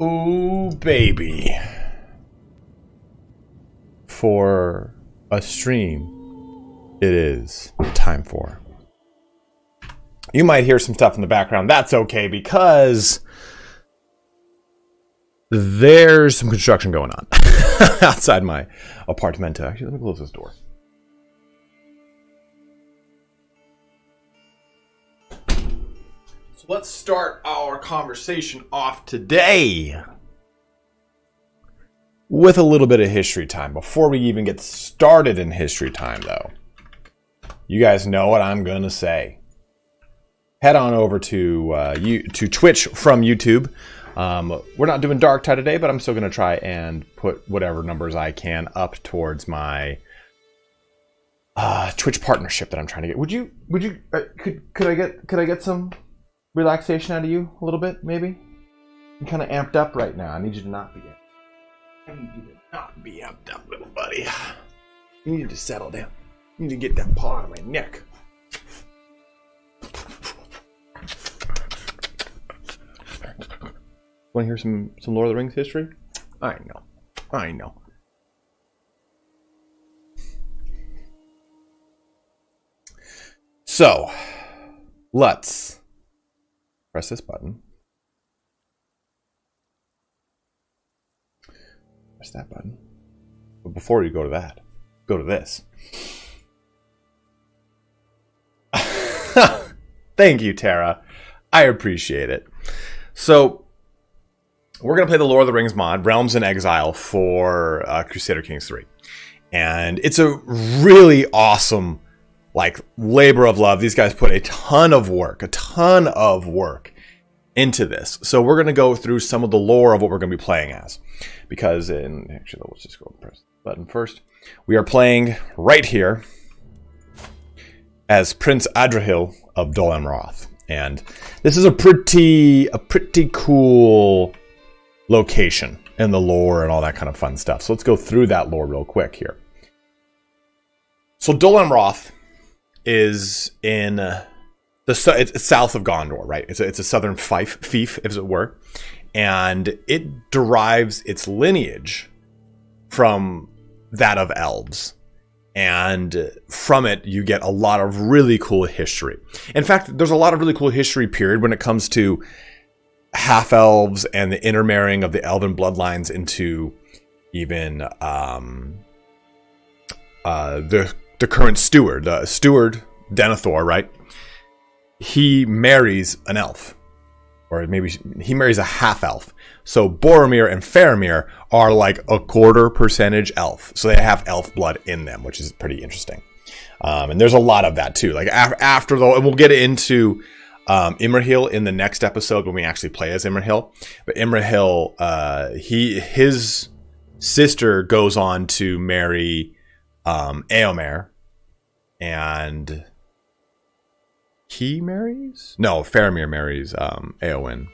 Ooh, baby. For a stream, it is time for. You might hear some stuff in the background. That's okay, because there's some construction going on outside my apartment. Actually, let me close this door. So let's start our conversation off today with a little bit of history time. Before we even get started in history time, though, you guys know what I'm going to say. Head on over to Twitch from YouTube. We're not doing Dark Tide today, but I'm still going to try and put whatever numbers I can up towards my Twitch partnership that I'm trying to get. Could I get some relaxation out of you a little bit, maybe? I'm kind of amped up right now. I need you to not be amped. I need you to not be amped up, little buddy. You need to settle down. You need to get that paw out of my neck. Want to hear some Lord of the Rings history? I know. So, let's press this button. Press that button. But before you go to that, go to this. Thank you, Tara. I appreciate it. So, we're going to play the Lord of the Rings mod, Realms in Exile, for Crusader Kings 3. And it's a really awesome, labor of love. These guys put a ton of work into this. So we're going to go through some of the lore of what we're going to be playing as. Because, actually, let's just go and press the button first. We are playing right here as Prince Adrahil of Dol Amroth. And this is a pretty cool location and the lore and all that kind of fun stuff. So let's go through that lore real quick here. So Dol Amroth is in it's south of Gondor, right? It's a southern fief, as it were, and it derives its lineage from that of elves. And from it, you get a lot of really cool history. In fact, there's a lot of really cool history period when it comes to half-elves and the intermarrying of the elven bloodlines into even the current steward. The steward, Denethor, right? He marries an elf. Or maybe he marries a half-elf. So Boromir and Faramir are like a 25% elf. So they have elf blood in them, which is pretty interesting. And there's a lot of that too. After though, and we'll get into Imrahil in the next episode when we actually play as Imrahil. But Imrahil, his sister goes on to marry Eomer, and he marries? No, Faramir marries Eowyn.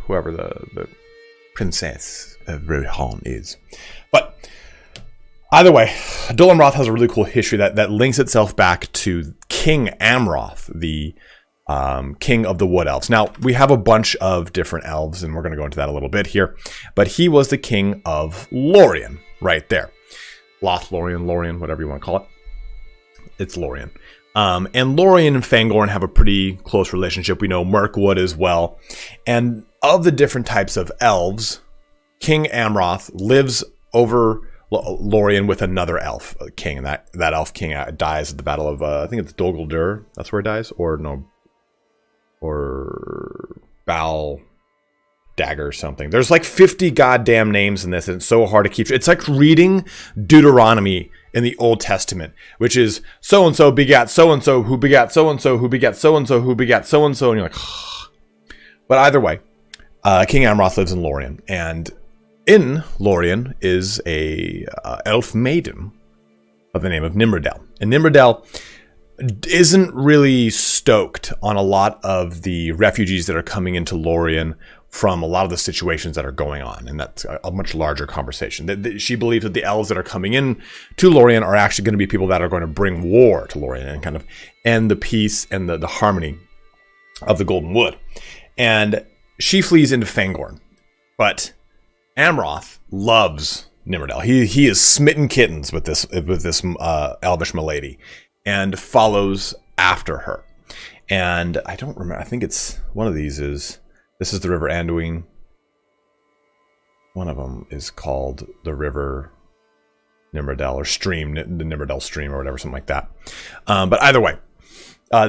Whoever the princess of Rohan is. But either way, Dol Amroth has a really cool history that links itself back to King Amroth, the king of the Wood Elves. Now, we have a bunch of different elves, and we're going to go into that a little bit here. But he was the king of Lorien, right there. Lothlorien, whatever you want to call it. It's Lorien. And Lorien and Fangorn have a pretty close relationship. We know Mirkwood as well. And of the different types of elves, King Amroth lives over Lorien with another elf king. And that elf king dies at the Battle of, I think it's Dol Guldur. That's where he dies. Or Bal Dagger or something. There's 50 goddamn names in this, and it's so hard to keep. It's like reading Deuteronomy in the Old Testament, which is so-and-so begat so-and-so who begat so-and-so who begat so-and-so who begat so-and-so, and you're like, but either way, King Amroth lives in Lorien, and in Lorien is a elf maiden of the name of Nimrodel. And Nimrodel isn't really stoked on a lot of the refugees that are coming into Lorien from a lot of the situations that are going on, and that's a much larger conversation. She believes that the elves that are coming in to Lorien are actually going to be people that are going to bring war to Lorien and kind of end the peace and the harmony of the Golden Wood. And she flees into Fangorn. But Amroth loves Nimrodel. He is smitten kittens with this elvish milady, and follows after her. And I don't remember. I think it's one of these is this is the River Anduin. One of them is called the River Nimrodel or Stream, the Nimrodel Stream or whatever, something like that. But either way,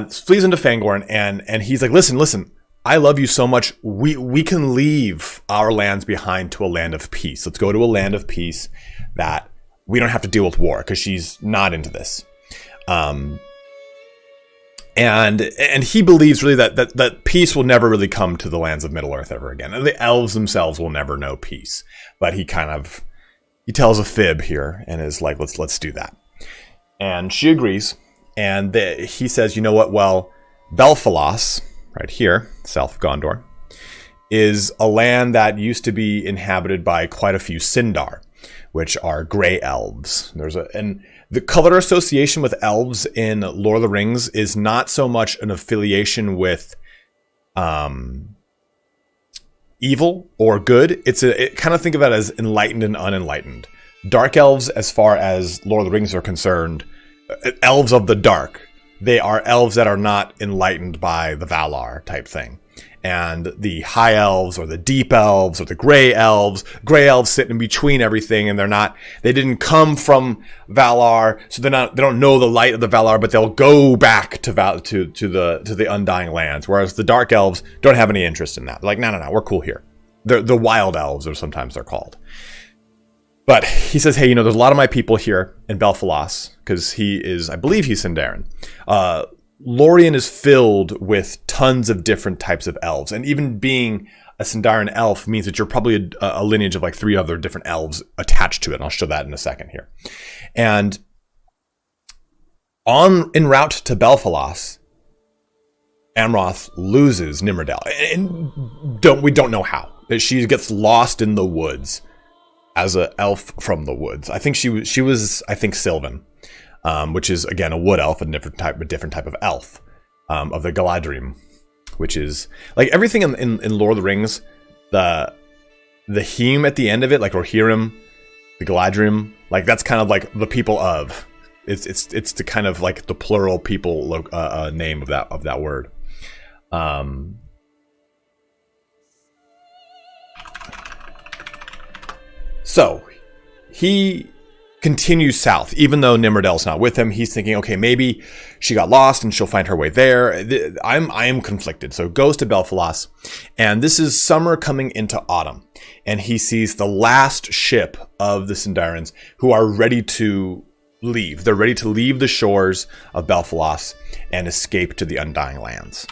flees into Fangorn, and he's like, listen. I love you so much. We can leave our lands behind to a land of peace. Let's go to a land of peace that we don't have to deal with war, because she's not into this. And he believes really that peace will never really come to the lands of Middle-earth ever again. And the elves themselves will never know peace. But he tells a fib here and is like, let's do that. And she agrees. And he says, you know what? Well, Belfalos, right here, south of Gondor, is a land that used to be inhabited by quite a few Sindar, which are gray elves. And the color association with elves in Lord of the Rings is not so much an affiliation with evil or good. Kind of think of it as enlightened and unenlightened. Dark elves, as far as Lord of the Rings are concerned, elves of the dark. They are elves that are not enlightened by the Valar type thing. And the high elves or the deep elves or the gray elves sit in between everything, and they didn't come from Valar, so they don't know the light of the Valar, but they'll go back to the Undying Lands. Whereas the dark elves don't have any interest in that. They're like, no, we're cool here. They're the wild elves, or sometimes they're called. But he says, hey, there's a lot of my people here in Belfalos, because I believe he's Sindarin. Lorien is filled with tons of different types of elves. And even being a Sindarin elf means that you're probably a lineage of like 3 other different elves attached to it. And I'll show that in a second here. And en route to Belfalos, Amroth loses Nimrodel. And we don't know how. She gets lost in the woods as an elf from the woods. I think she was Sylvan, which is again a wood elf, a different type of elf, of the Galadrim, which is like everything in Lord of the Rings. The heme at the end of it, like Rohirrim, the Galadrim, like that's kind of like the people of. It's the kind of like the plural people name of that word. So he continues south, even though Nimrodel's not with him. He's thinking, okay, maybe she got lost and she'll find her way there. I am conflicted. So goes to Belfalos, and this is summer coming into autumn, and he sees the last ship of the Sindarins who are ready to leave. They're ready to leave the shores of Belfalos and escape to the Undying Lands.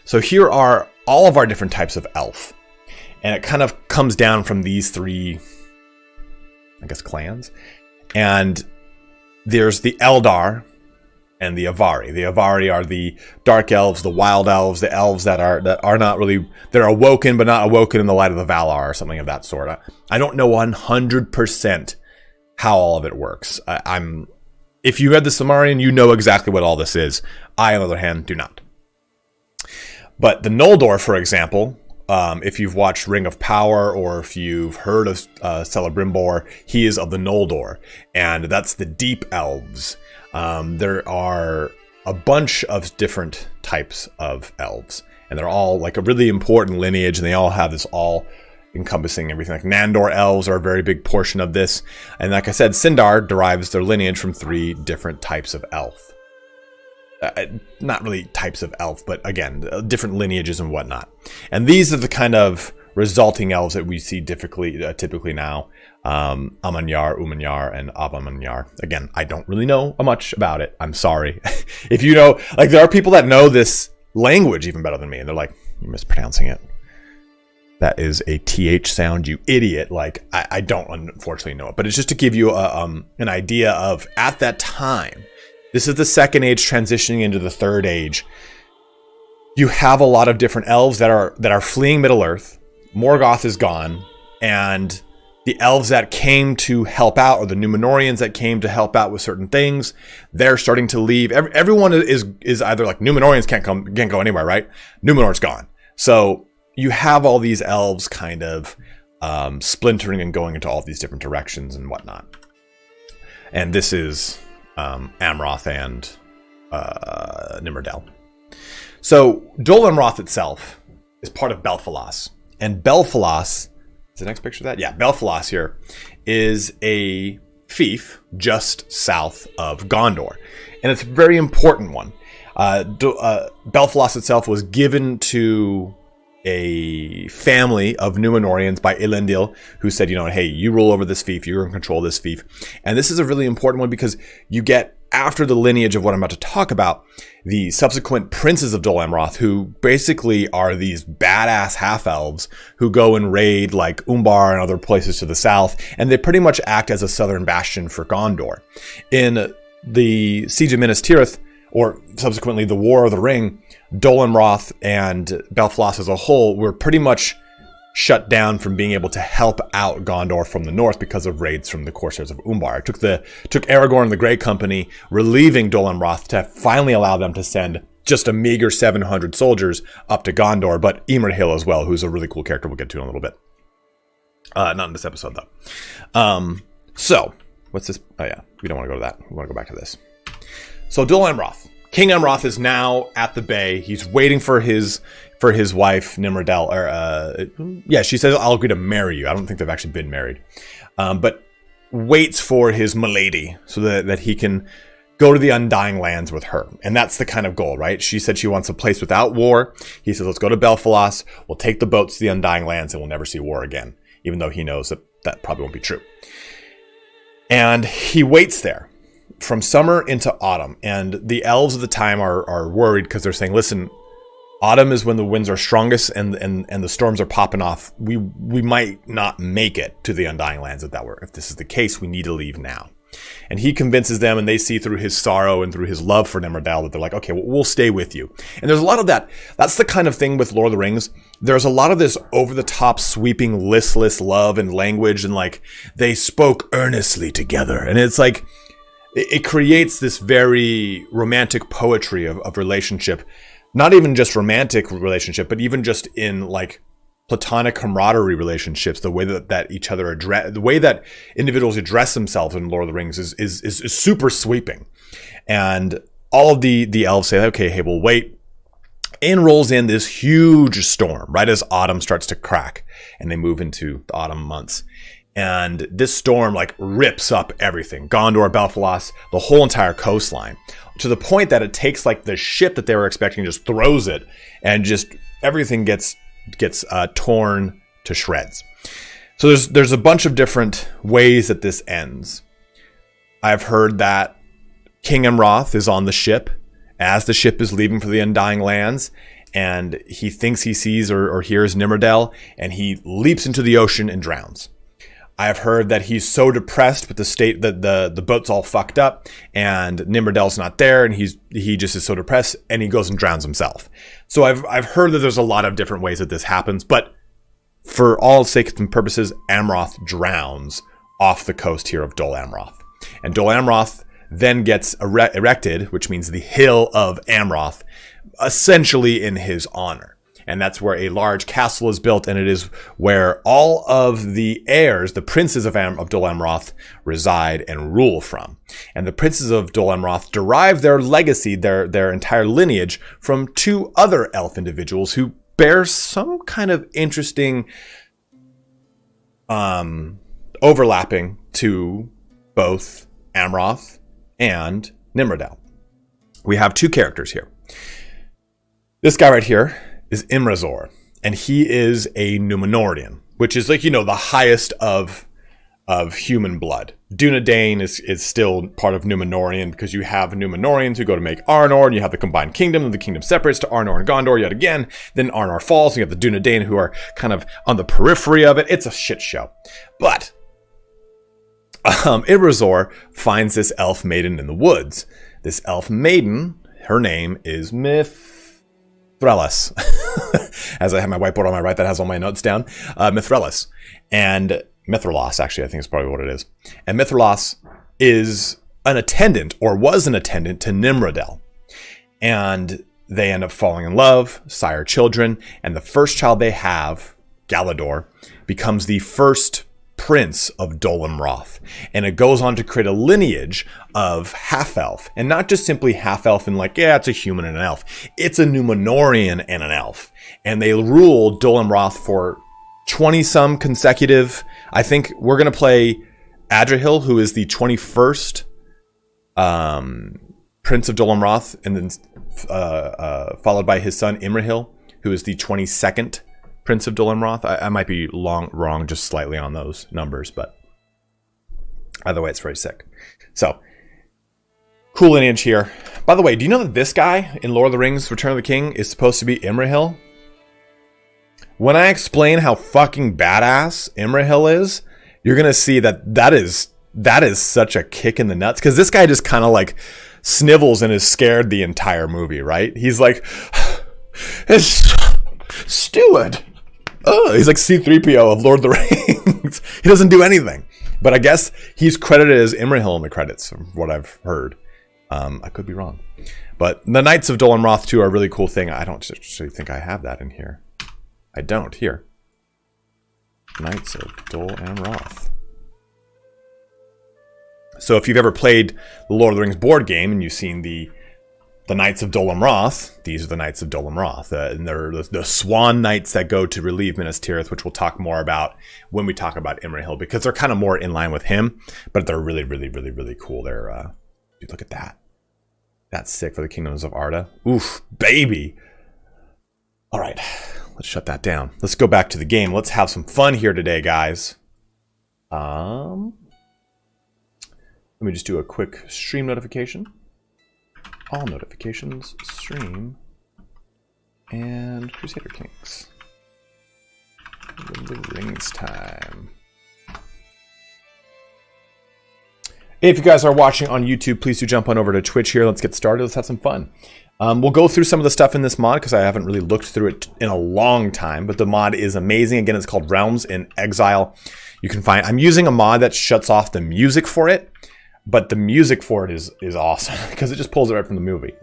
So here are all of our different types of elf, and it kind of comes down from these 3, I guess, clans. And there's the Eldar and the Avari. The Avari are the dark elves, the wild elves, the elves that are not really, they're awoken but not awoken in the light of the Valar, or something of that sort. I don't know 100% how all of it works. If you read the Silmarillion, you know exactly what all this is. I, on the other hand, do not. But the Noldor, for example, if you've watched Ring of Power, or if you've heard of Celebrimbor, he is of the Noldor, and that's the deep elves. There are a bunch of different types of elves, and they're all like a really important lineage, and they all have this all encompassing everything. Like Nandor elves are a very big portion of this, and like I said, Sindar derives their lineage from 3 different types of elf. Not really types of elf, but again, different lineages and whatnot. And these are the kind of resulting elves that we see typically now. Amanyar, Umanyar, and Abamanyar. Again, I don't really know much about it. I'm sorry. If you know, like there are people that know this language even better than me, and they're like, you're mispronouncing it. That is a TH sound, you idiot. Like, I don't unfortunately know it, but it's just to give you an idea of, at that time, this is the Second Age transitioning into the Third Age. You have a lot of different elves that are fleeing Middle-earth. Morgoth is gone, and the elves that came to help out, or the Númenóreans that came to help out with certain things, they're starting to leave. Everyone is either like, Númenóreans can't go anywhere, right? Númenor's gone. So you have all these elves kind of splintering and going into all these different directions and whatnot. And this is Amroth and Nimrodel. So Dol Amroth itself is part of Belfalas. And Belfalas, is the next picture of that? Yeah, Belfalas here is a fief just south of Gondor. And it's a very important one. Belfalas itself was given to a family of Númenóreans by Elendil, who said, you know, hey, you rule over this fief, you're in control of this fief. And this is a really important one because you get, after the lineage of what I'm about to talk about, the subsequent princes of Dol Amroth, who basically are these badass half-elves who go and raid like Umbar and other places to the south, and they pretty much act as a southern bastion for Gondor. In the Siege of Minas Tirith, or subsequently the War of the Ring, Dol Amroth and Belfalas as a whole were pretty much shut down from being able to help out Gondor from the north because of raids from the Corsairs of Umbar. It took Aragorn and the Grey Company relieving Dol Amroth to finally allow them to send just a meager 700 soldiers up to Gondor, but Imrahil as well, who's a really cool character we'll get to in a little bit. Not in this episode, though. So, what's this? Oh, yeah, we don't want to go to that. We want to go back to this. So Dol Amroth. King Amroth is now at the bay. He's waiting for his wife, Nimrodel. She says, I'll agree to marry you. I don't think they've actually been married. But waits for his milady so that he can go to the Undying Lands with her. And that's the kind of goal, right? She said she wants a place without war. He says, let's go to Belfalas. We'll take the boats to the Undying Lands and we'll never see war again. Even though he knows that probably won't be true. And he waits there from summer into autumn, and the elves of the time are worried because they're saying, listen, autumn is when the winds are strongest and the storms are popping off. We might not make it to the Undying Lands if this is the case. We need to leave now. And he convinces them, and they see through his sorrow and through his love for Nimrodel that they're like, okay, well, we'll stay with you. And there's a lot of that. That's the kind of thing with Lord of the Rings. There's a lot of this over-the-top, sweeping, listless love and language, and like they spoke earnestly together. And it's like, it creates this very romantic poetry of relationship. Not even just romantic relationship, but even just in like platonic camaraderie relationships. The way that each other address, the way that individuals address themselves in Lord of the Rings is super sweeping. And all of the elves say, okay, hey, we'll wait. In rolls in this huge storm right as autumn starts to crack, and they move into the autumn months. And this storm like rips up everything. Gondor, Belfalas, the whole entire coastline. To the point that it takes like the ship that they were expecting, just throws it, and just everything gets torn to shreds. So there's a bunch of different ways that this ends. I've heard that King Amroth is on the ship as the ship is leaving for the Undying Lands, and he thinks he sees or hears Nimrodel, and he leaps into the ocean and drowns. I've heard that he's so depressed with the state that the boat's all fucked up and Nimrodel's not there, and he just is so depressed and he goes and drowns himself. So I've heard that there's a lot of different ways that this happens, but for all sake and purposes, Amroth drowns off the coast here of Dol Amroth. And Dol Amroth then gets erected, which means the Hill of Amroth, essentially in his honor. And that's where a large castle is built, and it is where all of the heirs, the princes of Dol Amroth, reside and rule from. And the princes of Dol Amroth derive their legacy, their entire lineage, from two other elf individuals who bear some kind of interesting overlapping to both Amroth and Nimrodel. We have two characters here. This guy right here is Imrazor, and he is a Númenórean, which is like, the highest of human blood. Dunedain is still part of Númenórean because you have Númenóreans who go to make Arnor, and you have the combined kingdom, and the kingdom separates to Arnor and Gondor yet again. Then Arnor falls, and you have the Dunedain who are kind of on the periphery of it. It's a shit show. But Imrazor finds this elf maiden in the woods. This elf maiden, her name is Mithrelis. As I have my whiteboard on my right that has all my notes down. Mithrelis. And Mithrelos, actually, I think is probably what it is. And Mithrelos is an attendant, or was an attendant, to Nimrodel. And they end up falling in love, sire children, and the first child they have, Galador, becomes the first prince of Dol Amroth. And it goes on to create a lineage of half-elf. And not just simply half-elf and like, yeah, it's a human and an elf. It's a Numenorian and an elf. And they rule Dol Amroth for 20-some consecutive. I think we're going to play Adrihil, who is the 21st Prince of Dol Amroth, and then followed by his son Imrahil, who is the 22nd Prince of Dol Amroth. I might be wrong just slightly on those numbers, but either way, it's very sick. So, cool lineage here. By the way, do you know that this guy in Lord of the Rings Return of the King is supposed to be Imrahil? When I explain how fucking badass Imrahil is, you're going to see that is such a kick in the nuts. Because this guy just kind of like snivels and is scared the entire movie, right? He's like, it's steward. Oh, he's like C-3PO of Lord of the Rings. He doesn't do anything. But I guess he's credited as Imrahil in the credits, from what I've heard. I could be wrong. But the Knights of Dol Amroth 2 are a really cool thing. I don't actually think I have that in here. I don't. Here. Knights of Dol Amroth. So if you've ever played the Lord of the Rings board game and you've seen the Knights of Dol Amroth, these are the Knights of Dol Amroth. And they're the swan knights that go to relieve Minas Tirith, which we'll talk more about when we talk about Imrahil, because they're kind of more in line with him, but they're really, really, really, really cool. They're, dude, look at that. That's sick for the Kingdoms of Arda. Oof, baby. All right, let's shut that down. Let's go back to the game. Let's have some fun here today, guys. Let me just do a quick stream notification. All notifications, stream, and Crusader Kings. The Rings time. If you guys are watching on YouTube, please do jump on over to Twitch here. Let's get started. Let's have some fun. We'll go through some of the stuff in this mod because I haven't really looked through it in a long time, but the mod is amazing. Again, it's called Realms in Exile. You can find, I'm using a mod that shuts off the music for it, but the music for it is awesome because it just pulls it right from the movie.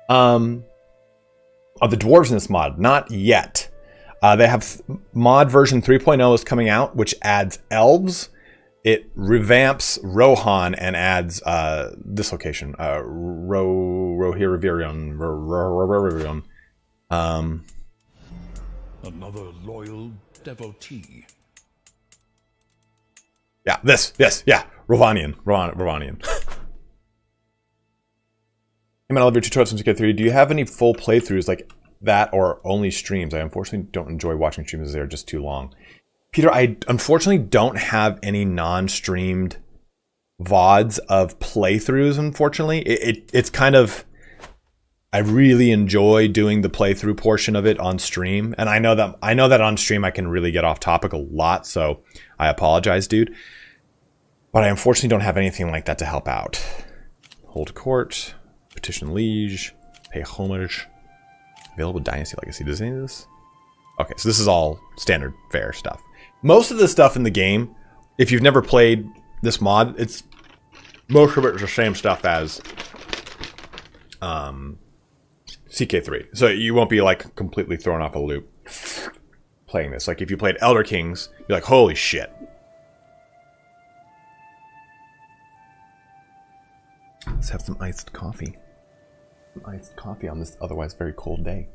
Are the dwarves in this mod? Not yet. They have mod version 3.0 is coming out, which adds elves. It revamps Rohan and adds this location, Rohirrim. Another loyal devotee. Yeah, yeah, Rovanian. I love your tutorials since you get 3. Do you have any full playthroughs like that or only streams? I unfortunately don't enjoy watching streams as they're just too long. Peter, I unfortunately don't have any non-streamed VODs of playthroughs, unfortunately. It's kind of... I really enjoy doing the playthrough portion of it on stream. And I know that on stream I can really get off topic a lot, so I apologize, dude. But I unfortunately don't have anything like that to help out. Hold court, petition liege, pay homage, available dynasty legacy. Does any of this? Okay, so this is all standard fare stuff. Most of the stuff in the game, if you've never played this mod, most of it is the same stuff as CK3. So you won't be like completely thrown off a loop playing this. Like if you played Elder Kings, you're like, holy shit. Let's have some iced coffee. Some iced coffee on this otherwise very cold day.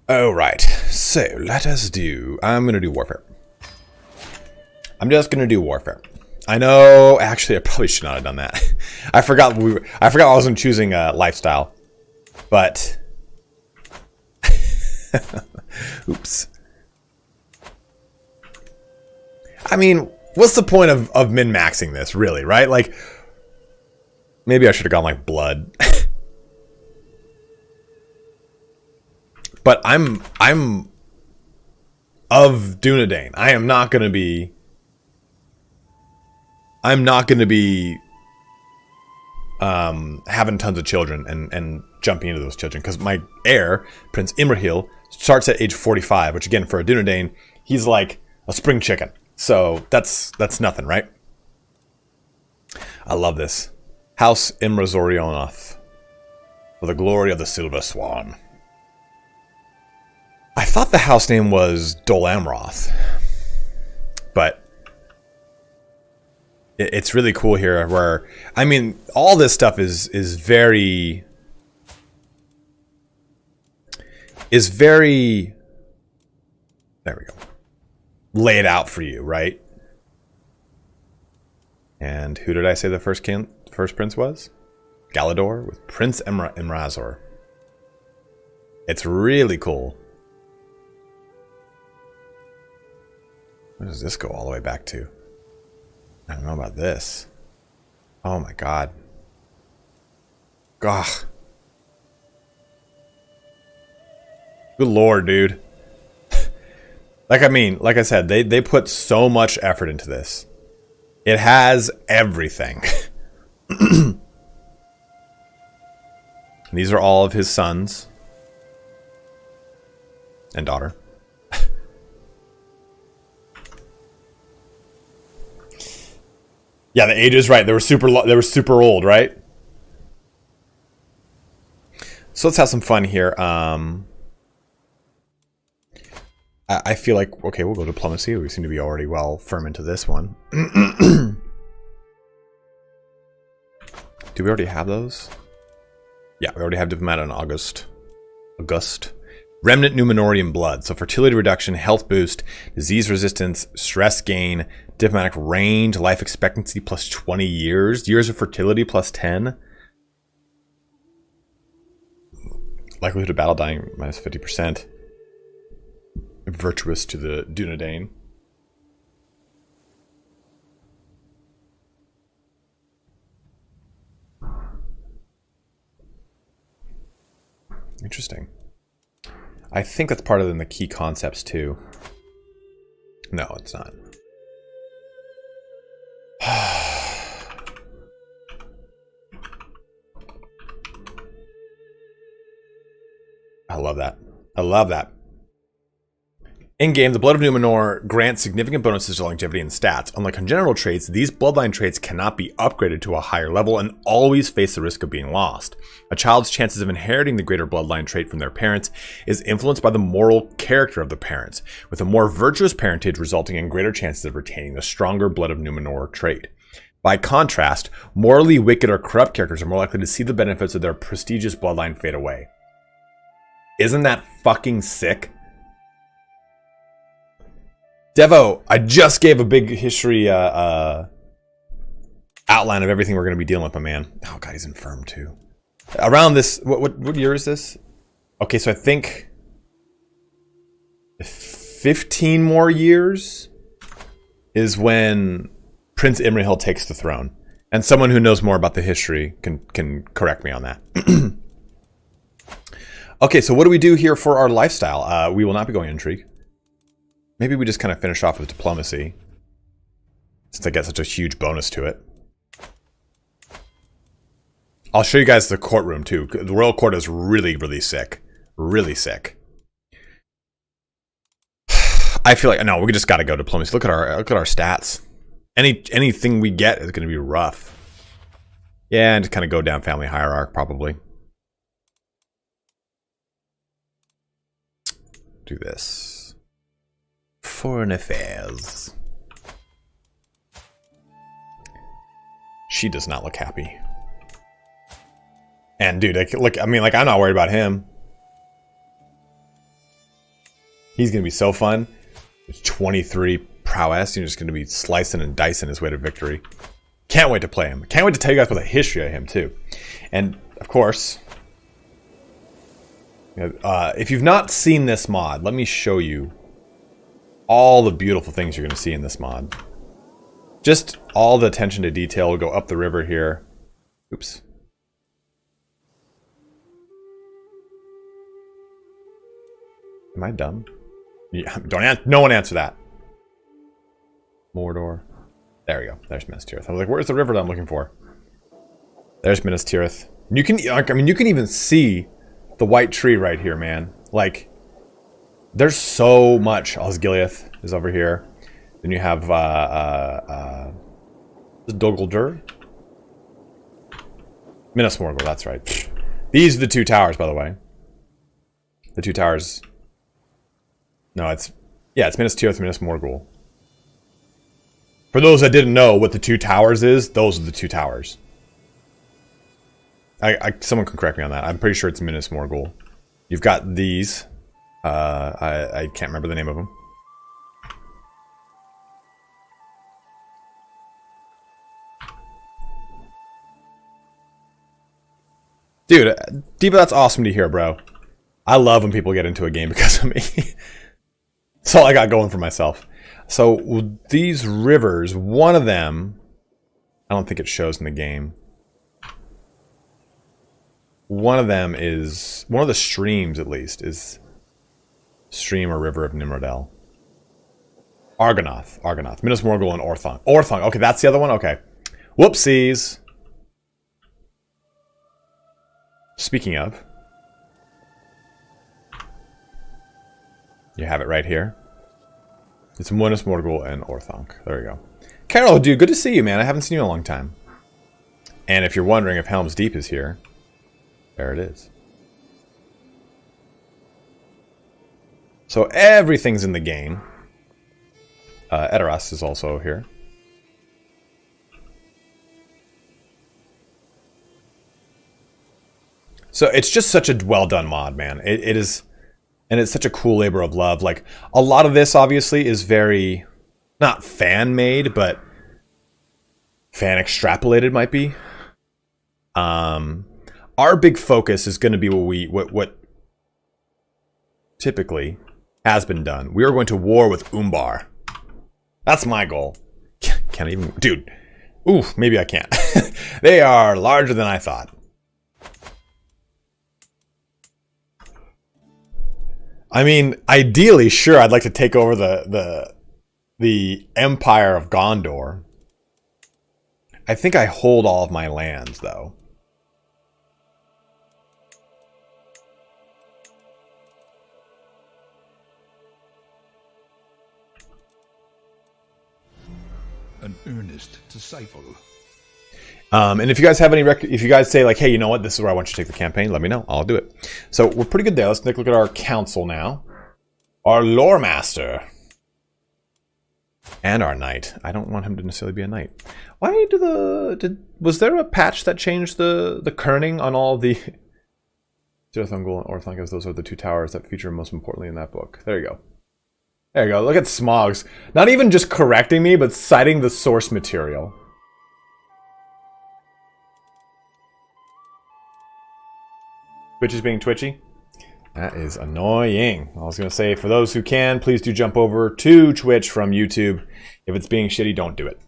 Alright, so let us do... I'm going to do Warfare. I'm just going to do Warfare. I know, actually I probably should not have done that. I forgot I wasn't choosing lifestyle. But... Oops. I mean, what's the point of min-maxing this, really, right? Like, maybe I should have gone like blood. But I'm of Dunedain. I'm not gonna be having tons of children and jumping into those children, because my heir, Prince Imrahil, starts at age 45, which again for a Dunedain, he's like a spring chicken. So that's nothing, right? I love this. House Imrazorionoth. For the glory of the Silver Swan. I thought the house name was Dol Amroth. But it's really cool here where, I mean, all this stuff is very... There we go. Laid out for you, right? And who did I say the first prince was? Galador with Prince Imrazor. It's really cool. Where does this go all the way back to? I don't know about this. Oh my god. Gah. Good lord, dude. Like I said, they put so much effort into this. It has everything. These are all of his sons and daughter. Yeah, the age is right. They were super old, right? So let's have some fun here. I feel like, okay, we'll go diplomacy. We seem to be already well firm into this one. Do we already have those? Yeah, we already have diplomat on August. Remnant Numenorian blood. So fertility reduction, health boost, disease resistance, stress gain, diplomatic range, life expectancy plus 20 years. Years of fertility plus 10. Likelihood of battle dying minus 50%. Virtuous to the Dunedain. Interesting. I think that's part of the key concepts too. No, it's not. I love that. I love that. In-game, the Blood of Numenor grants significant bonuses to longevity and stats. Unlike congenital traits, these bloodline traits cannot be upgraded to a higher level and always face the risk of being lost. A child's chances of inheriting the greater bloodline trait from their parents is influenced by the moral character of the parents, with a more virtuous parentage resulting in greater chances of retaining the stronger Blood of Numenor trait. By contrast, morally wicked or corrupt characters are more likely to see the benefits of their prestigious bloodline fade away. Isn't that fucking sick? Devo, I just gave a big history outline of everything we're going to be dealing with, my man. Oh god, he's infirm too. Around this, what year is this? Okay, so I think 15 more years is when Prince Imrahil takes the throne. And someone who knows more about the history can correct me on that. Okay, so what do we do here for our lifestyle? We will not be going intrigue. Maybe we just kind of finish off with diplomacy, since I get such a huge bonus to it. I'll show you guys the courtroom too. The royal court is really, really sick. Really sick. I feel like no, we just got to go diplomacy. Look at our stats. Anything we get is going to be rough. Yeah, and just kind of go down family hierarchy probably. Do this. Foreign affairs. She does not look happy. And dude, look, I mean, like, I'm not worried about him. He's gonna be so fun. It's 23 prowess. You're just gonna be slicing and dicing his way to victory. Can't wait to play him. Can't wait to tell you guys about the history of him too. And of course, if you've not seen this mod, let me show you all the beautiful things you're going to see in this mod. Just all the attention to detail. We'll go up the river here. Oops. Am I dumb? Yeah, no one answer that. Mordor. There we go. There's Minas Tirith. I was like, where's the river that I'm looking for? There's Minas Tirith. You can, I mean, you can even see the white tree right here, man. Like, there's so much. Osgiliath is over here. Then you have Doguldur. Minas Morgul, that's right. These are the 2 towers, by the way. The 2 towers. No, it's Minas Tirith, Minas Morgul. For those that didn't know what the 2 towers is, those are the 2 towers. Someone can correct me on that. I'm pretty sure it's Minas Morgul. You've got these. I can't remember the name of them. Dude, Diva, that's awesome to hear, bro. I love when people get into a game because of me. That's all I got going for myself. So, these rivers, one of them... I don't think it shows in the game. One of them is... One of the streams, at least, is... Stream or River of Nimrodel. Argonath. Minas Morgul and Orthong. Okay, that's the other one? Okay. Whoopsies. Speaking of, you have it right here. It's Minas Morgul and Orthonk. There we go. Carol, dude, good to see you, man. I haven't seen you in a long time. And if you're wondering if Helm's Deep is here, there it is. So everything's in the game. Edoras is also here. So it's just such a well-done mod, man. It is, and it's such a cool labor of love. Like, a lot of this, obviously, is very, not fan-made, but fan-extrapolated might be. Our big focus is going to be what typically has been done. We are going to war with Umbar. That's my goal. Can't even, dude. Ooh, maybe I can't. They are larger than I thought. I mean, ideally, sure, I'd like to take over the Empire of Gondor. I think I hold all of my lands, though. An earnest disciple. And if you guys have any, if you guys say like, hey, you know what, this is where I want you to take the campaign, let me know. I'll do it. So we're pretty good there. Let's take a look at our council now. Our lore master. And our knight. I don't want him to necessarily be a knight. Why do was there a patch that changed the kerning on all the Zirathungul and Orthonk? Those are the 2 towers that feature most importantly in that book. There you go. There you go. Look at Smogs. Not even just correcting me, but citing the source material. Twitch is being twitchy. That is annoying. I was going to say, for those who can, please do jump over to Twitch from YouTube. If it's being shitty, don't do it.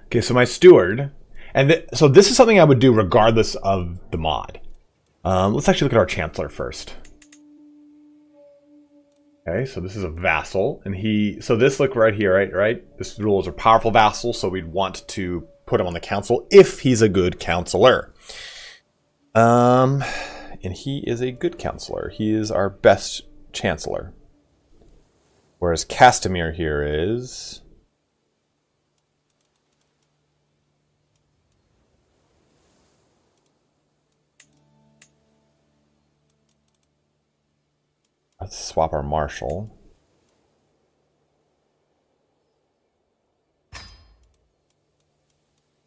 Okay, so my steward. And so this is something I would do regardless of the mod. Let's actually look at our Chancellor first. Okay, so this is a vassal. And so this, look right here, right? This rule is a powerful vassal, so we'd want to put him on the council if he's a good counselor. And he is a good counselor. He is our best chancellor. Whereas Castamir here is... Let's swap our marshal.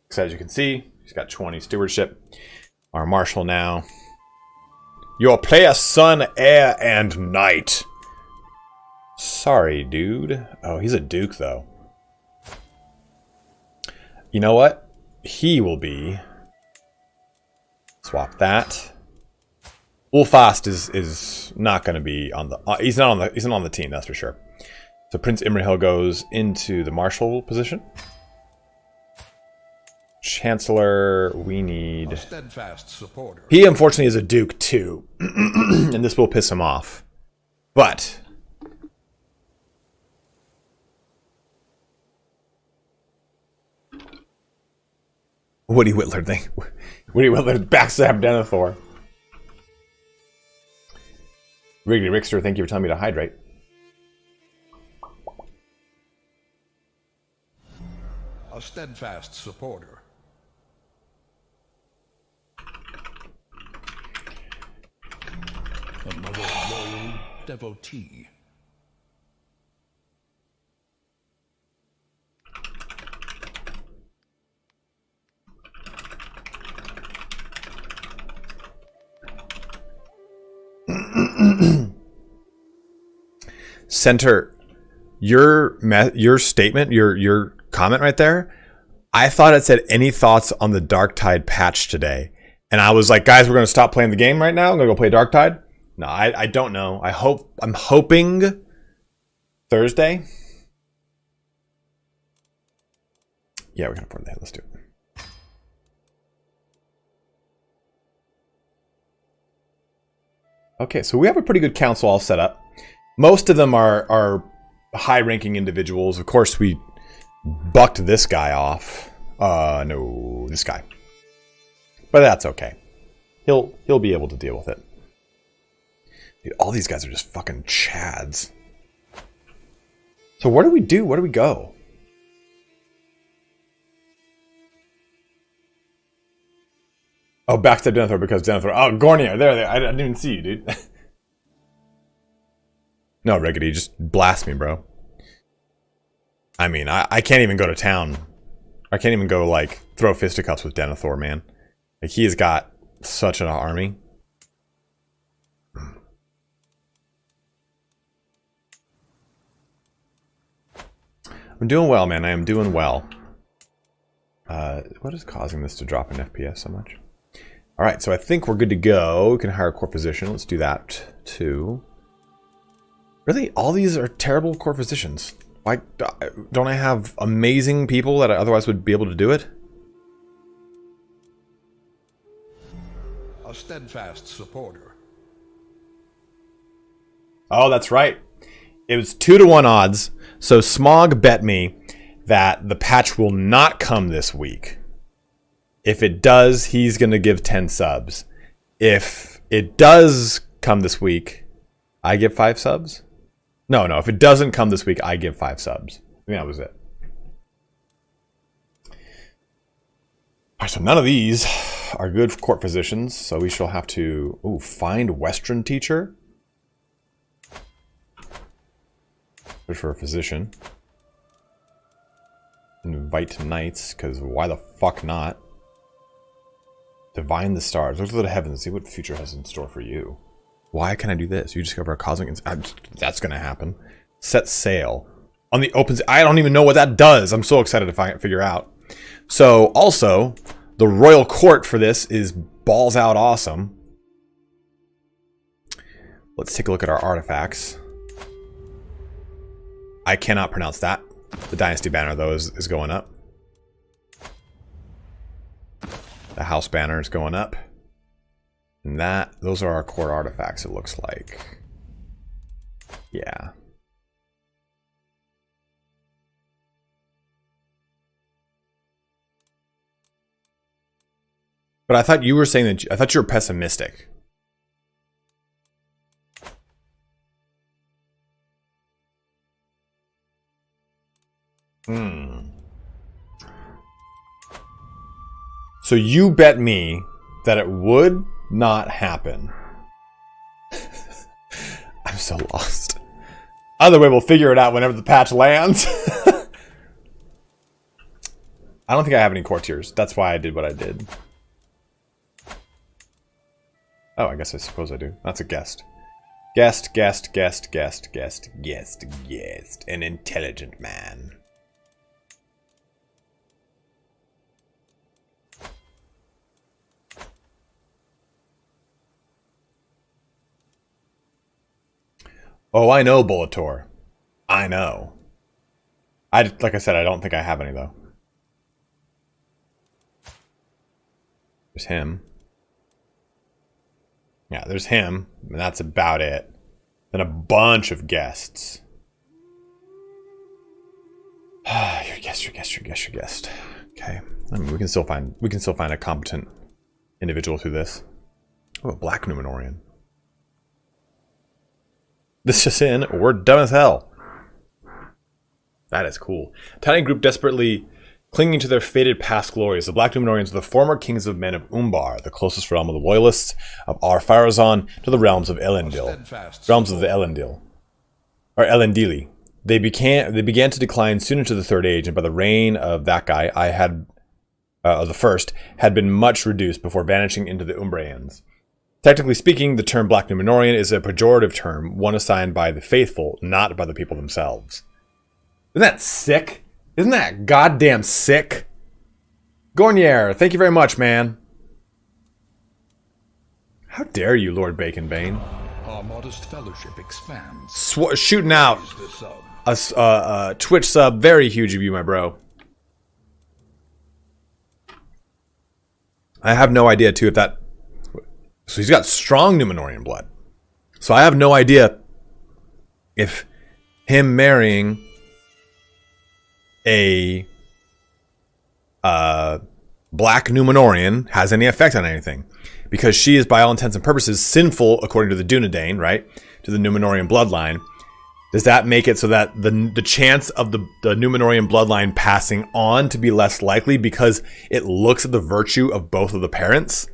So as you can see, he's got 20 stewardship. Our marshal now. Your player, son, heir, and knight. Sorry, dude. Oh, he's a duke, though. You know what? He will be... Swap that. Ulfast is not going to be on the... he's not on the team, that's for sure. So Prince Imrahil goes into the marshal position. Chancellor, we need... A steadfast supporter. He, unfortunately, is a duke, too. And this will piss him off. But... Woody Whitler thing. Woody Whitler backstab Denethor. Wrigley Rickster, thank you for telling me to hydrate. A steadfast supporter. Another loyal devotee. Center, your statement, your comment right there, I thought it said any thoughts on the Darktide patch today. And I was like, guys, we're going to stop playing the game right now. I'm going to go play Darktide. No, I don't know. I'm hoping Thursday. Yeah, we can afford that. Let's do it. Okay, so we have a pretty good council all set up. Most of them are high-ranking individuals. Of course, we bucked this guy off. No, this guy. But that's okay. He'll be able to deal with it. Dude, all these guys are just fucking chads. So what do we do? Where do we go? Oh, backstab Denethor because Denethor. Oh, Gornier, there. I didn't even see you, dude. No, Riggedy, just blast me, bro. I mean, I can't even go to town. I can't even go, like, throw fisticuffs with Denethor, man. Like, he has got such an army. I'm doing well, man. I am doing well. What is causing this to drop in FPS so much? Alright, so I think we're good to go. We can hire a core physician. Let's do that, too. Really? All these are terrible core physicians. Why don't I have amazing people that I otherwise would be able to do it? A steadfast supporter. Oh, that's right. It was 2-to-1 odds. So Smog bet me that the patch will not come this week. If it does, he's going to give 10 subs. If it does come this week, I give 5 subs? No, if it doesn't come this week, I give 5 subs. I think that was it. Alright, so none of these are good court physicians, so we shall have to find Western teacher. Search for a physician. Invite knights, because why the fuck not? Divine the stars. Look to the heavens and see what the future has in store for you. Why can I do this? You discover a cosmic... That's going to happen. Set sail. On the open... I don't even know what that does. I'm so excited to figure out. So, also, the royal court for this is balls out awesome. Let's take a look at our artifacts. I cannot pronounce that. The dynasty banner, though, is going up. The house banner is going up. And those are our core artifacts, it looks like. Yeah. But I thought you were saying that... I thought you were pessimistic. So you bet me that it would not happen. I'm so lost. Either way, we'll figure it out whenever the patch lands. I don't think I have any courtiers. That's why I did what I did. Oh, I suppose I do. That's a guest. Guest. An intelligent man. Oh, I know, Bullator. I know. Like I said, I don't think I have any, though. There's him. Yeah, there's him. And that's about it. Then a bunch of guests. Your guest. Okay. I mean, we can still find a competent individual through this. Oh, a black Numenorian. This just in, we're dumb as hell. That is cool. Tiny group desperately Clinging to their faded past glories, the Black Númenóreans are the former kings of men of Umbar, the closest realm of the loyalists of Ar-Pharazôn to the realms of Elendil. Realms of the Elendil. Or Elendili. They began to decline soon into the Third Age, and by the reign of that guy, the first, had been much reduced before vanishing into the Umbrians. Technically speaking, the term Black Númenórean is a pejorative term, one assigned by the faithful, not by the people themselves. Isn't that sick? Isn't that goddamn sick? Gornier, thank you very much, man. How dare you, Lord Baconbane? Our modest fellowship expands. Shooting out a Twitch sub, very huge of you, my bro. I have no idea, too, if that... So he's got strong Númenórean blood. So I have no idea if him marrying a Black Númenórean has any effect on anything. Because she is, by all intents and purposes, sinful according to the Dunedain, right? To the Númenórean bloodline. Does that make it so that the chance of the Númenórean bloodline passing on to be less likely because it looks at the virtue of both of the parents?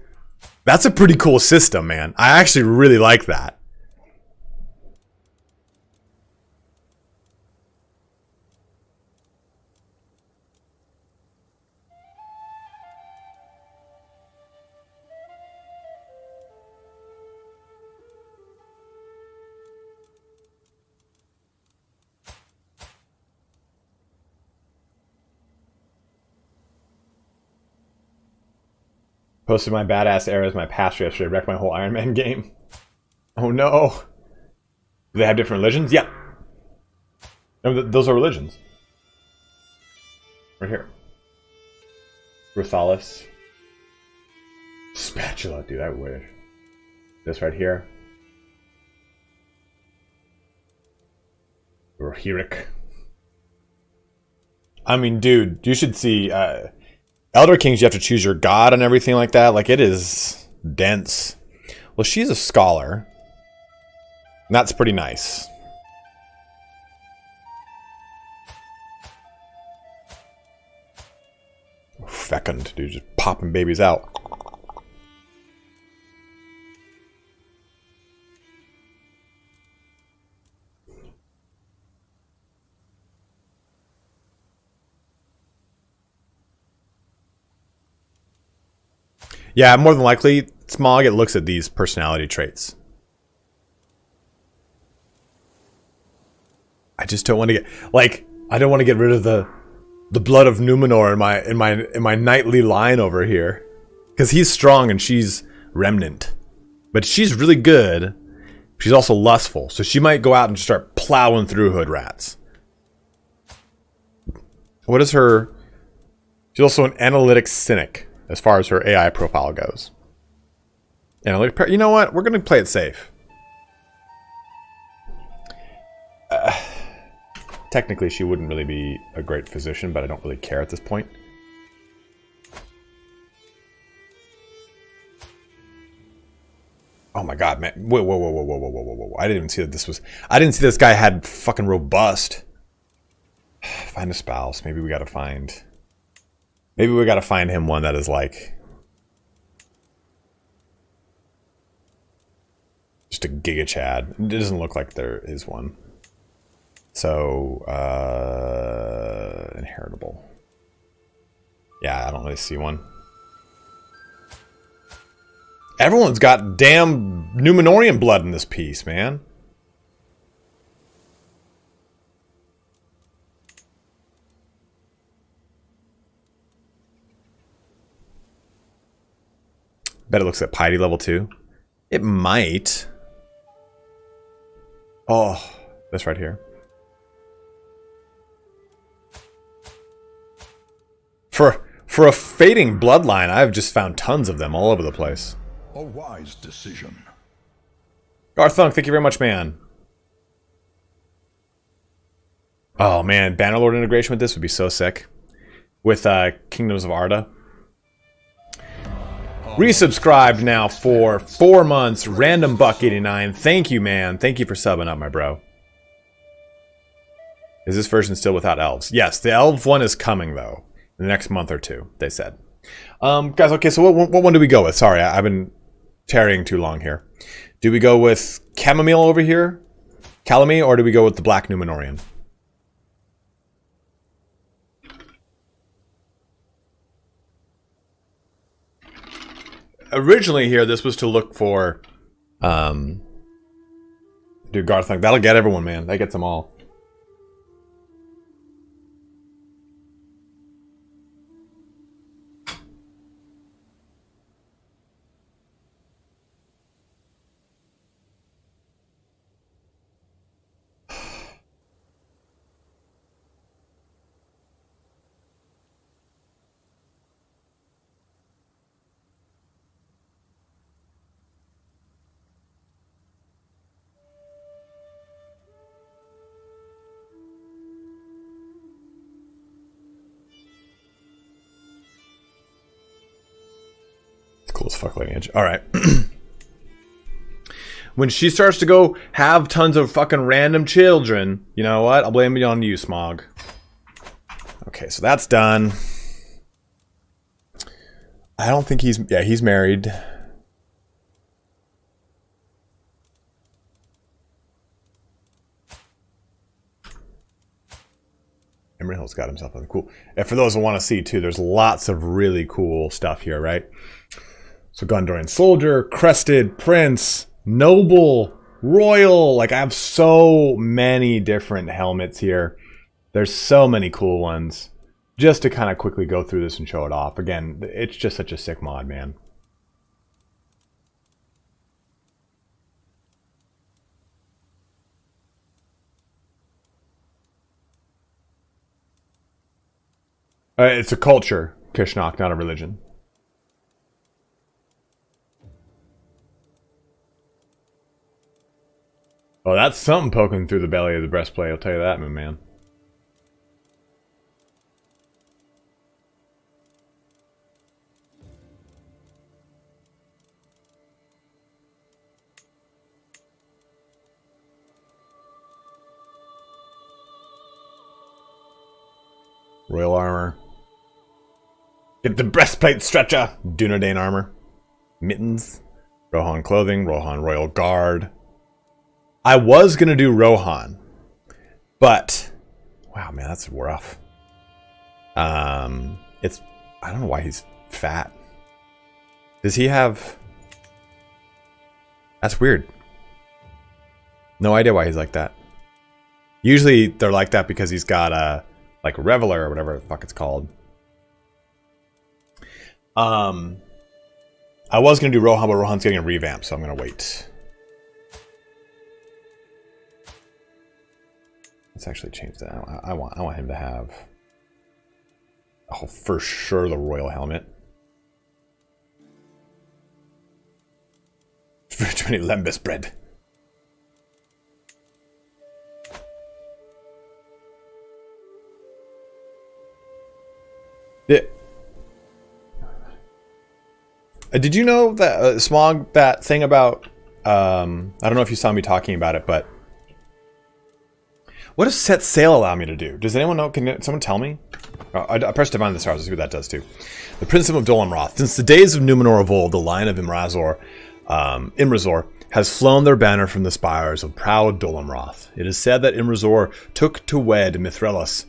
That's a pretty cool system, man. I actually really like that. Posted my badass era as my pastor yesterday. Wrecked my whole Iron Man game. Oh no. Do they have different religions? Yeah. No, those are religions. Right here. Ruthalis. Spatula, dude, I wish. This right here. Rohirric. I mean, dude, you should see... Elder Kings, you have to choose your god and everything like that. Like, it is dense. Well, she's a scholar. And that's pretty nice. Fecund, dude, just popping babies out. Yeah, more than likely, Smog, it looks at these personality traits. I just don't want to get I don't want to get rid of the blood of Númenor in my knightly line over here, because he's strong and she's remnant, but she's really good. She's also lustful, so she might go out and start plowing through hood rats. What is her? She's also an analytic cynic. As far as her AI profile goes. And you know what? We're going to play it safe. Technically, she wouldn't really be a great physician, but I don't really care at this point. Oh my god, man. Whoa, whoa, whoa, whoa, whoa, whoa, whoa, whoa, whoa. I didn't even see that this was... I didn't see this guy had fucking robust. Find a spouse. Maybe we gotta find... Maybe we gotta find him one that is like... just a Giga Chad. It doesn't look like there is one. So, inheritable. Yeah, I don't really see one. Everyone's got damn Númenórean blood in this piece, man. Bet it looks at piety level 2. It might. Oh, this right here. For a fading bloodline, I've just found tons of them all over the place. A wise decision. Garthunk, thank you very much, man. Oh man, Bannerlord integration with this would be so sick. With Kingdoms of Arda. Resubscribed now for 4 months. Random Buck 89. Thank you, man. Thank you for subbing up, my bro. Is this version still without elves? Yes, the elf one is coming though. the next month or two, they said. Guys, okay, so what one do we go with? Sorry, I've been tarrying too long here. Do we go with Chamomile over here? Calamy, or do we go with the Black Numenorian? Originally here, this was to look for... Dude, Garthunk, that'll get everyone, man. That gets them all. Cool as fuck lineage. Alright. When she starts to go have tons of fucking random children, you know what? I'll blame it on you, Smog. Okay, so that's done. I don't think he's... Yeah, he's married. Emerald's got himself on cool. And for those who want to see too, there's lots of really cool stuff here, right? So Gondorian soldier, crested, prince, noble, royal. Like I have so many different helmets here. There's so many cool ones. Just to kind of quickly go through this and show it off. Again, it's just such a sick mod, man. It's a culture, Kishnok, not a religion. Oh, that's something poking through the belly of the breastplate, I'll tell you that, my man. Royal armor. Get the breastplate stretcher. Dunedain armor. Mittens. Rohan clothing. Rohan royal guard. I was going to do Rohan. But. Wow, man, that's rough. It's. I don't know why he's fat. Does he have. That's weird. No idea why he's like that. Usually they're like that because he's got a. Like Reveler or whatever the fuck it's called. I was going to do Rohan, but Rohan's getting a revamp, so I'm going to wait. Let's actually change that. I want him to have... Oh, for sure the royal helmet. Too many lembas bread. Did you know that Smog, that thing about I don't know if you saw me talking about it, but what does set sail allow me to do? Does anyone know? Can someone tell me? I pressed Divine of the Stars to see what that does too. The Prince of Amroth. Since the days of Numenor of old, the line of Imrazor has flown their banner from the spires of proud Dol Amroth. It is said that Imrazor took to wed Mithralos,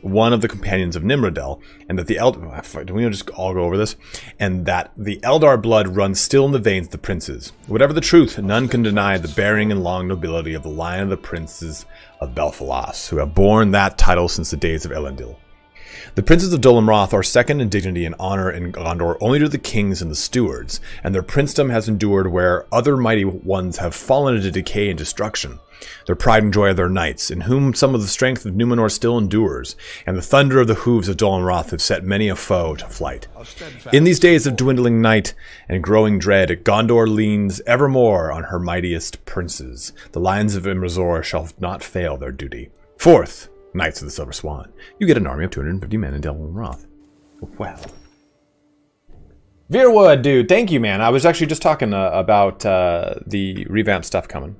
one of the companions of Nimrodel, and that the do we just all go over this? And that the Eldar blood runs still in the veins of the princes. Whatever the truth, none can deny the bearing and long nobility of the line of the princes of Belfalas, who have borne that title since the days of Elendil. The princes of Dol Amroth are second in dignity and honor in Gondor only to the kings and the stewards, and their princedom has endured where other mighty ones have fallen into decay and destruction. Their pride and joy are their knights, in whom some of the strength of Numenor still endures, and the thunder of the hooves of Dol Amroth have set many a foe to flight. In these days of dwindling night and growing dread, Gondor leans evermore on her mightiest princes. The lions of Imrazor shall not fail their duty. Fourth, Knights of the Silver Swan. You get an army of 250 men in Dol Amroth. Well. Veerwood, dude, thank you, man. I was actually just talking about the revamp stuff coming.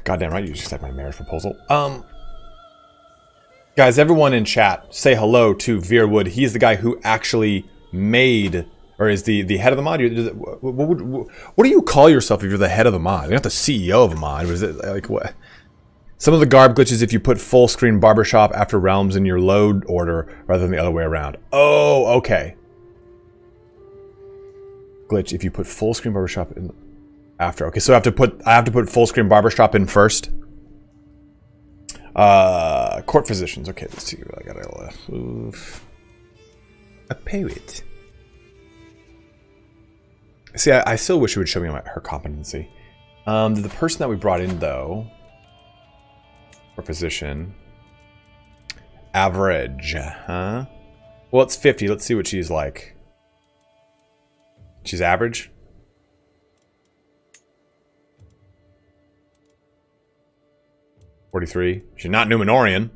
Goddamn right, you just accept my marriage proposal. Guys, everyone in chat, say hello to Veerwood. He's the guy who actually made, or is the head of the mod. What do you call yourself if you're the head of the mod? You're not the CEO of a mod. Was it like what? Some of the garb glitches if you put full screen barbershop after realms in your load order rather than the other way around. Oh, okay. Glitch if you put full screen barbershop in after. Okay, so I have to put full screen barbershop in first. Court physicians. Okay, let's see what I gotta a poet. See, I still wish it would show me her competency. The person that we brought in though, for physician, average, huh? Well, it's 50. Let's see what she's like. She's average. .43. She's not Numenorian.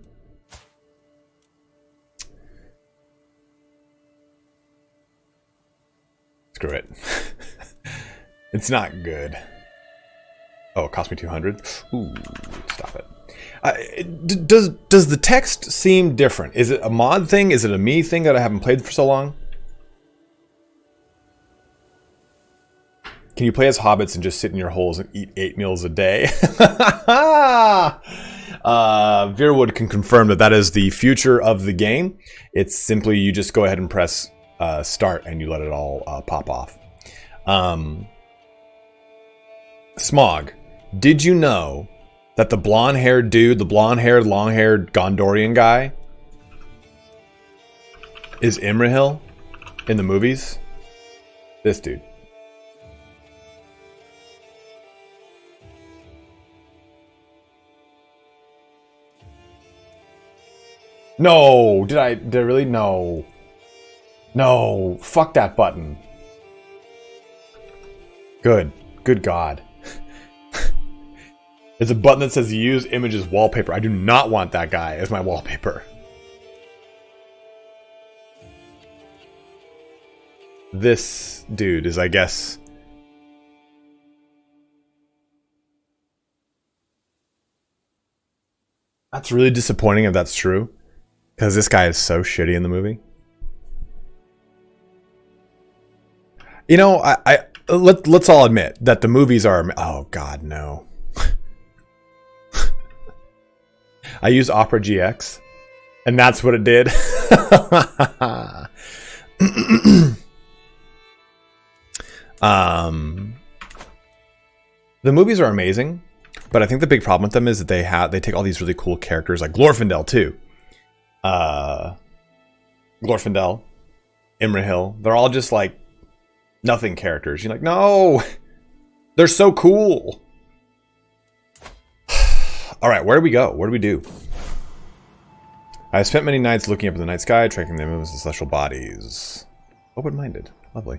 Screw it. It's not good. Oh, it cost me 200. Ooh, stop it. Does the text seem different? Is it a mod thing? Is it a me thing that I haven't played for so long? Can you play as hobbits and just sit in your holes and eat 8 meals a day? Veerwood can confirm that that is the future of the game. It's simply you just go ahead and press start and you let it all pop off. Smog, did you know that the blonde-haired dude, the blonde-haired, long-haired Gondorian guy is Imrahil in the movies? This dude. No, did I really? No. No, fuck that button. Good God. It's a button that says use image as wallpaper. I do not want that guy as my wallpaper. This dude is, I guess... That's really disappointing if that's true. Because this guy is so shitty in the movie. You know, let's all admit that the movies are... Oh, God, no. I used Opera GX, and that's what it did. The movies are amazing, but I think the big problem with them is that they take all these really cool characters, like Glorfindel too. Glorfindel, Imrahil, they're all just like nothing characters. You're like, no, they're so cool. All right, where do we go? What do we do? I spent many nights looking up in the night sky, tracking the movements of celestial bodies. Open-minded, lovely.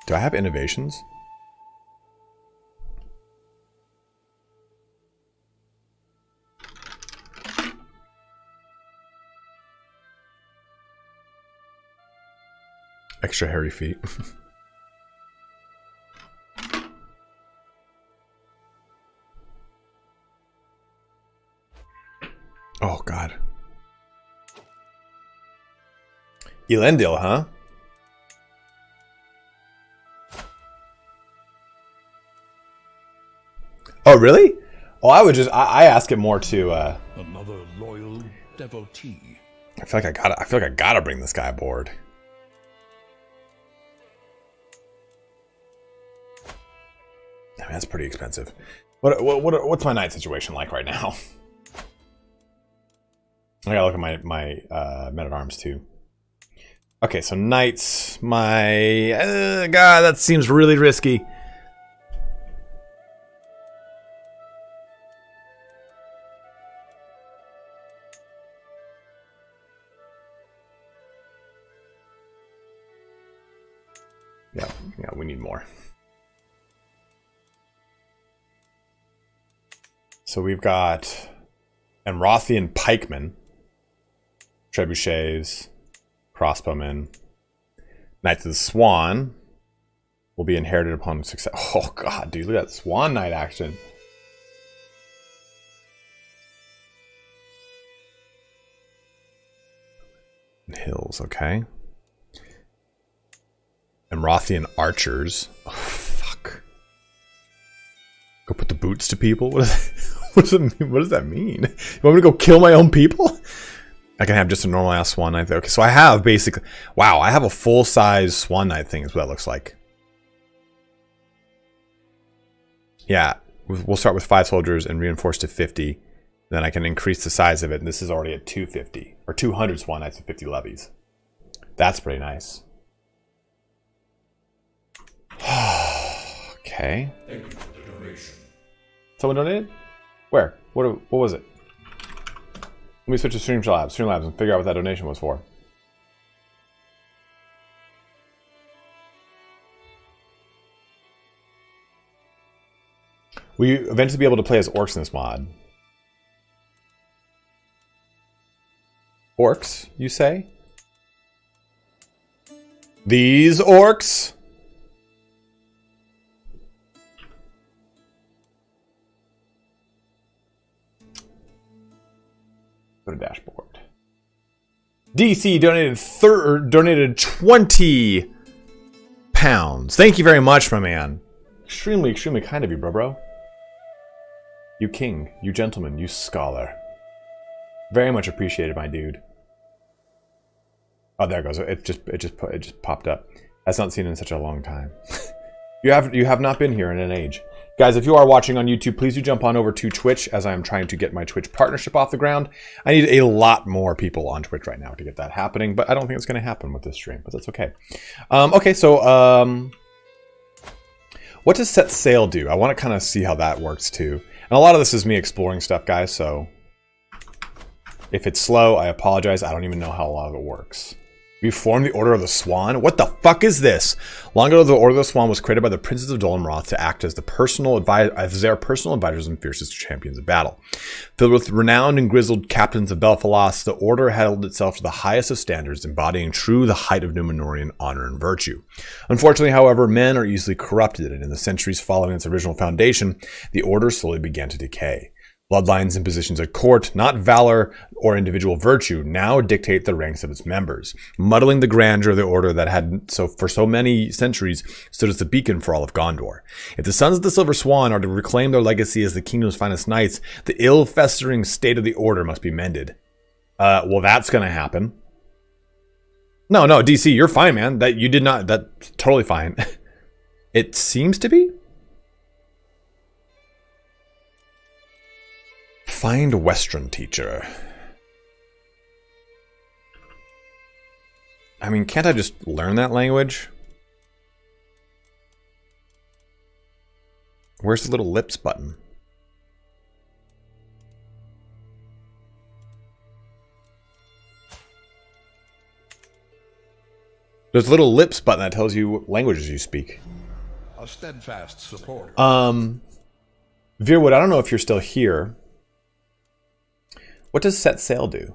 Do I have innovations? Extra hairy feet. Oh, God. Elendil, huh? Oh, really? Oh, I ask it more to, Another loyal devotee. I feel like I gotta bring this guy aboard. I mean, that's pretty expensive. What's my night situation like right now? I gotta look at my men-at-arms too. Okay, so knights, God, that seems really risky. Yeah, we need more. So we've got Amrothian pikemen, trebuchets, crossbowmen. Knights of the Swan will be inherited upon success. Oh, God, dude, look at that Swan Knight action. Hills, okay. Amrothian archers. Oh, fuck. Go put the boots to people? What does that mean? You want me to go kill my own people? I can have just a normal ass Swan Knight. Okay, so I have basically... Wow, I have a full-size Swan Knight thing is what it looks like. Yeah, we'll start with 5 soldiers and reinforce to 50. Then I can increase the size of it, and this is already at 250. Or 200 Swan Knights and 50 levies. That's pretty nice. Okay. Thank you for the donation. Someone donated? Where? What was it? Let me switch to Streamlabs and figure out what that donation was for. Will you eventually be able to play as orcs in this mod? Orcs, you say? These orcs? Go to dashboard. DC donated 20 pounds. Thank you very much, my man. Extremely, extremely kind of you, bro. You king, you gentleman, you scholar. Very much appreciated, my dude. Oh, there it goes. It just popped up. That's not seen in such a long time. You have not been here in an age. Guys, if you are watching on YouTube, please do jump on over to Twitch as I am trying to get my Twitch partnership off the ground. I need a lot more people on Twitch right now to get that happening, but I don't think it's going to happen with this stream, but that's okay. Okay, so what does set sail do? I want to kind of see how that works too. And a lot of this is me exploring stuff, guys, so if it's slow, I apologize. I don't even know how a lot of it works. We formed the Order of the Swan? What the fuck is this? Long ago, the Order of the Swan was created by the Princes of Dol Amroth to act as their personal advisors and fiercest champions of battle. Filled with renowned and grizzled captains of Belfalos, the Order held itself to the highest of standards, embodying true the height of Númenórean honor and virtue. Unfortunately, however, men are easily corrupted, and in the centuries following its original foundation, the Order slowly began to decay. Bloodlines and positions at court, not valor or individual virtue, now dictate the ranks of its members, muddling the grandeur of the order that had for so many centuries stood as the beacon for all of Gondor. If the Sons of the Silver Swan are to reclaim their legacy as the kingdom's finest knights, the ill-festering state of the order must be mended. Well, that's gonna happen. No, DC, you're fine, man. That's totally fine. It seems to be? Find Western teacher. I mean, can't I just learn that language? Where's the little lips button? There's a little lips button that tells you what languages you speak. A steadfast supporter. Veerwood, I don't know if you're still here. What does set sail do?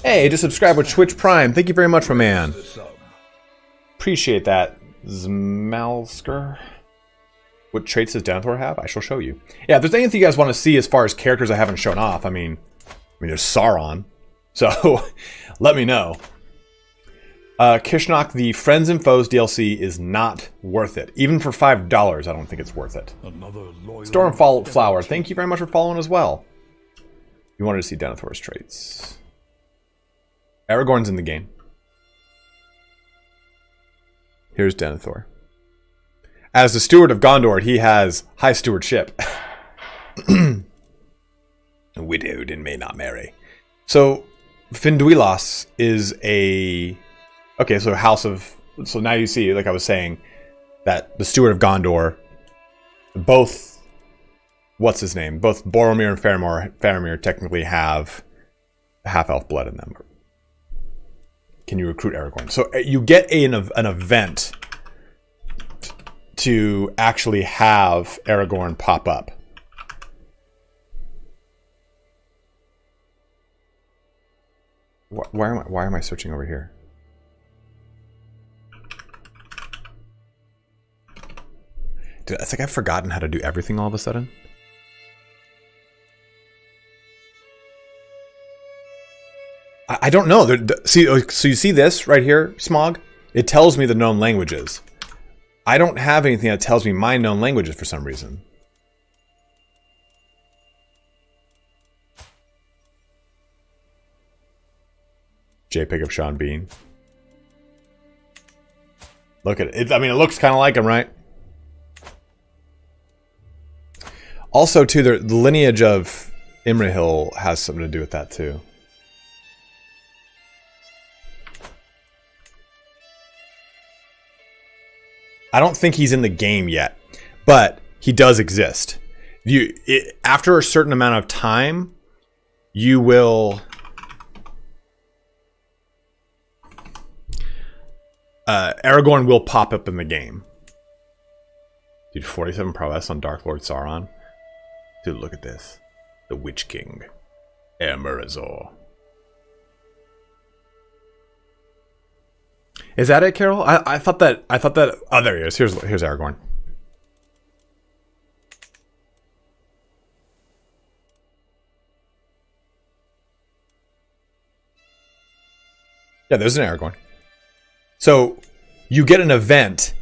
Hey, just subscribe with Twitch Prime. Thank you very much, my man. Appreciate that, Zmalsker. What traits does Denethor have? I shall show you. Yeah, if there's anything you guys want to see as far as characters I haven't shown off, I mean there's Sauron. So, let me know. Kishnok, the Friends and Foes DLC is not worth it. Even for $5, I don't think it's worth it. Stormfall Flower, thank you very much for following as well. You wanted to see Denethor's traits. Aragorn's in the game. Here's Denethor. As the steward of Gondor, he has high stewardship. Widowed and may not marry. So, Finduilas is a... Okay, so House of... So now you see, like I was saying, that the steward of Gondor, both... What's his name? Both Boromir and Faramir technically have half-elf blood in them. Can you recruit Aragorn? So you get an event to actually have Aragorn pop up. Why am I switching over here? Dude, it's like I've forgotten how to do everything all of a sudden. I don't know. See, so you see this right here, Smog? It tells me the known languages. I don't have anything that tells me my known languages for some reason. JPEG of Sean Bean. Look at it. I mean, it looks kind of like him, right? Also, too, the lineage of Imrahil has something to do with that, too. I don't think he's in the game yet, but he does exist. After a certain amount of time, you will... Aragorn will pop up in the game. Dude, 47 prowess on Dark Lord Sauron. Dude, look at this. The Witch King. Emerazor. Is that it, Carol? I thought that oh, there he is. Here's Aragorn. Yeah, there's an Aragorn. So, you get an event.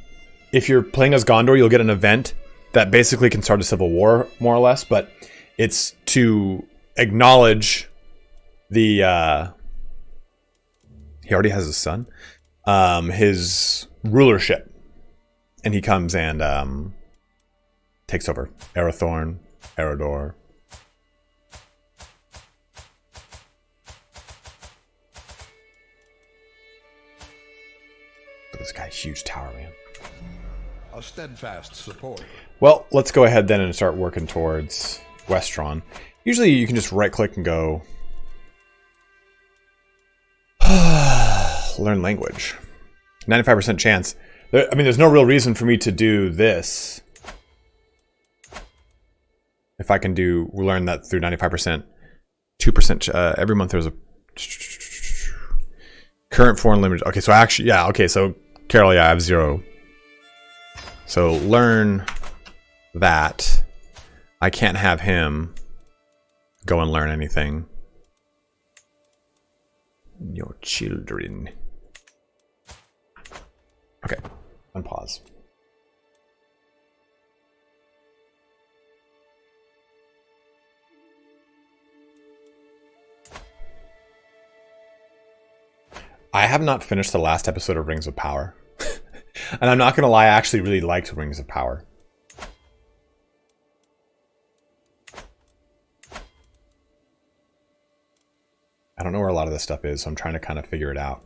If you're playing as Gondor, you'll get an event that basically can start a civil war, more or less, but it's to acknowledge the... he already has a son. His rulership. And he comes and takes over. Arathorn, Eredor. This guy, huge tower, man. A steadfast support. Well, let's go ahead then and start working towards Westron. Usually you can just right click and go learn language. 95% chance. I mean, there's no real reason for me to do this. If I can learn that through 95%, 2%, every month there's a current foreign language. Okay, so actually, yeah, okay, so Carol, yeah, I have 0. So learn that. I can't have him go and learn anything. Your children. Okay, unpause. I have not finished the last episode of Rings of Power. And I'm not going to lie, I actually really liked Rings of Power. I don't know where a lot of this stuff is, so I'm trying to kind of figure it out.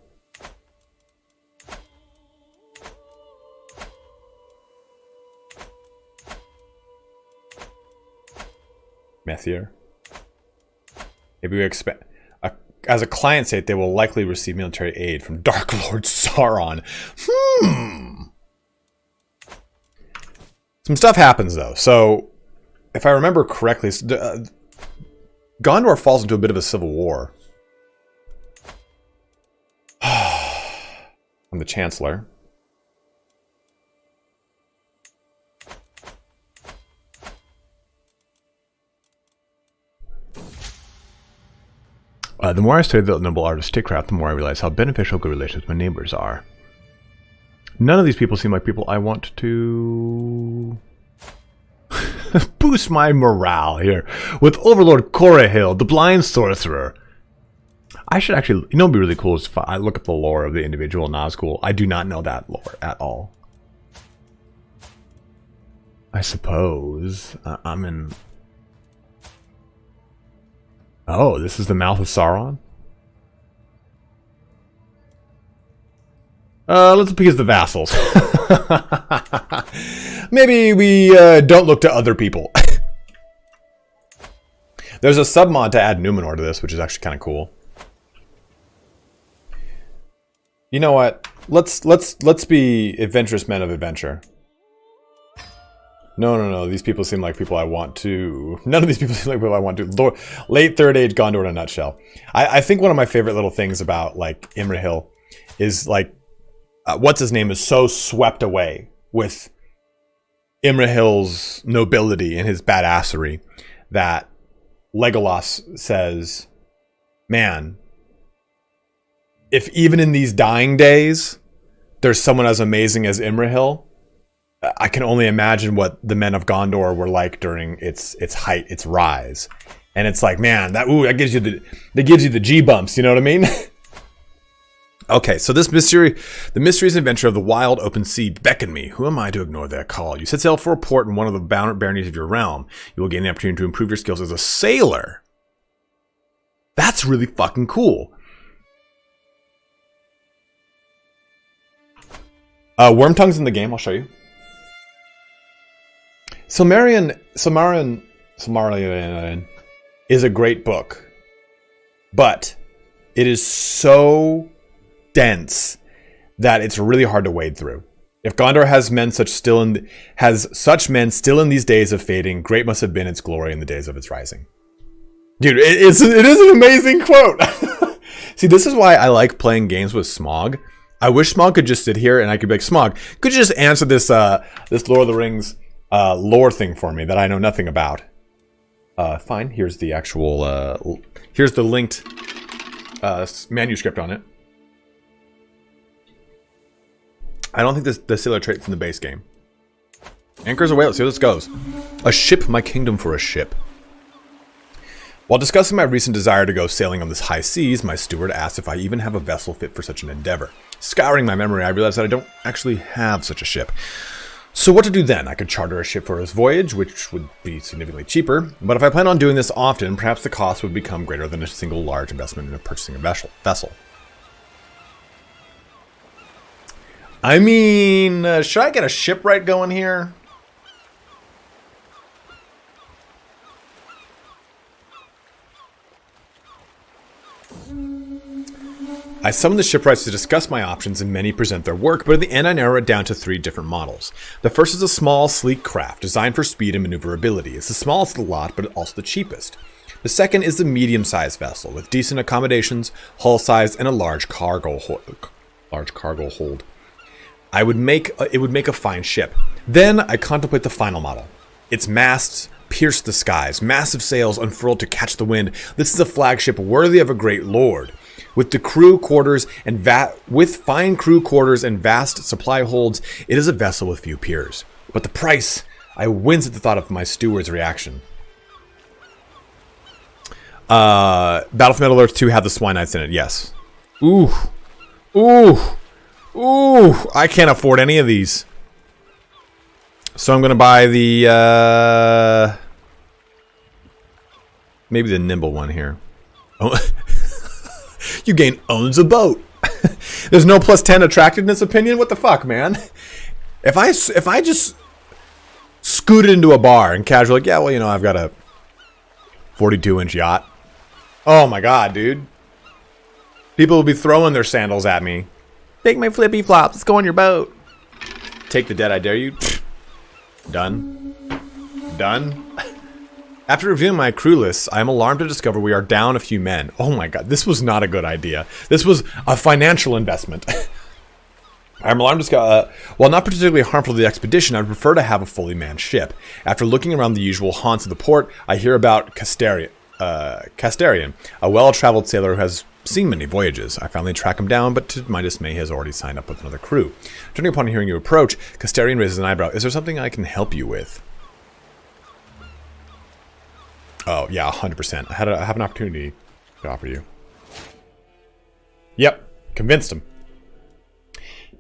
Methier. Maybe we expect... As a client state, they will likely receive military aid from Dark Lord Sauron. Some stuff happens, though. So, if I remember correctly, Gondor falls into a bit of a civil war. I'm the Chancellor. The more I study the noble art of statecraft, the more I realize how beneficial good relations with my neighbors are. None of these people seem like people I want to boost my morale here with Overlord Corahil, the blind sorcerer. I should actually, you know, it'd be really cool if I look at the lore of the individual Nazgul. I do not know that lore at all. I suppose I'm in. Oh, this is the mouth of Sauron? Let's appease the vassals. Maybe we don't look to other people. There's a submod to add Numenor to this, which is actually kind of cool. You know what? Let's be adventurous men of adventure. No. These people seem like people I want to... None of these people seem like people I want to... Late Third Age Gondor in a nutshell. I think one of my favorite little things about, like, Imrahil is, like, what's his name is so swept away with Imrahil's nobility and his badassery that Legolas says, man, if even in these dying days, there's someone as amazing as Imrahil, I can only imagine what the men of Gondor were like during its height, its rise. And it's like, man, that gives you the G bumps, you know what I mean? Okay, so the mysterious adventure of the wild open sea beckon me. Who am I to ignore their call? You set sail for a port in one of the baronies of your realm. You will gain the opportunity to improve your skills as a sailor. That's really fucking cool. Wormtongue's in the game. I'll show you. Silmarillion is a great book, but it is so dense that it's really hard to wade through. If Gondor has such men still in these days of fading, great must have been its glory in the days of its rising. Dude, it is an amazing quote. See, this is why I like playing games with Smog. I wish Smog could just sit here and I could be like, Smog, could you just answer this Lord of the Rings lore thing for me that I know nothing about? Fine. Here's the actual. Here's the linked manuscript on it. I don't think the sailor trait from the base game. Anchors away. Let's see how this goes. A ship, my kingdom for a ship. While discussing my recent desire to go sailing on this high seas, my steward asked if I even have a vessel fit for such an endeavor. Scouring my memory, I realized that I don't actually have such a ship. So what to do then? I could charter a ship for his voyage, which would be significantly cheaper. But if I plan on doing this often, perhaps the cost would become greater than a single large investment in purchasing a vessel. I mean, should I get a shipwright going here? I summoned the shipwrights to discuss my options, and many present their work, but in the end I narrow it down to 3 different models. The first is a small, sleek craft, designed for speed and maneuverability. It's the smallest of the lot, but also the cheapest. The second is the medium-sized vessel, with decent accommodations, hull size, and a large cargo hold. It would make a fine ship. Then I contemplate the final model. Its masts pierce the skies, massive sails unfurled to catch the wind. This is a flagship worthy of a great lord. With fine crew quarters and vast supply holds, it is a vessel with few peers. But the price, I wince at the thought of my steward's reaction. Battle for Middle-earth 2 had the Swine Knights in it, yes. Ooh, I can't afford any of these. So I'm going to buy the, maybe the nimble one here. Oh. You gain owns a boat. There's no plus 10 attractiveness opinion. What the fuck, man? If I just scooted into a bar and casually, like, yeah, well, you know, I've got a 42-inch yacht. Oh my god, dude. People will be throwing their sandals at me. Take my flippy flops. Let's go on your boat. Take the dead, I dare you. Done. After reviewing my crew lists, I am alarmed to discover we are down a few men. Oh my god, this was not a good idea. This was a financial investment. I'm alarmed to discover, while not particularly harmful to the expedition, I would prefer to have a fully manned ship. After looking around the usual haunts of the port, I hear about Castarian, a well-traveled sailor who has seen many voyages. I finally track him down, but to my dismay, he has already signed up with another crew. Turning upon hearing you approach, Castarian raises an eyebrow. Is there something I can help you with? Oh, yeah, 100%. I have an opportunity to offer you. Yep, convinced him.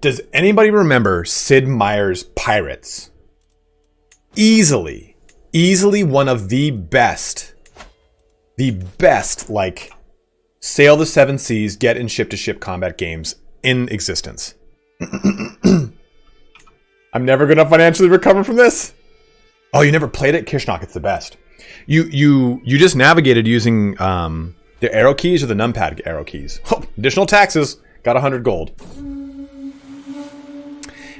Does anybody remember Sid Meier's Pirates? Easily one of the best, like, sail the 7 seas, get in ship-to-ship combat games in existence. I'm never going to financially recover from this. Oh, you never played it? Kishnock, it's the best. You just navigated using the arrow keys or the numpad arrow keys. Oh, additional taxes. Got 100 gold.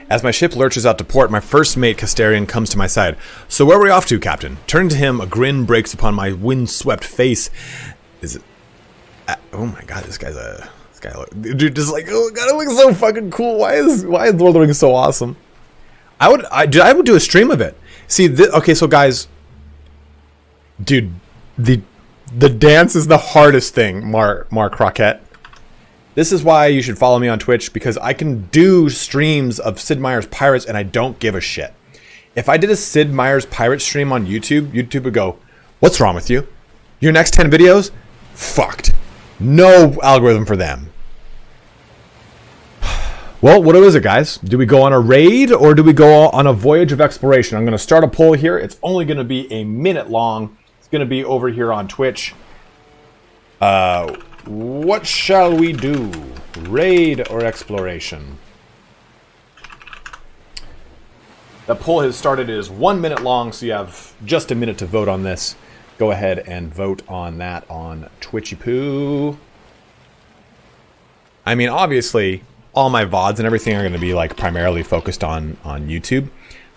As my ship lurches out to port, my first mate, Castarian, comes to my side. So where are we off to, Captain? Turning to him, a grin breaks upon my wind-swept face. Is it... oh my god, this guy, dude, just like, oh god, it looks so fucking cool. Why is Lord of the Rings so awesome? I would do a stream of it. See, okay, so guys... Dude, the dance is the hardest thing, Mark Crockett. This is why you should follow me on Twitch, because I can do streams of Sid Meier's Pirates and I don't give a shit. If I did a Sid Meier's Pirate stream on YouTube, YouTube would go, what's wrong with you? Your next 10 videos? Fucked. No algorithm for them. Well, what is it, guys? Do we go on a raid or do we go on a voyage of exploration? I'm going to start a poll here. It's only going to be a minute long. It's going to be over here on Twitch. What shall we do? Raid or exploration? The poll has started. It is 1 minute long, so you have just a minute to vote on this. Go ahead and vote on that on Twitchy Poo. I mean, obviously, all my VODs and everything are going to be like primarily focused on YouTube,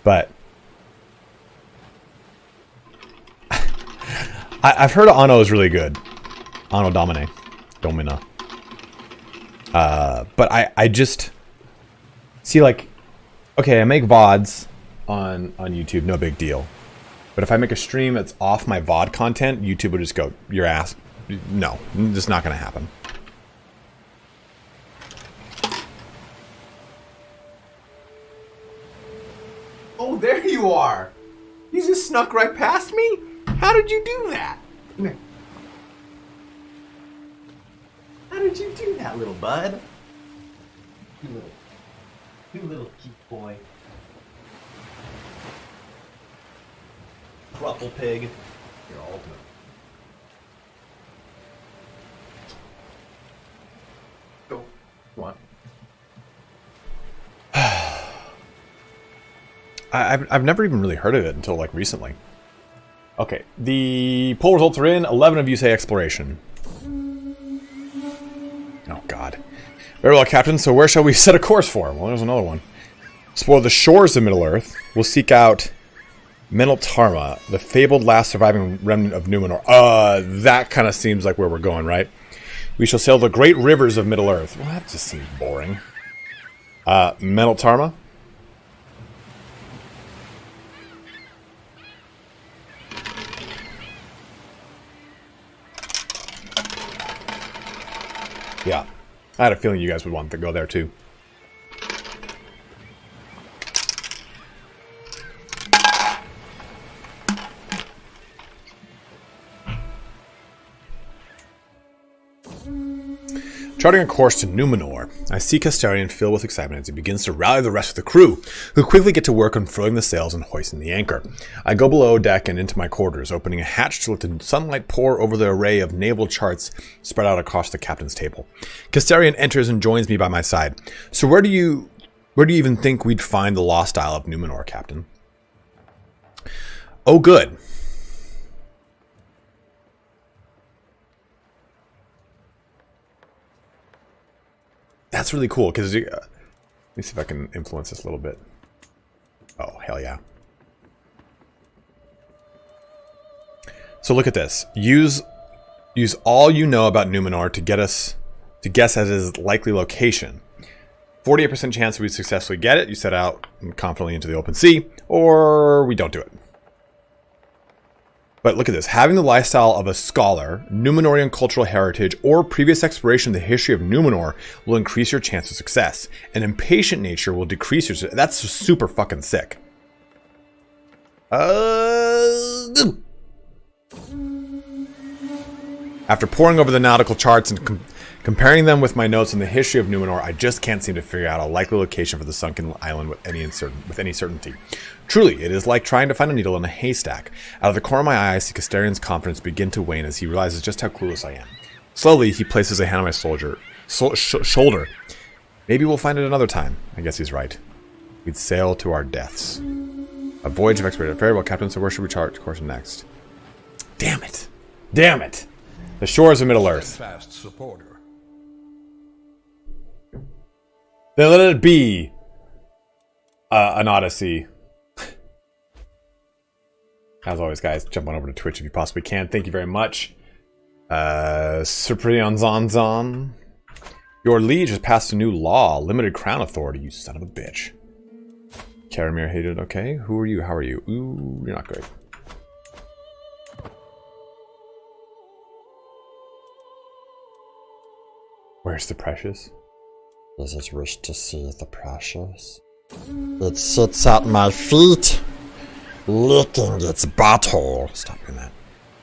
but I've heard Anno is really good. Anno Domina. But I just see, like, okay, I make VODs on YouTube, no big deal. But if I make a stream that's off my VOD content, YouTube would just go, your ass. No, it's not going to happen. Oh, there you are. You just snuck right past me? How did you do that? How did you do that, little bud? You little cute boy. Truffle pig. You're ultimate. Go. Come on. I've never even really heard of it until like recently. Okay, the poll results are in. 11 of you say exploration. Oh God. Very well, Captain. So where shall we set a course for? Well, there's another one. Explore the shores of Middle-earth. We'll seek out Meneltarma, the fabled last surviving remnant of Numenor. That kind of seems like where we're going, right? We shall sail the great rivers of Middle-earth. Well, that just seems boring. Meneltarma. Yeah, I had a feeling you guys would want to go there too. Charting a course to Numenor, I see Castellan fill with excitement as he begins to rally the rest of the crew, who quickly get to work on furling the sails and hoisting the anchor. I go below deck and into my quarters, opening a hatch to let the sunlight pour over the array of naval charts spread out across the captain's table. Castellan enters and joins me by my side. So where do you even think we'd find the lost isle of Numenor, Captain? Oh, good. That's really cool, because let me see if I can influence this a little bit. Oh, hell yeah. So look at this. Use all you know about Numenor to guess at his likely location. 48% chance we successfully get it. You set out confidently into the open sea, or we don't do it. But look at this. Having the lifestyle of a scholar, Numenorian cultural heritage, or previous exploration of the history of Numenor will increase your chance of success. An impatient nature will decrease your... That's super fucking sick. After poring over the nautical charts and comparing them with my notes on the history of Numenor, I just can't seem to figure out a likely location for the sunken island with any certainty. Truly, it is like trying to find a needle in a haystack. Out of the corner of my eye, I see Castellan's confidence begin to wane as he realizes just how clueless I am. Slowly, he places a hand on my shoulder. Maybe we'll find it another time. I guess he's right. We'd sail to our deaths. A voyage of exploration. Very well, Captain, so where should we chart course next? Damn it. Damn it. The shores of Middle-earth. Fast supporter. Then let it be an odyssey. As always, guys, jump on over to Twitch if you possibly can. Thank you very much. Cyprian Zanzan. Your liege has passed a new law. Limited crown authority, you son of a bitch. Karamir hated. Okay. Who are you? How are you? Ooh, you're not great. Where's the precious? Does it wish to see the precious? It sits at my feet, licking its butthole. Stop doing that.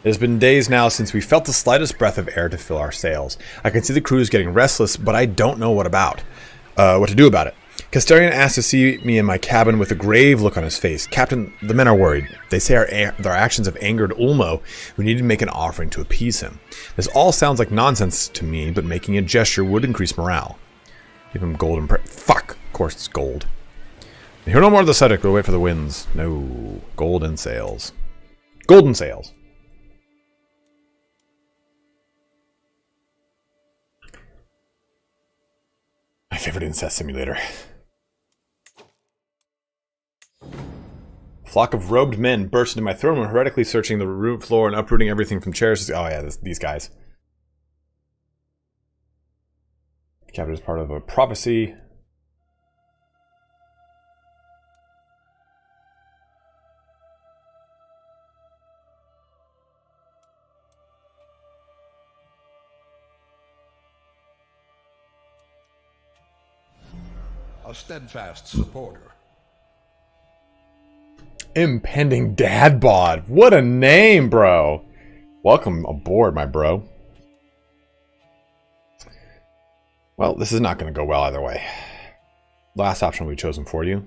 It has been days now since we felt the slightest breath of air to fill our sails. I can see the crew is getting restless, but I don't know what to do about it. Castellan asked to see me in my cabin with a grave look on his face. Captain, the men are worried. They say our actions have angered Ulmo. We need to make an offering to appease him. This all sounds like nonsense to me, but making a gesture would increase morale. Give him gold and fuck! Of course it's gold. Hear no more of the subject, we'll wait for the winds. No. Golden sails. Golden sails. My favorite incest simulator. A flock of robed men burst into my throne room, heretically searching the room floor and uprooting everything from chairs. Oh yeah, these guys. Captured as part of a prophecy. A steadfast supporter. Impending dad bod. What a name, bro. Welcome aboard, my bro. Well, this is not going to go well either way. Last option will be chosen for you.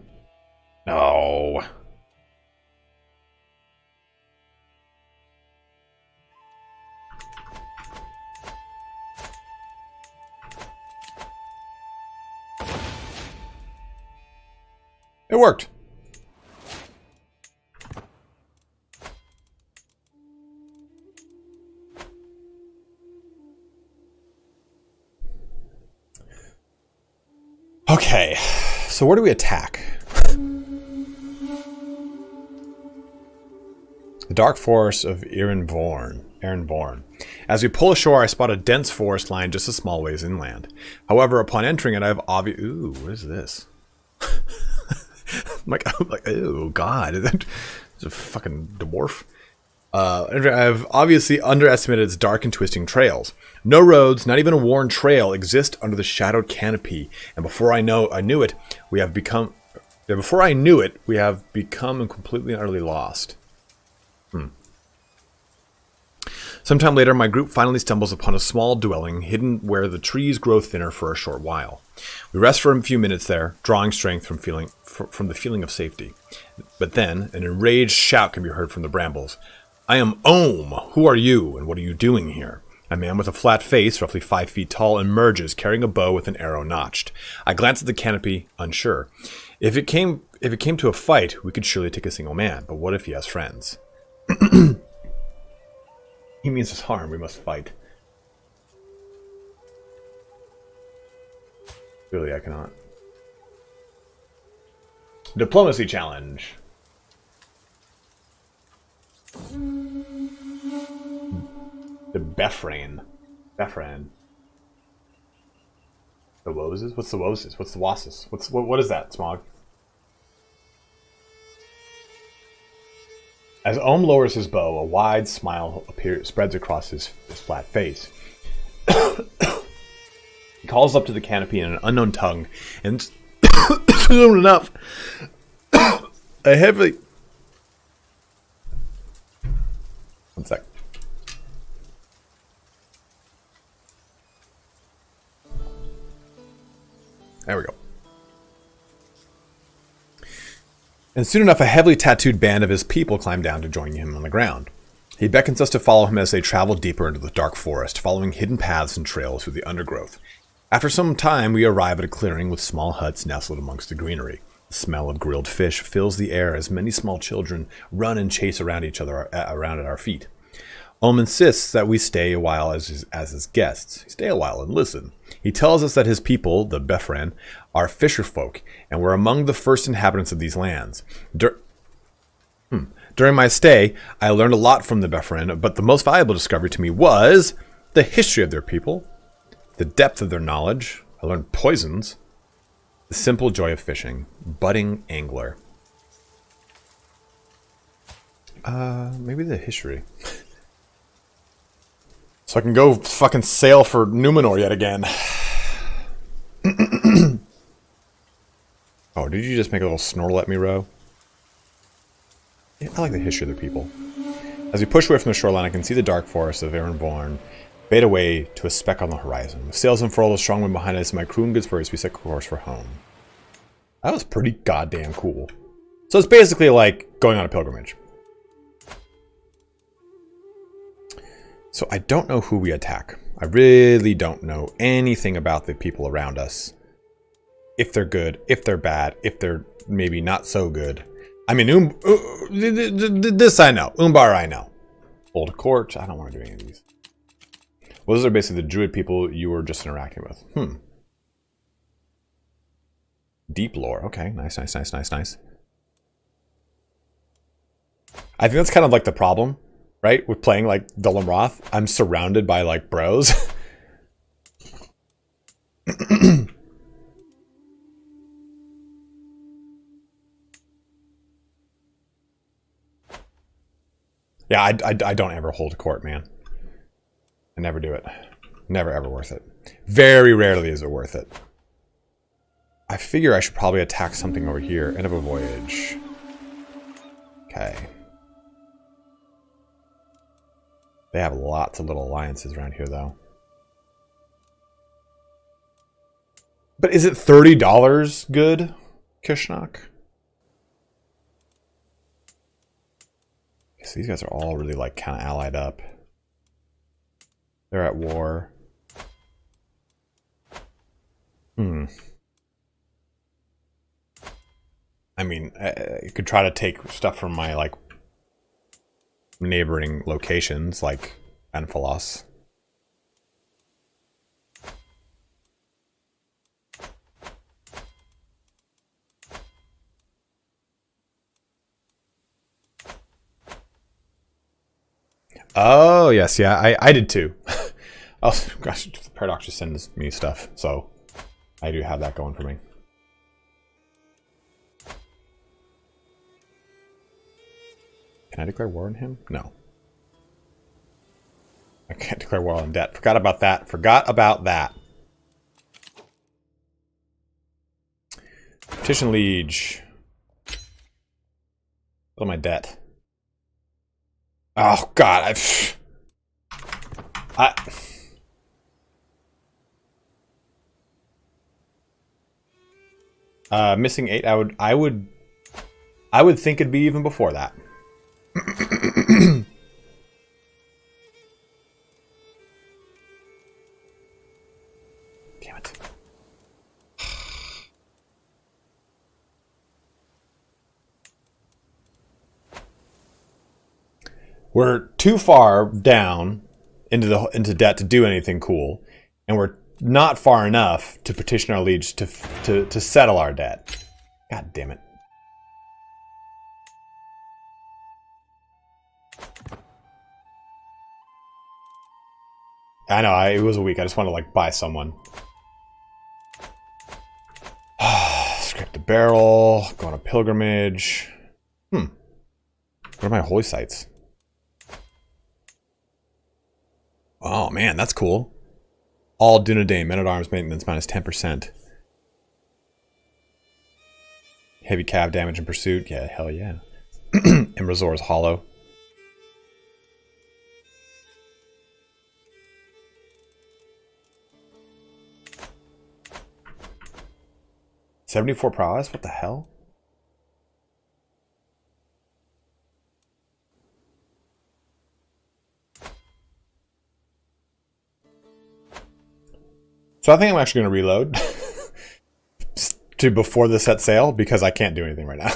No. It worked. Okay, so where do we attack? The dark forest of Erenborn. As we pull ashore, I spot a dense forest lying just a small ways inland. However, upon entering it, I have obvious... Ooh, what is this? I'm like, oh god, is that a fucking dwarf? I've obviously underestimated its dark and twisting trails. No roads, not even a worn trail, exist under the shadowed canopy. And before I knew it, we have become completely and utterly lost. Sometime later, my group finally stumbles upon a small dwelling hidden where the trees grow thinner for a short while. We rest for a few minutes there, drawing strength from the feeling of safety. But then, an enraged shout can be heard from the brambles. I am Ohm! Who are you, and what are you doing here? A man with a flat face, roughly 5 feet tall, emerges, carrying a bow with an arrow notched. I glance at the canopy, unsure. If it came to a fight, we could surely take a single man, but what if he has friends? He means us harm, we must fight. Really, I cannot. Diplomacy challenge. The Befrain. The Woses? What's the Woses? What's the Wasis? What is that, Smog? As Ohm lowers his bow, a wide smile spreads across his flat face. He calls up to the canopy in an unknown tongue, and soon enough, a heavily... One sec. There we go. And soon enough, a heavily tattooed band of his people climb down to join him on the ground. He beckons us to follow him as they travel deeper into the dark forest, following hidden paths and trails through the undergrowth. After some time, we arrive at a clearing with small huts nestled amongst the greenery. The smell of grilled fish fills the air as many small children run and chase around each other around at our feet. Ohm insists that we stay a while as his guests. Stay a while and listen. He tells us that his people, the Befren, are fisher folk, and were among the first inhabitants of these lands. During my stay, I learned a lot from the Befren, but the most valuable discovery to me was the history of their people, the depth of their knowledge. I learned poisons, the simple joy of fishing, budding angler. Maybe the history. So I can go fucking sail for Numenor yet again. Oh, did you just make a little snortle at me, Ro? Yeah, I like the history of the people. As we push away from the shoreline, I can see the dark forest of Ironborn fade away to a speck on the horizon. With sails unfurled, a strong wind behind us, and my crew and good spirits, we set course for home. That was pretty goddamn cool. So it's basically like going on a pilgrimage. So I don't know who we attack. I really don't know anything about the people around us. If they're good, if they're bad, if they're maybe not so good. I mean, this I know. Umbar I know. Old Court, I don't want to do any of these. Well, those are basically the druid people you were just interacting with. Deep lore. Okay, nice, nice, nice, nice, nice. I think that's kind of like the problem, right? With playing like the Amroth. I'm surrounded by like bros. Yeah, I don't ever hold a court, man. I never do it. Never ever worth it. Very rarely is it worth it. I figure I should probably attack something over here. End of a voyage. Okay. They have lots of little alliances around here, though. But is it $30 good, Kishnok? So these guys are all really, like, kind of allied up. They're at war. I mean, you could try to take stuff from my, like, neighboring locations, like Anphalos. Oh, yes, yeah, I did too. Oh, gosh, the Paradox just sends me stuff, so I do have that going for me. Can I declare war on him? No. I can't declare war on debt. Forgot about that. Forgot about that. Petition Liege. What's my debt? Oh God, missing 8. I would think it'd be even before that. Damn it. We're too far down into debt to do anything cool, and we're not far enough to petition our liege to settle our debt. God damn it. I know, it was a week. I just want to, like, buy someone. Scrape the barrel. Go on a pilgrimage. What are my holy sites? Oh, man, that's cool. All Dunedain. Men-at-Arms maintenance minus 10%. Heavy cav damage in pursuit. Yeah, hell yeah. Imrazor's hollow. $74 prowess? What the hell? So I think I'm actually going to reload to before the set sail because I can't do anything right now.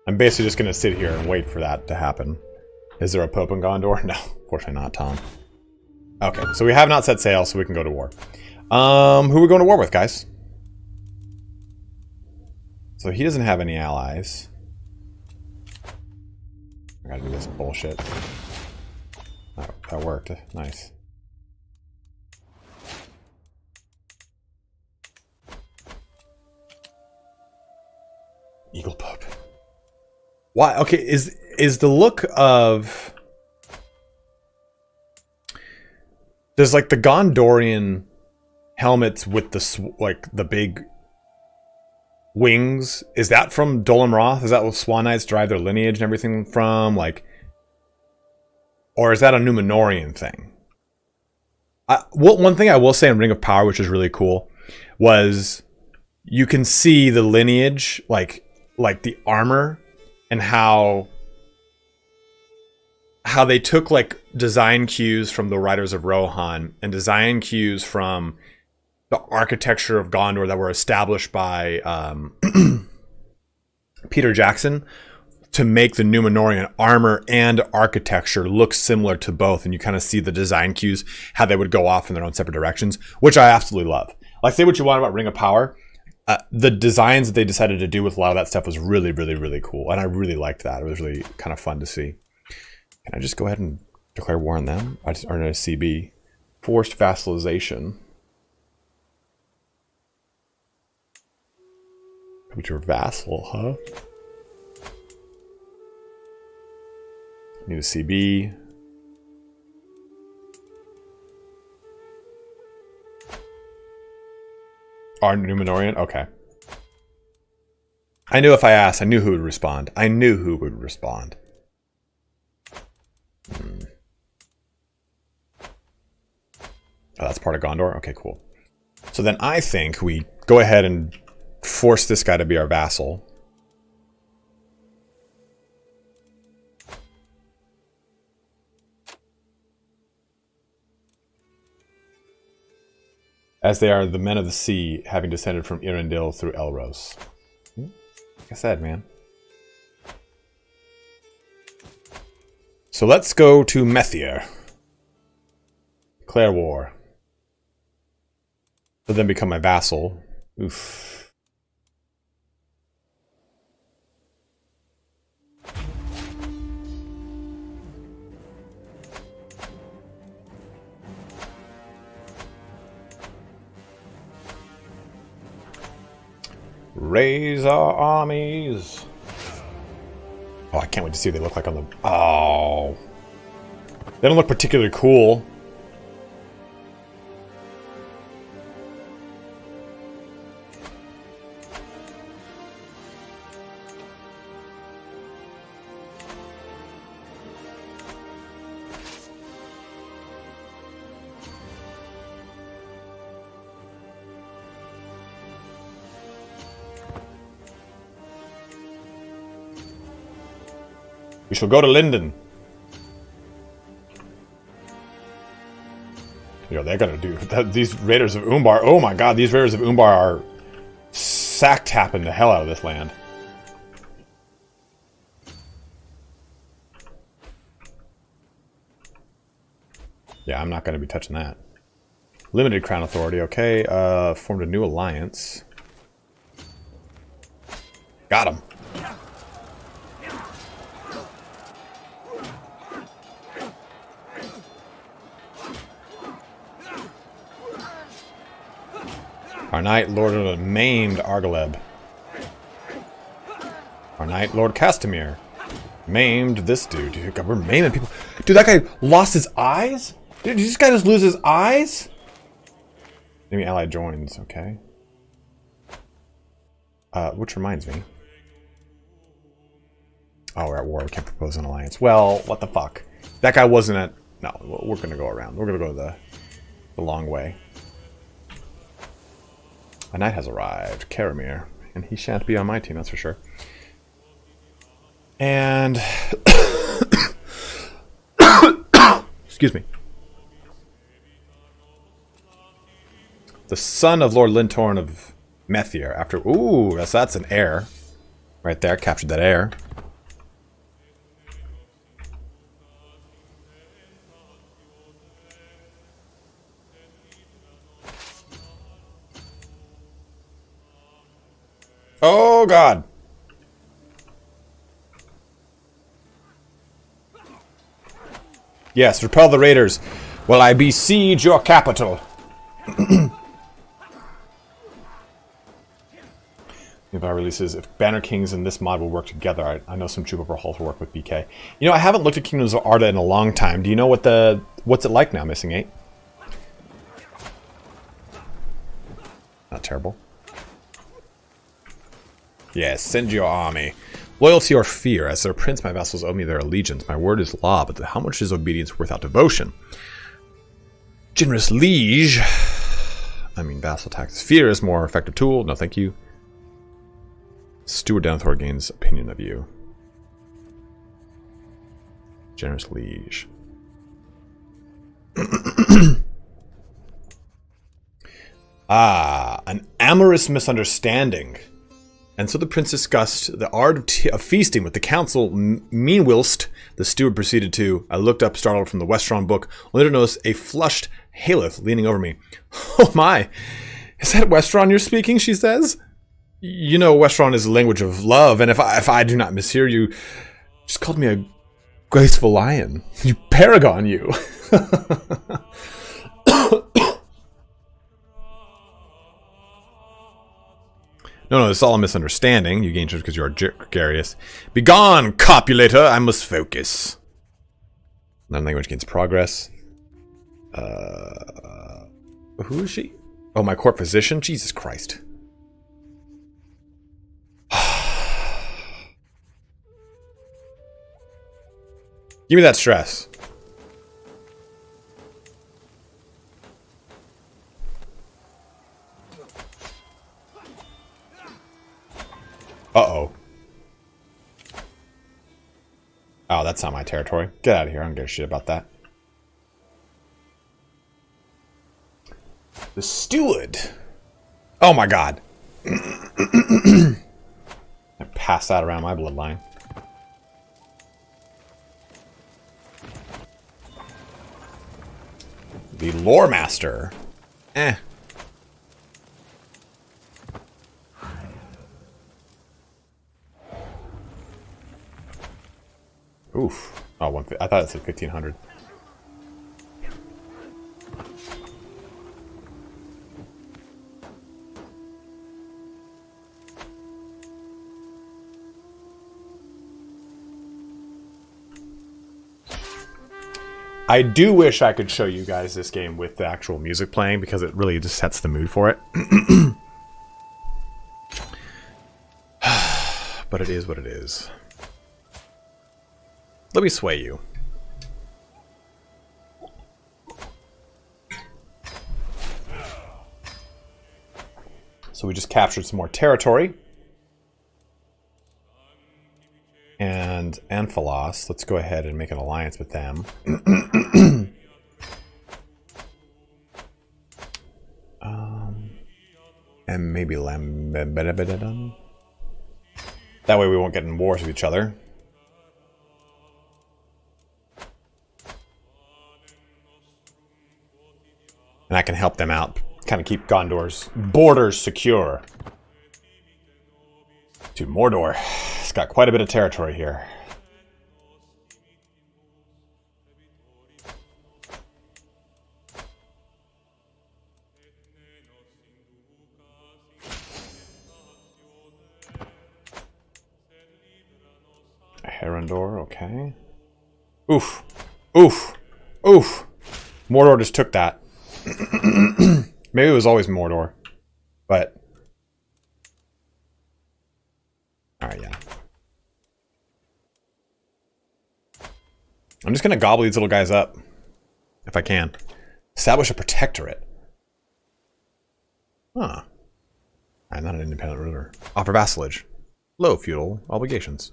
I'm basically just going to sit here and wait for that to happen. Is there a Pope in Gondor? No, unfortunately not, Tom. Okay, so we have not set sail, so we can go to war. Who are we going to war with, guys? So he doesn't have any allies. I gotta do this bullshit. Oh, that worked. Nice. Eagle Pope. Why? Okay, is the look of... There's like the Gondorian helmets with the big wings. Is that from Dol Amroth? Is that what Swan Knights derive their lineage and everything from? Like, or is that a Numenorian thing? One thing I will say in Ring of Power, which is really cool, was you can see the lineage, like the armor, and how they took like design cues from the Riders of Rohan and design cues from the architecture of Gondor that were established by Peter Jackson to make the Numenorian armor and architecture look similar to both. And you kind of see the design cues, how they would go off in their own separate directions, which I absolutely love. Like, say what you want about Ring of Power. The designs that they decided to do with a lot of that stuff was really, really, really cool. And I really liked that. It was really kind of fun to see. Can I just go ahead and declare war on them? I just earned a CB. Forced vassalization. But you're vassal, huh? Need a CB. Are Numenorian? Okay. I knew if I asked, I knew who would respond. I knew who would respond. Oh, that's part of Gondor? Okay, cool. So then I think we go ahead and force this guy to be our vassal. As they are the men of the sea, having descended from Irendil through Elros. Like I said, man. So let's go to Methir. Declare war. But then become my vassal. Oof. Raise our armies. Oh, I can't wait to see what they look like on the... Oh. They don't look particularly cool. We shall go to Linden. You know, they're gonna do that. These Raiders of Umbar. Oh my god, these Raiders of Umbar are sack-tapping the hell out of this land. Yeah, I'm not gonna be touching that. Limited Crown Authority, okay. Formed a new alliance. Got him. Our knight, Lord of the maimed Argaleb. Our knight, Lord Castamere. Maimed this dude. Dude, God, we're maiming people. Dude, that guy lost his eyes? Dude, did this guy just lose his eyes? Enemy ally joins, okay. Which reminds me. Oh, we're at war. We can't propose an alliance. Well, what the fuck? That guy wasn't at... No, we're gonna go around. We're gonna go the long way. A knight has arrived, Karamir, and he shan't be on my team, that's for sure. And... Excuse me. The son of Lord Lintorn of Methir, after... Ooh, that's an heir. Right there, captured that heir. Oh, God. Yes, repel the raiders while I besiege your capital. If I releases, if Banner Kings and this mod will work together, I know some troop overhauls will work with BK. You know, I haven't looked at Kingdoms of Arda in a long time. Do you know what's it like now, Missing 8? Not terrible. Yes, send your army. Loyalty or fear. As their prince, my vassals owe me their allegiance. My word is law, but how much is obedience without devotion? Generous liege. I mean, vassal tax. Fear is more effective tool. No, thank you. Steward Denethor gains opinion of you. Generous liege. An amorous misunderstanding. And so the prince discussed the art of feasting with the council. Meanwhilst the steward proceeded to, I looked up, startled from the Westron book, only to notice a flushed Haleth leaning over me. Oh my, is that Westron you're speaking, she says? You know Westron is the language of love, and if I do not mishear you, just called me a graceful lion. You paragon, you. No, it's all a misunderstanding. You gain just because you are gregarious. Begone, copulator! I must focus. Non-language gains progress. Who is she? Oh, my court physician? Jesus Christ. Give me that stress. Uh-oh. Oh, that's not my territory. Get out of here. I don't give a shit about that. The steward. Oh my god. I passed that around my bloodline. The lore master. Eh. Oof. Oh, I thought it said 1500. I do wish I could show you guys this game with the actual music playing because it really just sets the mood for it. But it is what it is. Let me sway you. So we just captured some more territory. And Amphalos, let's go ahead and make an alliance with them. And maybe That way we won't get in wars with each other. And I can help them out, kind of keep Gondor's borders secure. Dude, Mordor, it's got quite a bit of territory here. Herondor, okay. Oof. Oof. Oof. Mordor just took that. Maybe it was always Mordor. But... Alright, yeah. I'm just gonna gobble these little guys up. If I can. Establish a protectorate. Huh. I'm not an independent ruler. Offer vassalage. Low feudal obligations.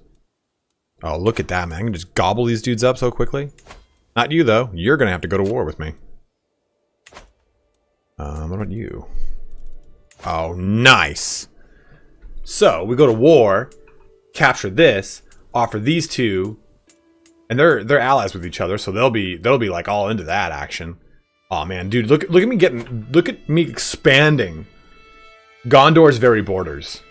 Oh, look at that, man. I can just gobble these dudes up so quickly. Not you, though. You're gonna have to go to war with me. What about you? Oh, nice. So, we go to war, capture this, offer these two, and they're allies with each other, so they'll be like all into that action. Oh man, dude, look at me expanding Gondor's very borders.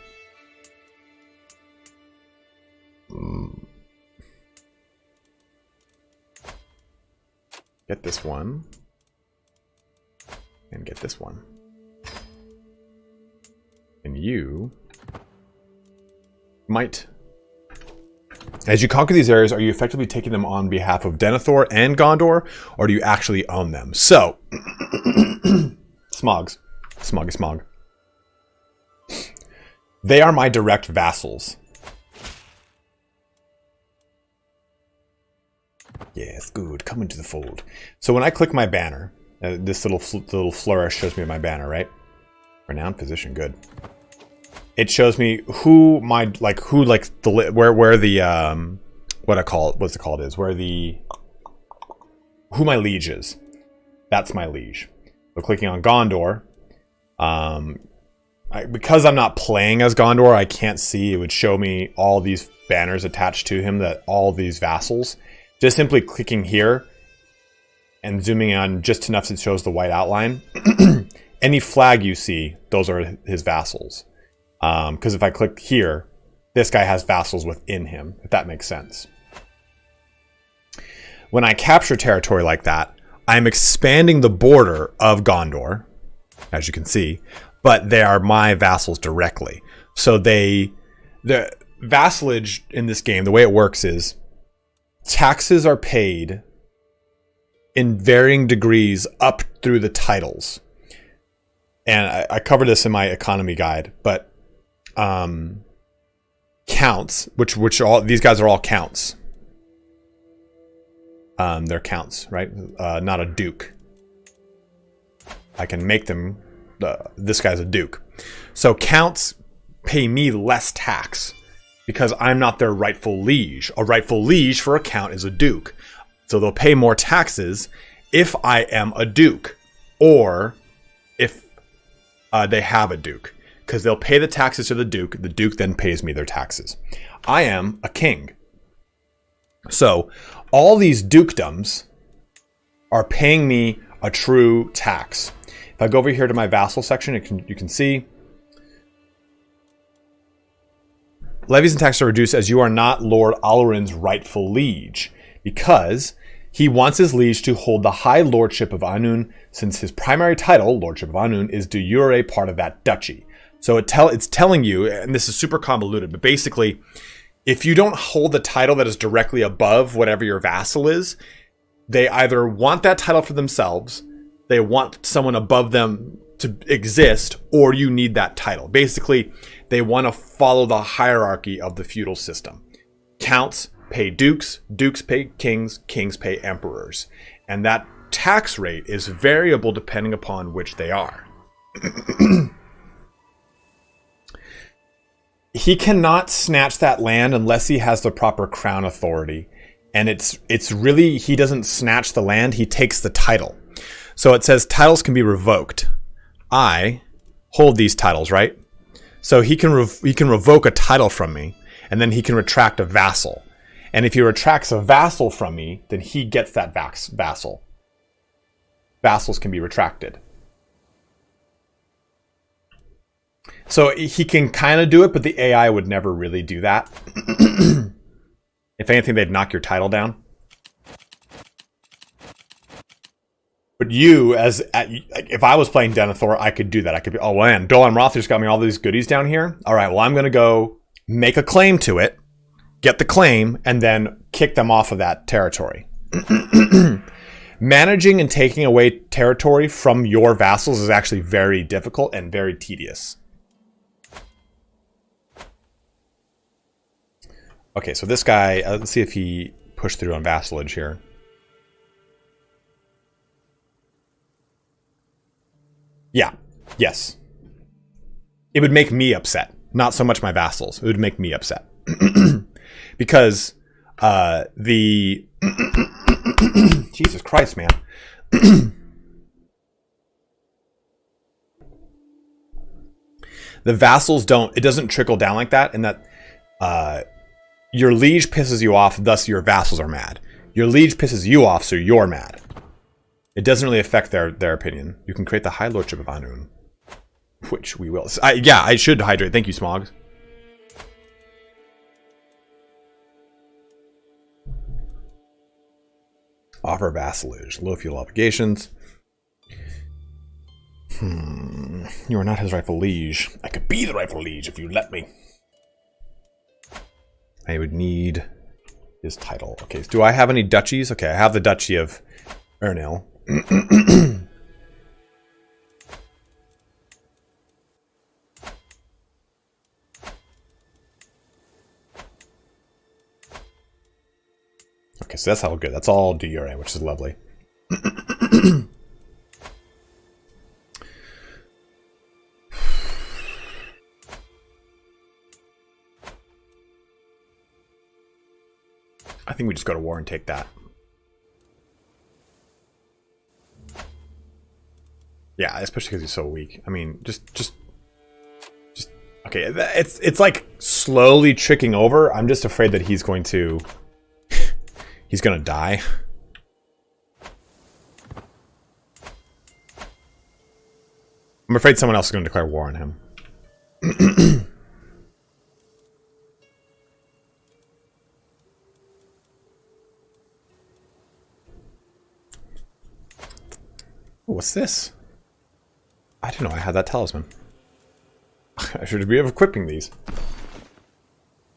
Get this one. And get this one. And you might... As you conquer these areas, are you effectively taking them on behalf of Denethor and Gondor, or do you actually own them? So, Smogs. Smoggy Smog. They are my direct vassals. Yes, good. Come into the fold. So when I click my banner, this little flourish shows me my banner, right? Renowned position, good. It shows me who my where the who my liege is. That's my liege. So clicking on Gondor, because I'm not playing as Gondor, I can't see. It would show me all these banners attached to him, that all these vassals. Just simply clicking here and zooming on just enough so it shows the white outline. Any flag you see, those are his vassals. Because if I click here, this guy has vassals within him, if that makes sense. When I capture territory like that, I'm expanding the border of Gondor, as you can see, but they are my vassals directly. So the vassalage in this game, the way it works is taxes are paid in varying degrees up through the titles. And I covered this in my economy guide, but counts, which all these guys are all counts. They're counts, right? Not a duke. I can make them. This guy's a duke. So counts pay me less tax because I'm not their rightful liege. A rightful liege for a count is a duke. So they'll pay more taxes if I am a duke, or if they have a duke, because they'll pay the taxes to the duke. The duke then pays me their taxes. I am a king. So all these dukedoms are paying me a true tax. If I go over here to my vassal section, you can see levies and taxes are reduced as you are not Lord Allorin's rightful liege, because he wants his liege to hold the high lordship of Anun, since his primary title, Lordship of Anun, is de jure part of that duchy. So it's telling you, and this is super convoluted, but basically, if you don't hold the title that is directly above whatever your vassal is, they either want that title for themselves, they want someone above them to exist, or you need that title. Basically, they want to follow the hierarchy of the feudal system. Counts pay dukes, dukes pay kings, kings pay emperors. And that tax rate is variable depending upon which they are. He cannot snatch that land unless he has the proper crown authority. And it's really, he doesn't snatch the land, he takes the title. So it says titles can be revoked. I hold these titles, right? So he can revoke a title from me, and then he can retract a vassal. And if he retracts a vassal from me, then he gets that vassal. Vassals can be retracted. So he can kind of do it, but the AI would never really do that. If anything, they'd knock your title down. But you, if I was playing Denethor, I could do that. I could be, oh man, Dol Amroth just got me all these goodies down here. All right, well, I'm going to go make a claim to it, get the claim, and then kick them off of that territory. Managing and taking away territory from your vassals is actually very difficult and very tedious. Okay, so this guy, let's see if he pushed through on vassalage here. Yeah, yes. It would make me upset. Not so much my vassals. It would make me upset. Because Jesus Christ, man. The vassals it doesn't trickle down like that, and that your liege pisses you off, thus your vassals are mad. Your liege pisses you off, so you're mad. It doesn't really affect their opinion. You can create the High Lordship of Anun, which we will. Yeah, I should hydrate. Thank you, Smog. Offer vassalage. Low feudal obligations. You are not his rightful liege. I could be the rightful liege if you let me. I would need his title. Okay, so do I have any duchies? Okay, I have the Duchy of Ernil. Okay, so that's all good. That's all DRA, which is lovely. I think we just go to war and take that. Yeah, especially because he's so weak. I mean, just okay. It's like slowly tricking over. I'm just afraid that he's going to die. I'm afraid someone else is going to declare war on him. What's this? I didn't know I had that talisman. I should be equipping these.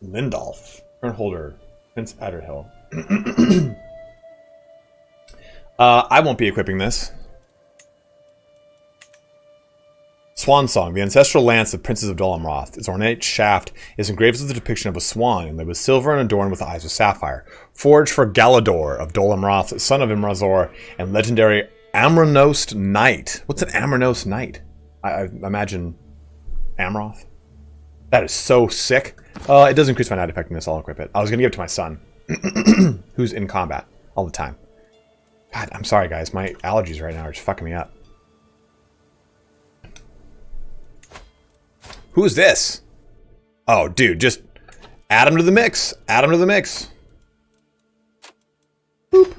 Lindolf, Holder, Prince Adderhill. I won't be equipping this. Swan Song, the ancestral lance of princes of Dol Amroth. Its ornate shaft is engraved with the depiction of a swan, inlaid with silver and adorned with eyes of sapphire. Forged for Galador of Dol Amroth, son of Imrazor, and legendary Amroth Knight. What's an Amroth Knight? I imagine Amroth. That is so sick. It does increase my knight effectiveness. I'll equip it. I was going to give it to my son, who's in combat all the time. God, I'm sorry, guys. My allergies right now are just fucking me up. Who is this? Oh, dude, just add him to the mix. Add him to the mix. Boop.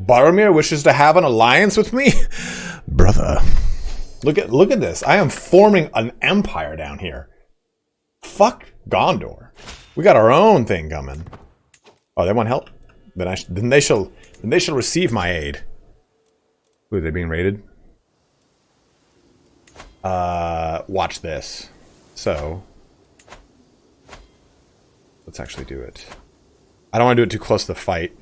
Boromir wishes to have an alliance with me? Brother. Look at this. I am forming an empire down here. Fuck Gondor. We got our own thing coming. Oh, they want help? Then they shall receive my aid. Who are they being raided? Watch this. So let's actually do it. I don't want to do it too close to the fight.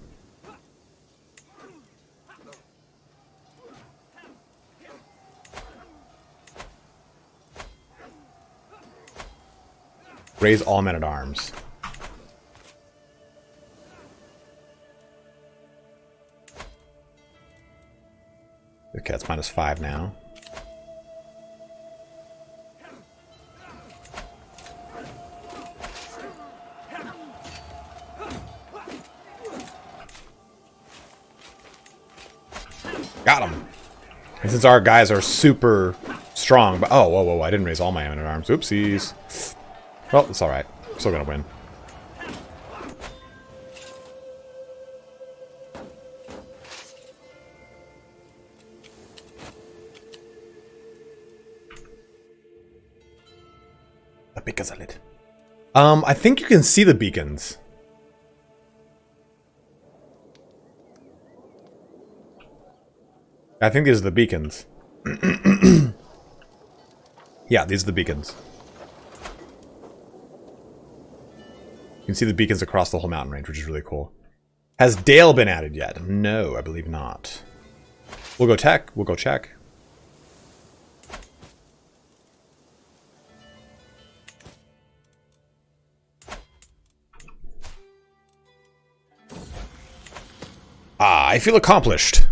Raise all men at arms. Okay, that's -5 now. Got him. And since our guys are super strong, but oh, whoa, I didn't raise all my men at arms. Oopsies. Well, it's alright. Still gonna win. The beacons are lit. I think you can see the beacons. I think these are the beacons. Yeah, these are the beacons. You can see the beacons across the whole mountain range, which is really cool. Has Dale been added yet? No, I believe not. We'll go tech. We'll go check. Ah, I feel accomplished.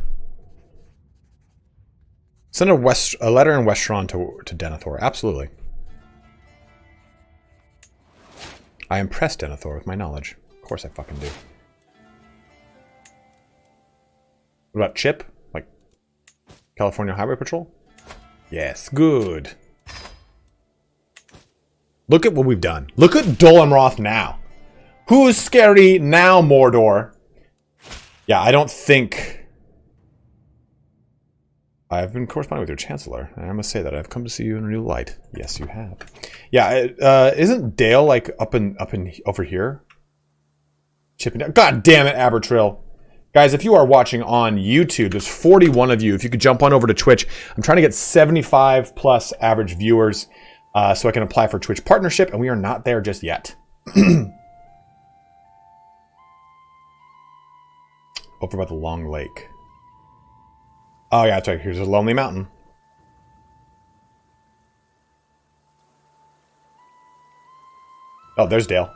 Send a letter in Westron to Denethor. Absolutely. I impressed Denethor with my knowledge. Of course I fucking do. What about Chip? Like California Highway Patrol? Yes, good. Look at what we've done. Look at Dol Amroth now. Who's scary now, Mordor? Yeah, I don't think... I've been corresponding with your Chancellor, and I must say that I've come to see you in a new light. Yes, you have. Yeah, isn't Dale like up in over here? Chipping down. God damn it, Abertrill. Guys, if you are watching on YouTube, there's 41 of you. If you could jump on over to Twitch, I'm trying to get 75 plus average viewers so I can apply for Twitch partnership, and we are not there just yet. Over by the Long Lake. Oh yeah, that's right. Here's a lonely mountain. Oh, there's Dale.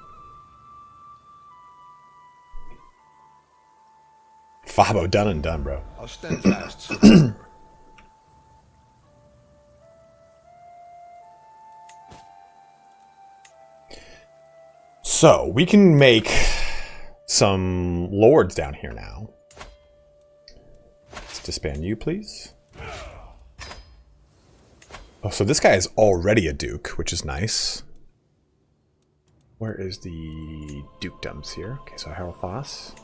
Fabo, done and done, bro. A steadfast supporter. So, we can make some lords down here now. Let's disband you, please. Oh, so this guy is already a duke, which is nice. Where is the dukedoms here? Okay, so Harold Foss.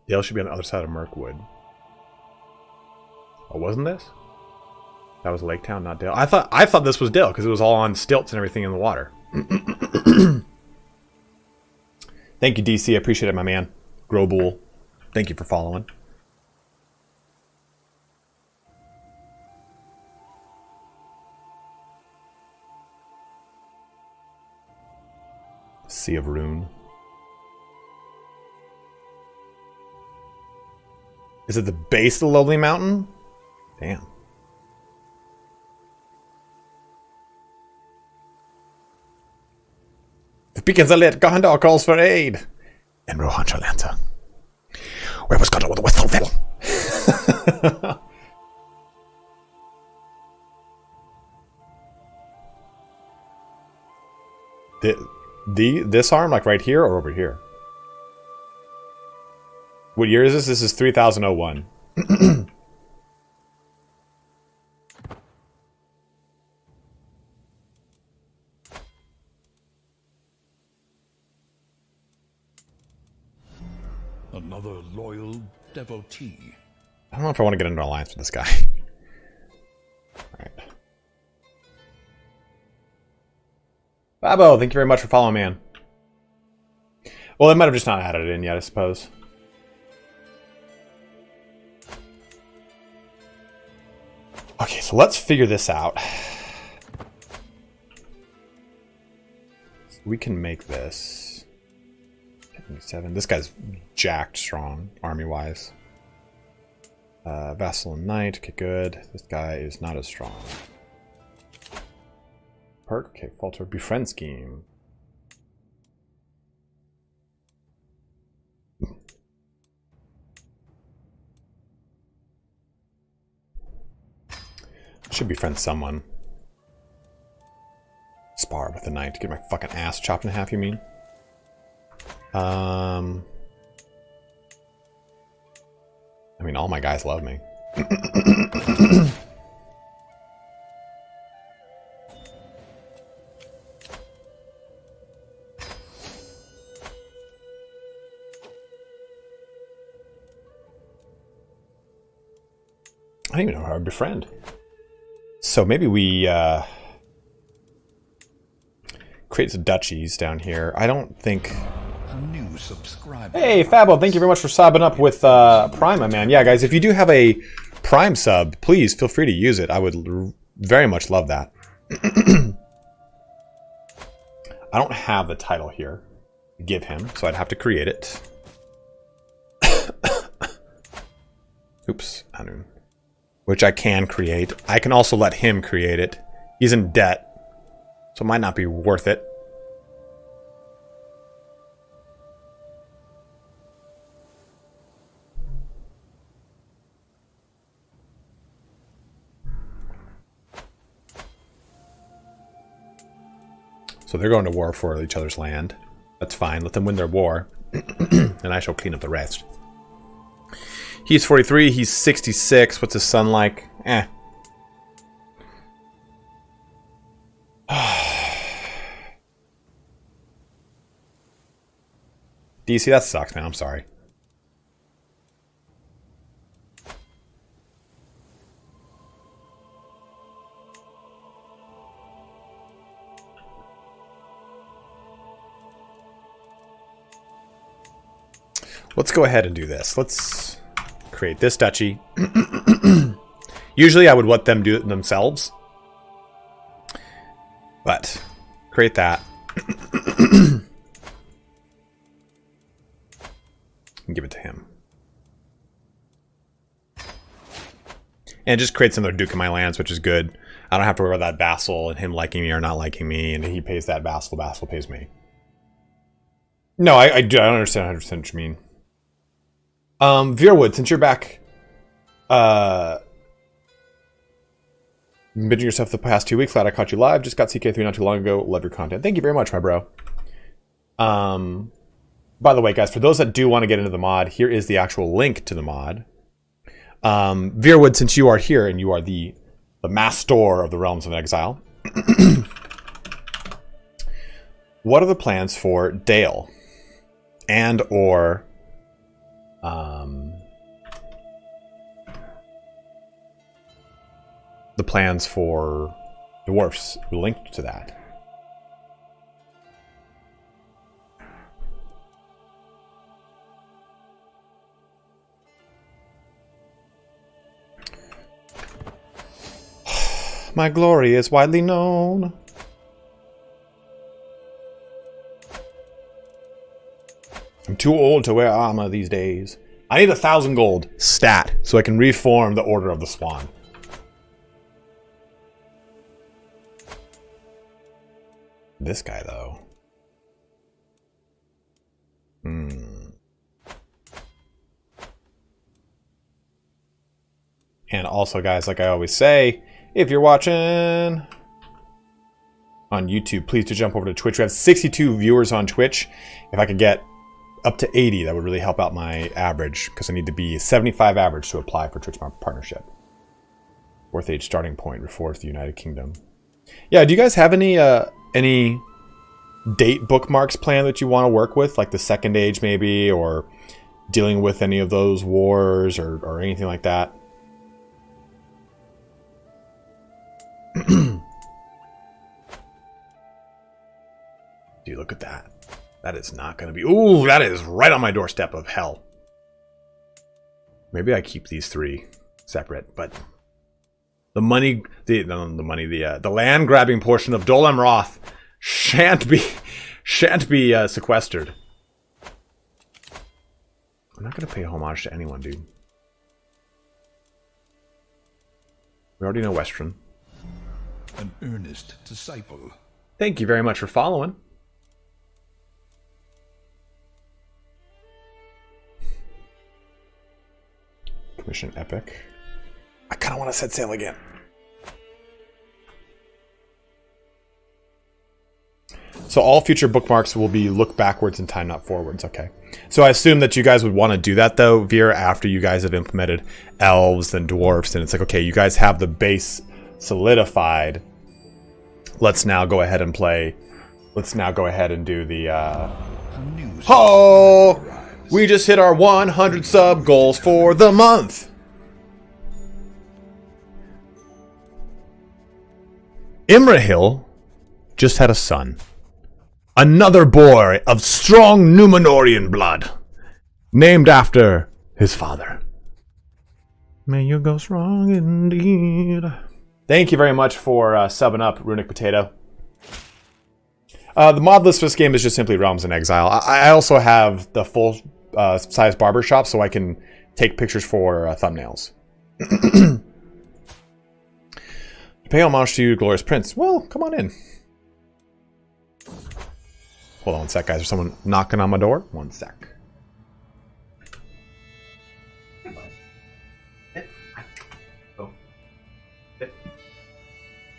Dale should be on the other side of Mirkwood. Oh, wasn't this? That was Lake Town, not Dale. I thought this was Dale because it was all on stilts and everything in the water. Thank you, DC. I appreciate it, my man. Grobull. Thank you for following. Sea of Rune. Is it the base of the Lonely Mountain? Damn. The beacons are lit. Gondor calls for aid. And Rohan shall answer. Where was Gondor with the whistle fell? This arm, like right here or over here? What year is this? This is 3001. Another loyal devotee. I don't know if I want to get into an alliance with this guy. Alright. Babo, thank you very much for following, man. Well, they might have just not added it in yet, I suppose. Okay, so let's figure this out. We can make this. 7. This guy's jacked strong, army-wise. Vassal and Knight, okay, good. This guy is not as strong. Perk, okay, falter, befriend scheme. Should befriend someone. Spar with the knight to get my fucking ass chopped in half, you mean? I mean, all my guys love me. I don't even know how to befriend. So maybe we create some duchies down here. I don't think... A new subscriber. Hey, Fabo, thank you very much for subbing up with Prime, my man. Yeah, guys, if you do have a Prime sub, please feel free to use it. I would very much love that. I don't have the title here to give him, so I'd have to create it. Oops, Anun. Which I can create. I can also let him create it. He's in debt, so it might not be worth it. So they're going to war for each other's land. That's fine. Let them win their war. And I shall clean up the rest. He's 43. He's 66. What's his son like? Eh. DC, that sucks, man. I'm sorry. Let's go ahead and do this. Let's create this duchy. Usually I would let them do it themselves. But create that. And give it to him. And it just creates another Duke in my lands, which is good. I don't have to worry about that vassal and him liking me or not liking me, and he pays that vassal, vassal pays me. No, I don't understand 100% what you mean. Veerwood, since you're back, binging yourself the past 2 weeks. Glad I caught you live. Just got CK3 not too long ago. Love your content. Thank you very much, my bro. By the way, guys, for those that do want to get into the mod, here is the actual link to the mod. Veerwood, since you are here and you are the master of the Realms of Exile, what are the plans for Dale and or the plans for dwarfs linked to that? My glory is widely known. I'm too old to wear armor these days. I need 1,000 gold stat so I can reform the Order of the Swan. This guy, though. And also, guys, like I always say, if you're watching on YouTube, please do jump over to Twitch. We have 62 viewers on Twitch. If I could get up to 80, that would really help out my average, because I need to be 75 average to apply for Twitch partnership. Fourth age starting point, fourth the United Kingdom. Yeah, do you guys have any date bookmarks planned that you want to work with, like the Second Age maybe, or dealing with any of those wars or anything like that? Dude, look at that. That is not going to be... Ooh, that is right on my doorstep of hell. Maybe I keep these three separate, but the money... The land grabbing portion of Dol Amroth shan't be sequestered. I'm not going to pay homage to anyone, dude. We already know Western. An earnest disciple. Thank you very much for following. Commission epic. I kind of want to set sail again. So all future bookmarks will be look backwards in time, not forwards. Okay. So I assume that you guys would want to do that, though, Veer, after you guys have implemented elves and dwarfs, and it's like, okay, you guys have the base solidified. Let's now go ahead and play. Let's now go ahead and do the oh, we just hit our 100 sub goals for the month. Imrahil just had a son, another boy of strong Numenorian blood, named after his father. May you go strong indeed. Thank you very much for subbing up, Runic Potato. The mod list for this game is just simply Realms in Exile. I also have the full size barbershop, so I can take pictures for thumbnails. Pay homage to you, Glorious Prince. Well, come on in. Hold on one sec, guys. There's someone knocking on my door. One sec.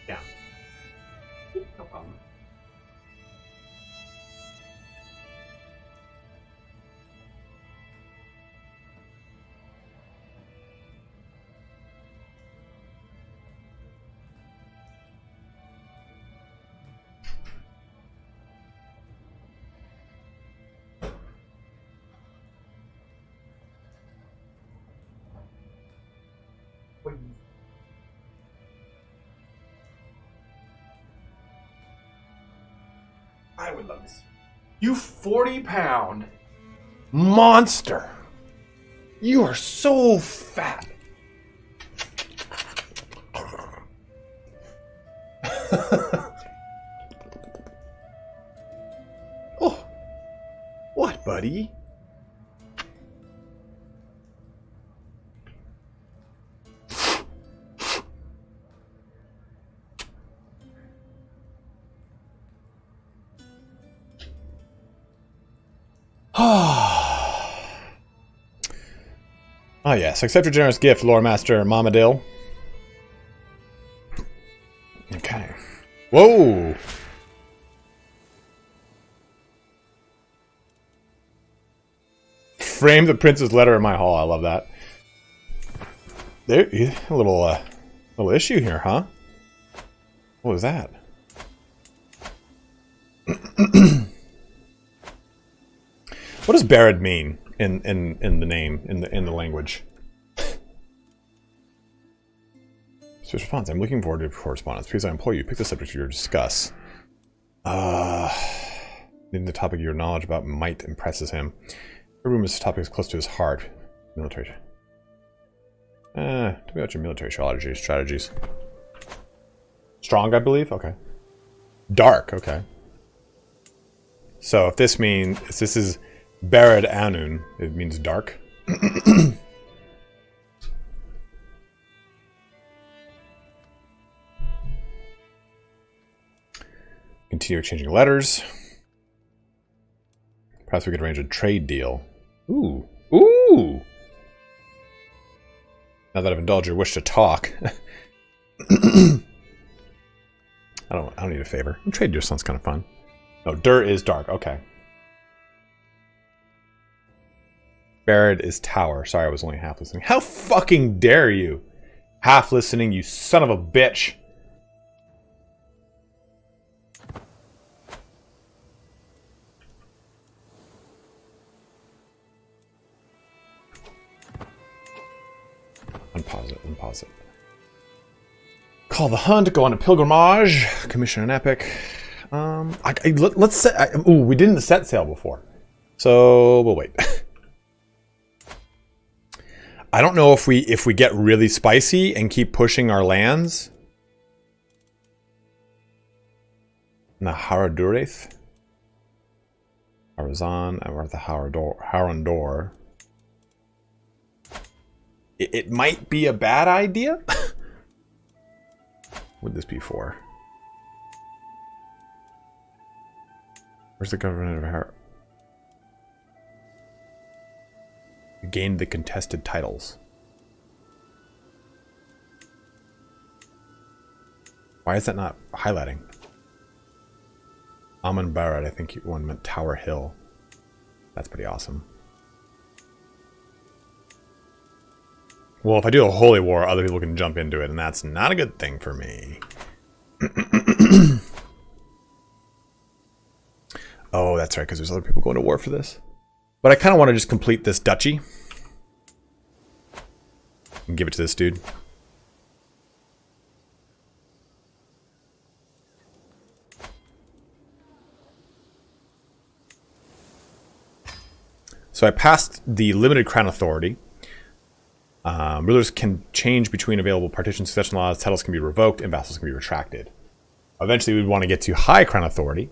Yeah. No problem. I would love this. You 40-pound monster. You are so fat. Oh. What, buddy? Oh yes, accept your generous gift, Lore Master Mamadil. Okay. Whoa! Frame the prince's letter in my hall. I love that. There, a little issue here, huh? What was that? What does Barad mean in the name in the language? So response. I'm looking forward to correspondence. Please, I implore you, pick the subject for your discuss. Needing the topic of your knowledge about might impresses him. Every room is topic is close to his heart. Military. Tell me about your military strategies. Strong, I believe. Okay. Dark. Okay. So if this means this is Barad Anun, it means dark. Continue exchanging letters. Perhaps we could arrange a trade deal. Ooh. Ooh! Now that I've indulged your wish to talk. I don't need a favor. Trade deal sounds kind of fun. No, Dur is dark. Okay. Barad is tower. Sorry, I was only half listening. How fucking dare you? Half listening, you son of a bitch. Unpause it. Call the hunt, go on a pilgrimage, commission an epic. Let's set. Ooh, we didn't set sail before, so we'll wait. I don't know if we get really spicy and keep pushing our lands. Naharadureth, Arazan, Amartha Harandor. It might be a bad idea. What would this be for? Where's the government of Har? You gained the contested titles. Why is that not highlighting? Amun Barad, I think one meant Tower Hill. That's pretty awesome. Well, if I do a holy war, other people can jump into it, and that's not a good thing for me. Oh, that's right, because there's other people going to war for this. But I kind of want to just complete this duchy. And give it to this dude. So I passed the limited crown authority. Rulers can change between available partition succession laws, titles can be revoked, and vassals can be retracted. Eventually, we'd want to get to high crown authority.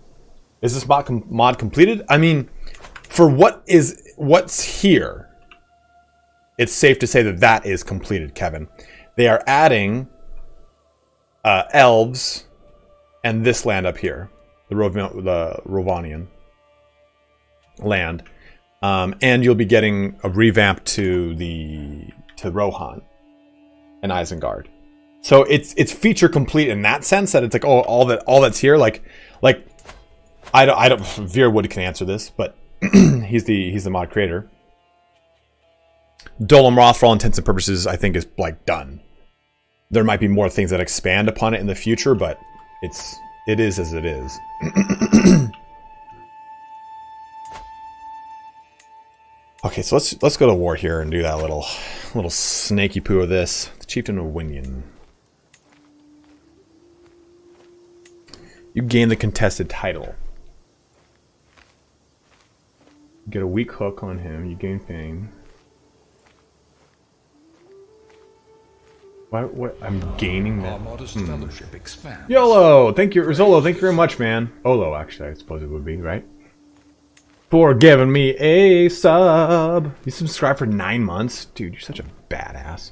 Is this mod completed? I mean, for what's here, it's safe to say that that is completed, Kevin. They are adding elves and this land up here, the Rovanian land, and you'll be getting a revamp to Rohan and Isengard. So it's feature complete in that sense that it's like, oh, all that's here. Like I don't Veer Wood can answer this, but he's the mod creator. Dol Amroth, for all intents and purposes, I think is like done. There might be more things that expand upon it in the future, but it is as it is. Okay, so let's go to war here and do that little snaky poo of this. The Chieftain of Winion. You gain the contested title. Get a weak hook on him. You gain fame. What? I'm gaining that. Our modest fellowship expands. YOLO! Thank you, Rizzolo. Thank you very much, man. Olo, actually, I suppose it would be, right? For giving me a sub. You subscribed for 9 months? Dude, you're such a badass.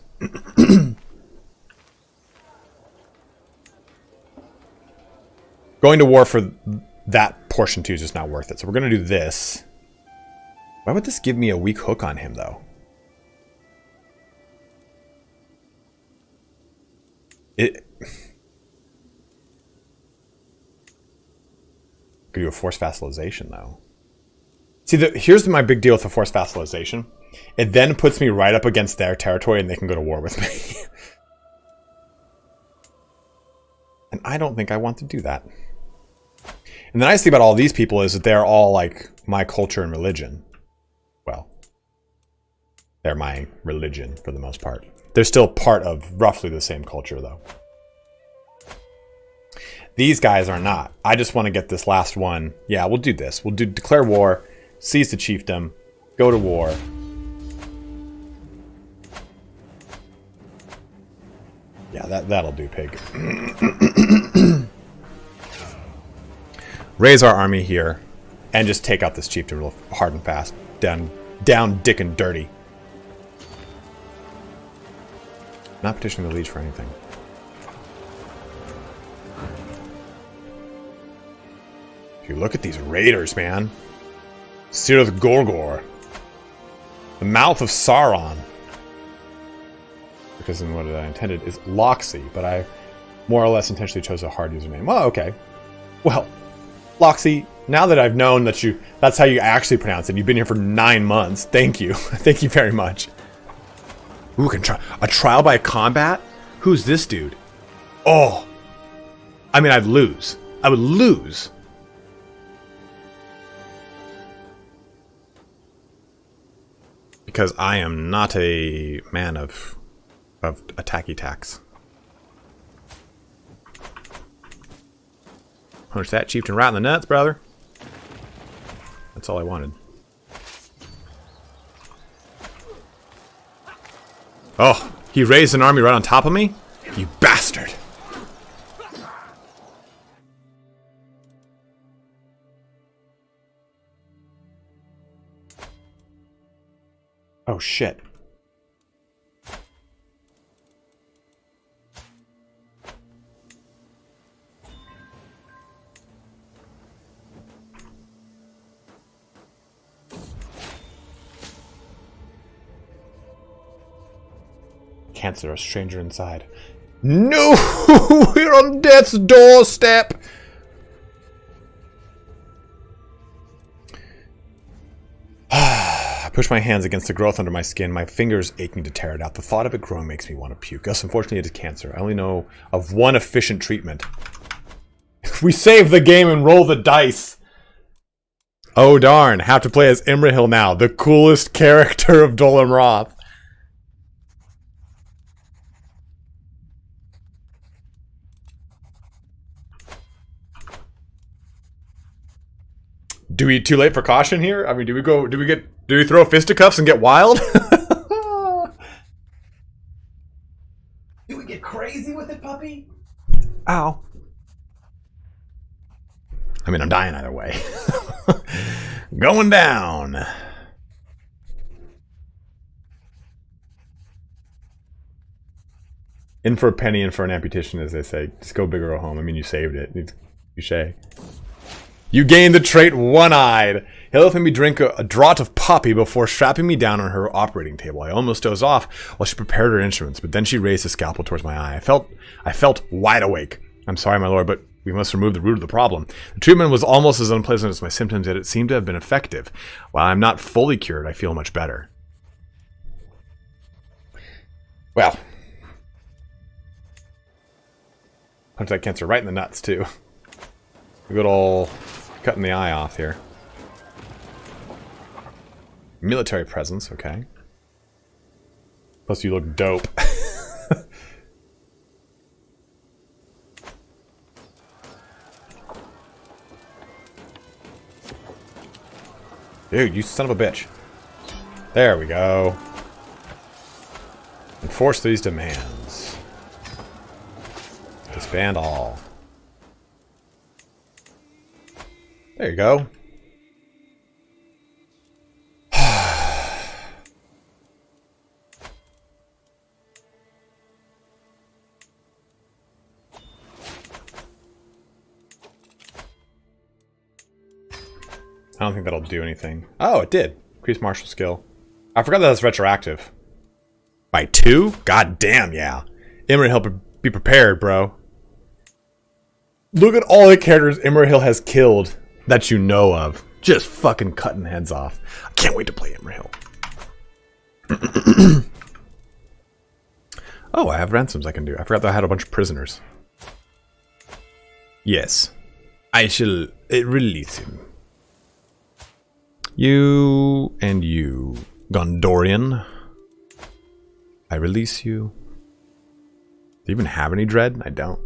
Going to war for that portion too is just not worth it. So we're going to do this. Why would this give me a weak hook on him, though? It... Could do a forced vassalization, though. See, here's my big deal with the forced vassalization. It then puts me right up against their territory and they can go to war with me. And I don't think I want to do that. And the nice thing about all these people is that they're all like my culture and religion. Well, they're my religion for the most part. They're still part of roughly the same culture, though. These guys are not. I just want to get this last one. Yeah, we'll do this. We'll do declare war, seize the chiefdom, go to war. Yeah, that'll do, pig. Raise our army here and just take out this chieftain real hard and fast. Down dick and dirty. Not petitioning the liege for anything. If you look at these raiders, man. Sirith Gorgor. The mouth of Sauron. Because in what I intended is Loxy, but I more or less intentionally chose a hard username. Oh, okay. Well, Loxy, now that I've known that that's how you actually pronounce it, you've been here for 9 months. Thank you. Thank you very much. Ooh, can try a trial by combat? Who's this dude? Oh. I mean, I'd lose. I would lose. Because I am not a man of attacky tacks. Punch that chieftain right in the nuts, brother. That's all I wanted. Oh, he raised an army right on top of me? You bastard. Oh, shit. Cancer, a stranger inside. No! We're on death's doorstep! I push my hands against the growth under my skin, my fingers aching to tear it out. The thought of it growing makes me want to puke. Thus, unfortunately, it is cancer. I only know of one efficient treatment. We save the game and roll the dice! Oh darn, have to play as Imrahil now, the coolest character of Dol Amroth. Do we too late for caution here? I mean, do we throw fisticuffs and get wild? Do we get crazy with it, puppy? Ow. I mean, I'm dying either way. Going down. In for a penny, in for an amputation, as they say. Just go big or go home. I mean, you saved it. Touché. You gained the trait One-Eyed. He'll let me drink a draught of poppy before strapping me down on her operating table. I almost dozed off while she prepared her instruments, but then she raised the scalpel towards my eye. I felt wide awake. I'm sorry, my lord, but we must remove the root of the problem. The treatment was almost as unpleasant as my symptoms, yet it seemed to have been effective. While I'm not fully cured, I feel much better. Well. Punch that cancer right in the nuts, too. A good ol' cutting the eye off here. Military presence, okay. Plus you look dope. Dude, you son of a bitch. There we go. Enforce these demands. Disband all. There you go. I don't think that'll do anything. Oh, it did. Increase martial skill. I forgot that that's retroactive. By 2? God damn, yeah. Imrahil, be prepared, bro. Look at all the characters Imrahil has killed that you know of. Just fucking cutting heads off. I can't wait to play Imrahil. Oh, I have ransoms I can do. I forgot that I had a bunch of prisoners. Yes. I shall release him. You and you, Gondorian. I release you. Do you even have any dread? I don't.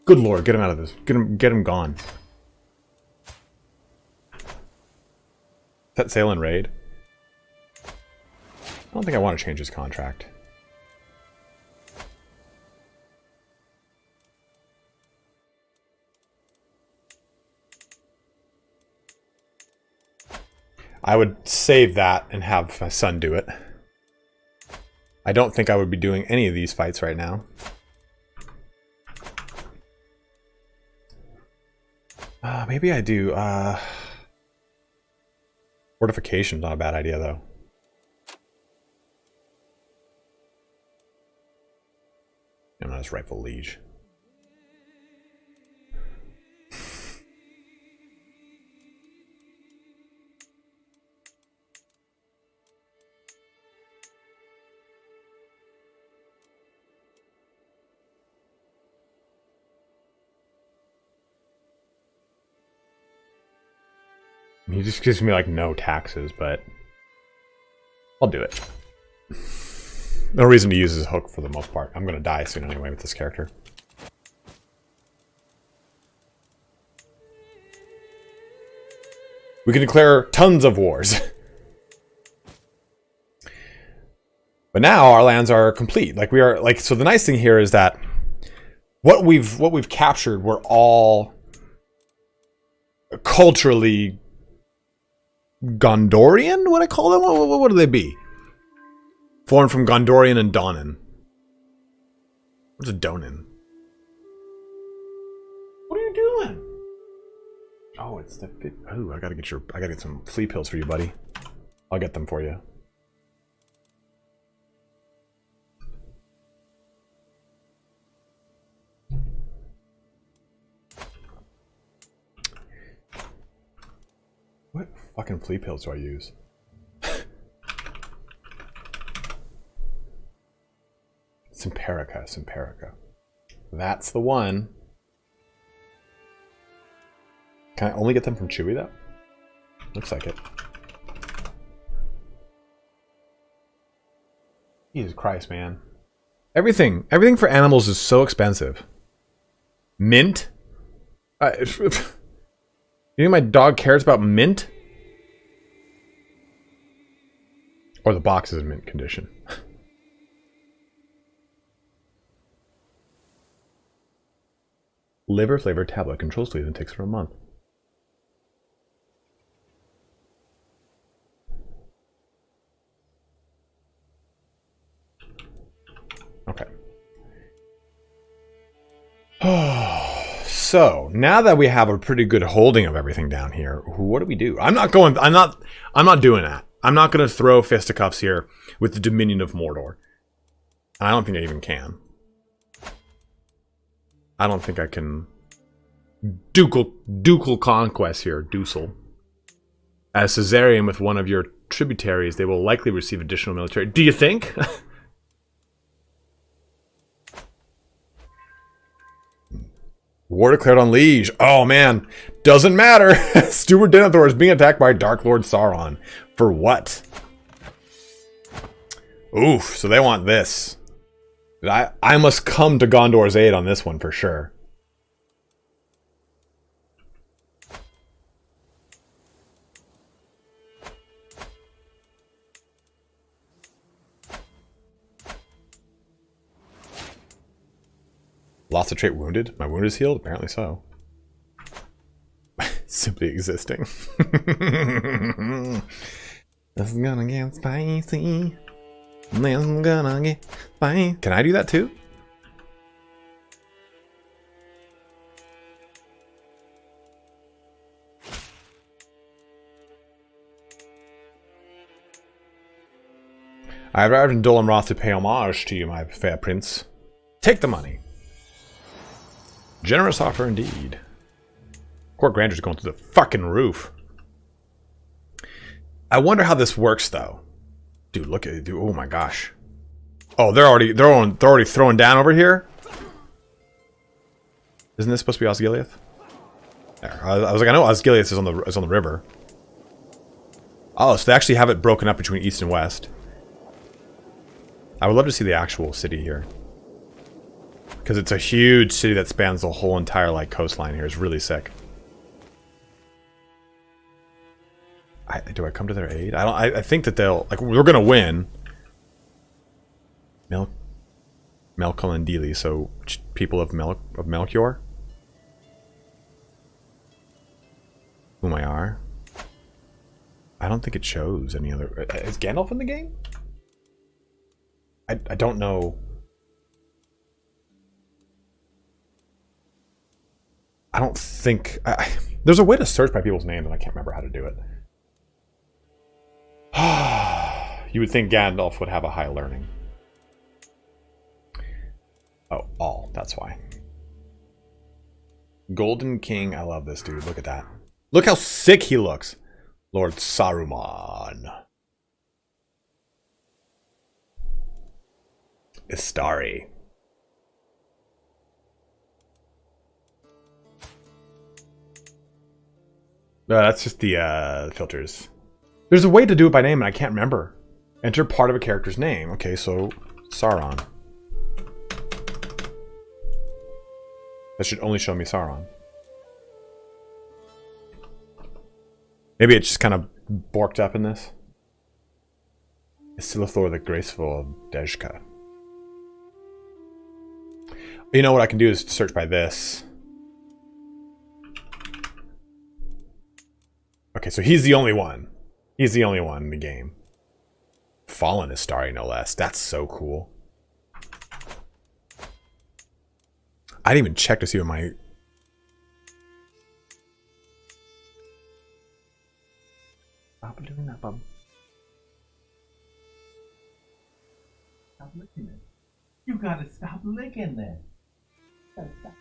Good lord, get him out of this. Get him gone. Set sail and raid. I don't think I want to change his contract. I would save that and have my son do it. I don't think I would be doing any of these fights right now. Maybe I do. Fortification's not a bad idea, though. I'm not his rightful liege. He just gives me like no taxes, but I'll do it. No reason to use his hook for the most part. I'm gonna die soon anyway with this character. We can declare tons of wars. But now our lands are complete. Like we are like so the nice thing here is that what we've captured were all culturally Gondorian? What I call them? What would they be? Formed from Gondorian and Donan. What's a Donan? What are you doing? Oh, it's the. Oh, I gotta get some flea pills for you, buddy. I'll get them for you. What fucking flea pills do I use? Simparica. That's the one. Can I only get them from Chewy, though? Looks like it. Jesus Christ, man. Everything for animals is so expensive. Mint? You think my dog cares about mint? Or the box is in mint condition. Liver flavored tablet controls sleep and takes for a month. Okay. So now that we have a pretty good holding of everything down here, what do we do? I'm not doing that. I'm not going to throw fisticuffs here with the Dominion of Mordor. I don't think I even can. I don't think I can ducal conquest here, Ducal. As Caesarian with one of your tributaries, they will likely receive additional military. Do you think? War declared on Liege. Oh man, doesn't matter. Steward Denethor is being attacked by Dark Lord Sauron. For what? Oof, so they want this. I must come to Gondor's aid on this one for sure. Lost a trait wounded? My wound is healed? Apparently so. Simply existing. This is gonna get spicy. This is gonna get spicy. Can I do that too? I arrived in Dol Amroth to pay homage to you, my fair prince. Take the money. Generous offer indeed. Court grandeur's going through the fucking roof. I wonder how this works, though. Dude, look at it. Dude, oh my gosh. Oh, they're already throwing down over here. Isn't this supposed to be Osgiliath? There. I was like, I know Osgiliath is on the river. Oh, so they actually have it broken up between east and west. I would love to see the actual city here. Because it's a huge city that spans the whole entire, like, coastline here. It's really sick. Do I come to their aid? I think that they'll... Like, we're gonna win. Melkil and Dili, so people of Melchior? Umayar? I don't think it shows any other... Is Gandalf in the game? I don't know. I don't think... there's a way to search by people's names, and I can't remember how to do it. You would think Gandalf would have a high learning. Oh, all. That's why. Golden King. I love this dude. Look at that. Look how sick he looks. Lord Saruman. Istari. No, that's just the filters. There's a way to do it by name, and I can't remember. Enter part of a character's name. Okay, so Sauron. That should only show me Sauron. Maybe it's just kind of borked up in this. Silithor the Graceful of Dejka. You know what I can do is search by this. Okay, so he's the only one. He's the only one in the game. Fallen Istari, no less. That's so cool. I didn't even check to see what my... Stop doing that, bub. Stop licking it. You gotta stop licking it. Gotta stop.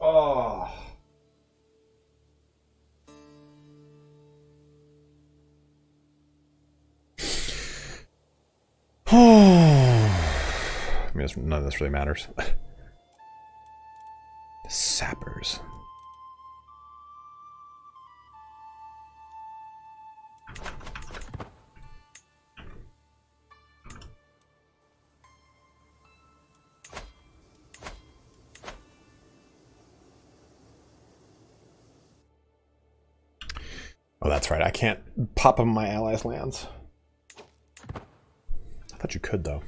Oh. I mean, none of this really matters. The sappers. Oh, that's right. I can't pop up my allies' lands. I thought you could, though.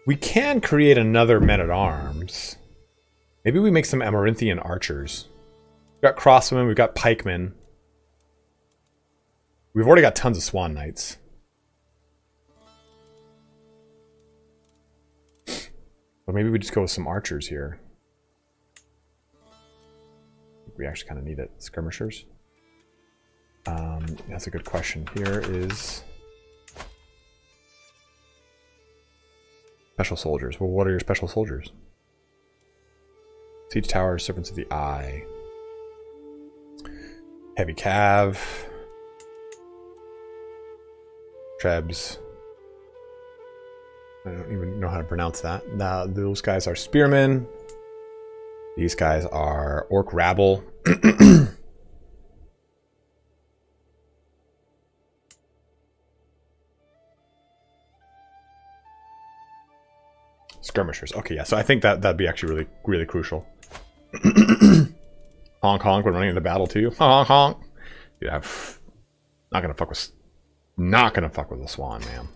We can create another men-at-arms. Maybe we make some Amaranthian archers. We've got crossbowmen, we've got pikemen. We've already got tons of swan knights. But maybe we just go with some archers here. We actually kind of need it. Skirmishers. That's a good question. Here is special soldiers. Well, what are your special soldiers? Siege Tower, Servants of the Eye, Heavy Cav, Trebs. I don't even know how to pronounce that. Those guys are spearmen. These guys are Orc Rabble. Skirmishers. Okay, yeah. So I think that'd be actually really, really crucial. Honk honk when running into battle too. Honk honk. Dude, I'm not gonna fuck with the swan, man.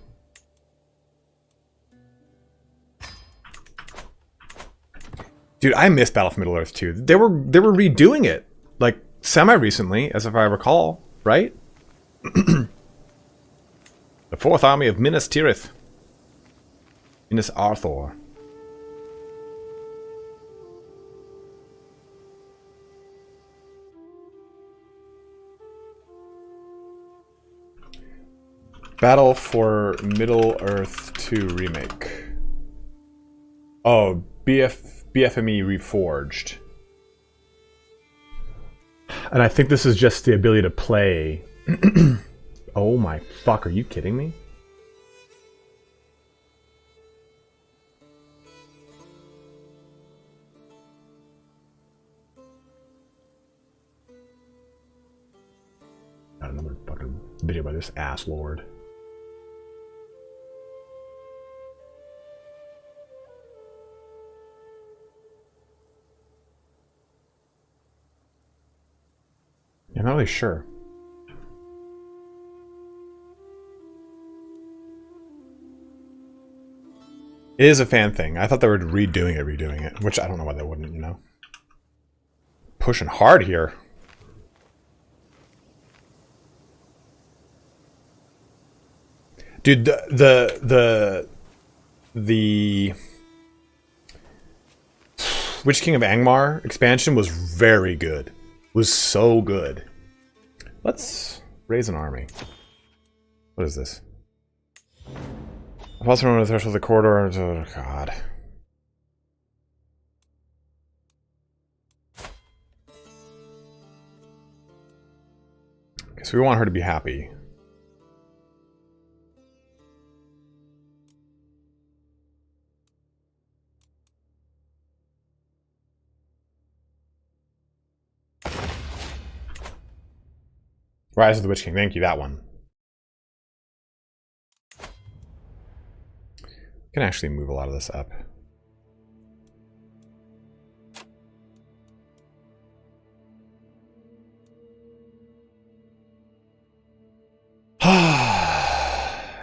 Dude, I miss Battle for Middle-earth too. They were redoing it like semi-recently, as if I recall, right? The 4th Army of Minas Tirith. Minas Arthur. Battle for Middle-earth 2 remake. Oh, BFME Reforged. And I think this is just the ability to play. Oh my fuck, are you kidding me? Got another fucking video by this ass lord. I'm not really sure. It is a fan thing. I thought they were redoing it, which I don't know why they wouldn't, you know. Pushing hard here. Dude, the Witch King of Angmar expansion was very good. Was so good. Let's raise an army. What is this? I've also run the threshold of the corridor. Oh god. Okay, so we want her to be happy. Rise of the Witch King. Thank you, that one. Can actually move a lot of this up.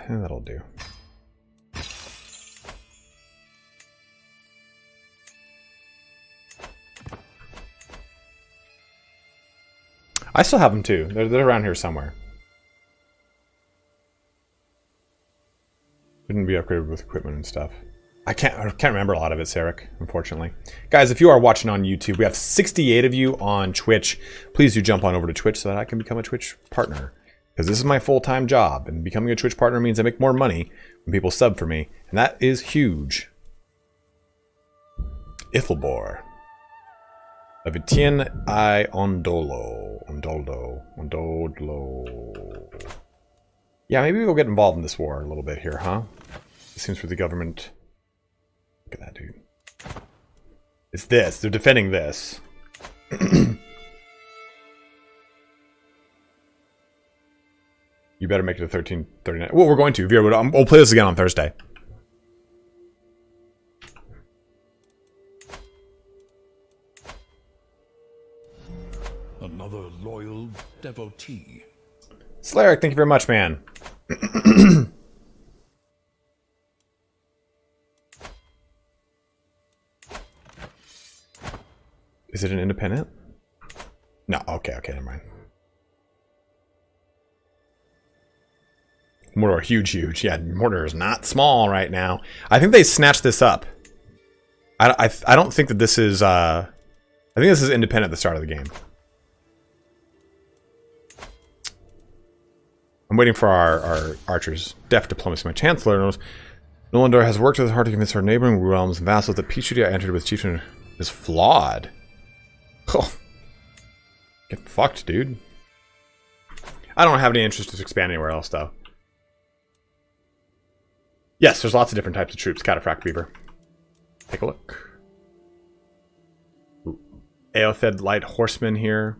And that'll do. I still have them too. They're around here somewhere. Couldn't be upgraded with equipment and stuff. I can't remember a lot of it, Sarek, unfortunately. Guys, if you are watching on YouTube, we have 68 of you on Twitch. Please do jump on over to Twitch so that I can become a Twitch partner. Because this is my full-time job, and becoming a Twitch partner means I make more money when people sub for me, and that is huge. Ithelbor. Avitien I Ondolo. Yeah, maybe we'll get involved in this war a little bit here, huh? It seems for the government. Look at that, dude. It's this. They're defending this. You better make it to 1339. Well, we're going to. Vera, we'll play this again on Thursday. Another loyal devotee. Slaric, thank you very much, man. Is it an independent? No, okay, never mind. Mordor, huge. Yeah, Mordor is not small right now. I think they snatched this up. I don't think that this is, I think this is independent at the start of the game. I'm waiting for our archers. Deft diplomacy. My chancellor knows Nolandor has worked with hard to convince our neighboring realms and vassals that peace treaty I entered with chieftain is flawed. Oh. Get fucked, dude. I don't have any interest to expand anywhere else, though. Yes, there's lots of different types of troops. Cataphract Beaver. Take a look. Aothed Light Horsemen here.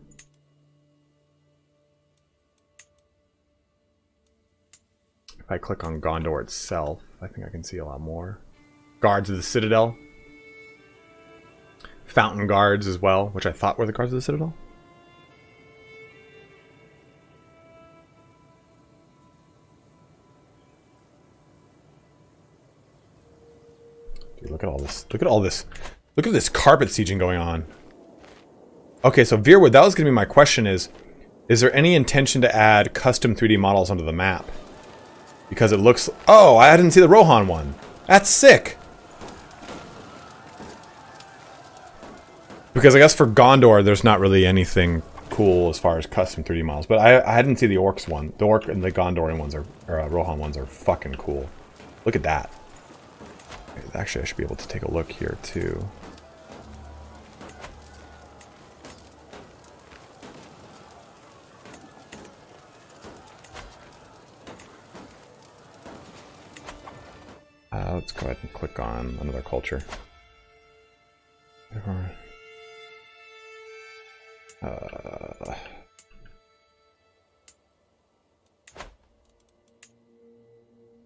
If I click on Gondor itself, I think I can see a lot more. Guards of the Citadel. Fountain Guards as well, which I thought were the Guards of the Citadel. Dude, look at all this. Look at all this. Look at this carpet sieging going on. Okay, so Veerwood, that was going to be my question is there any intention to add custom 3D models onto the map? Because it looks... Oh, I didn't see the Rohan one. That's sick. Because I guess for Gondor, there's not really anything cool as far as custom 3D models. But I didn't see the Orcs one. The Orc and the Gondorian ones or Rohan ones are fucking cool. Look at that. Actually, I should be able to take a look here too. Let's go ahead and click on another culture.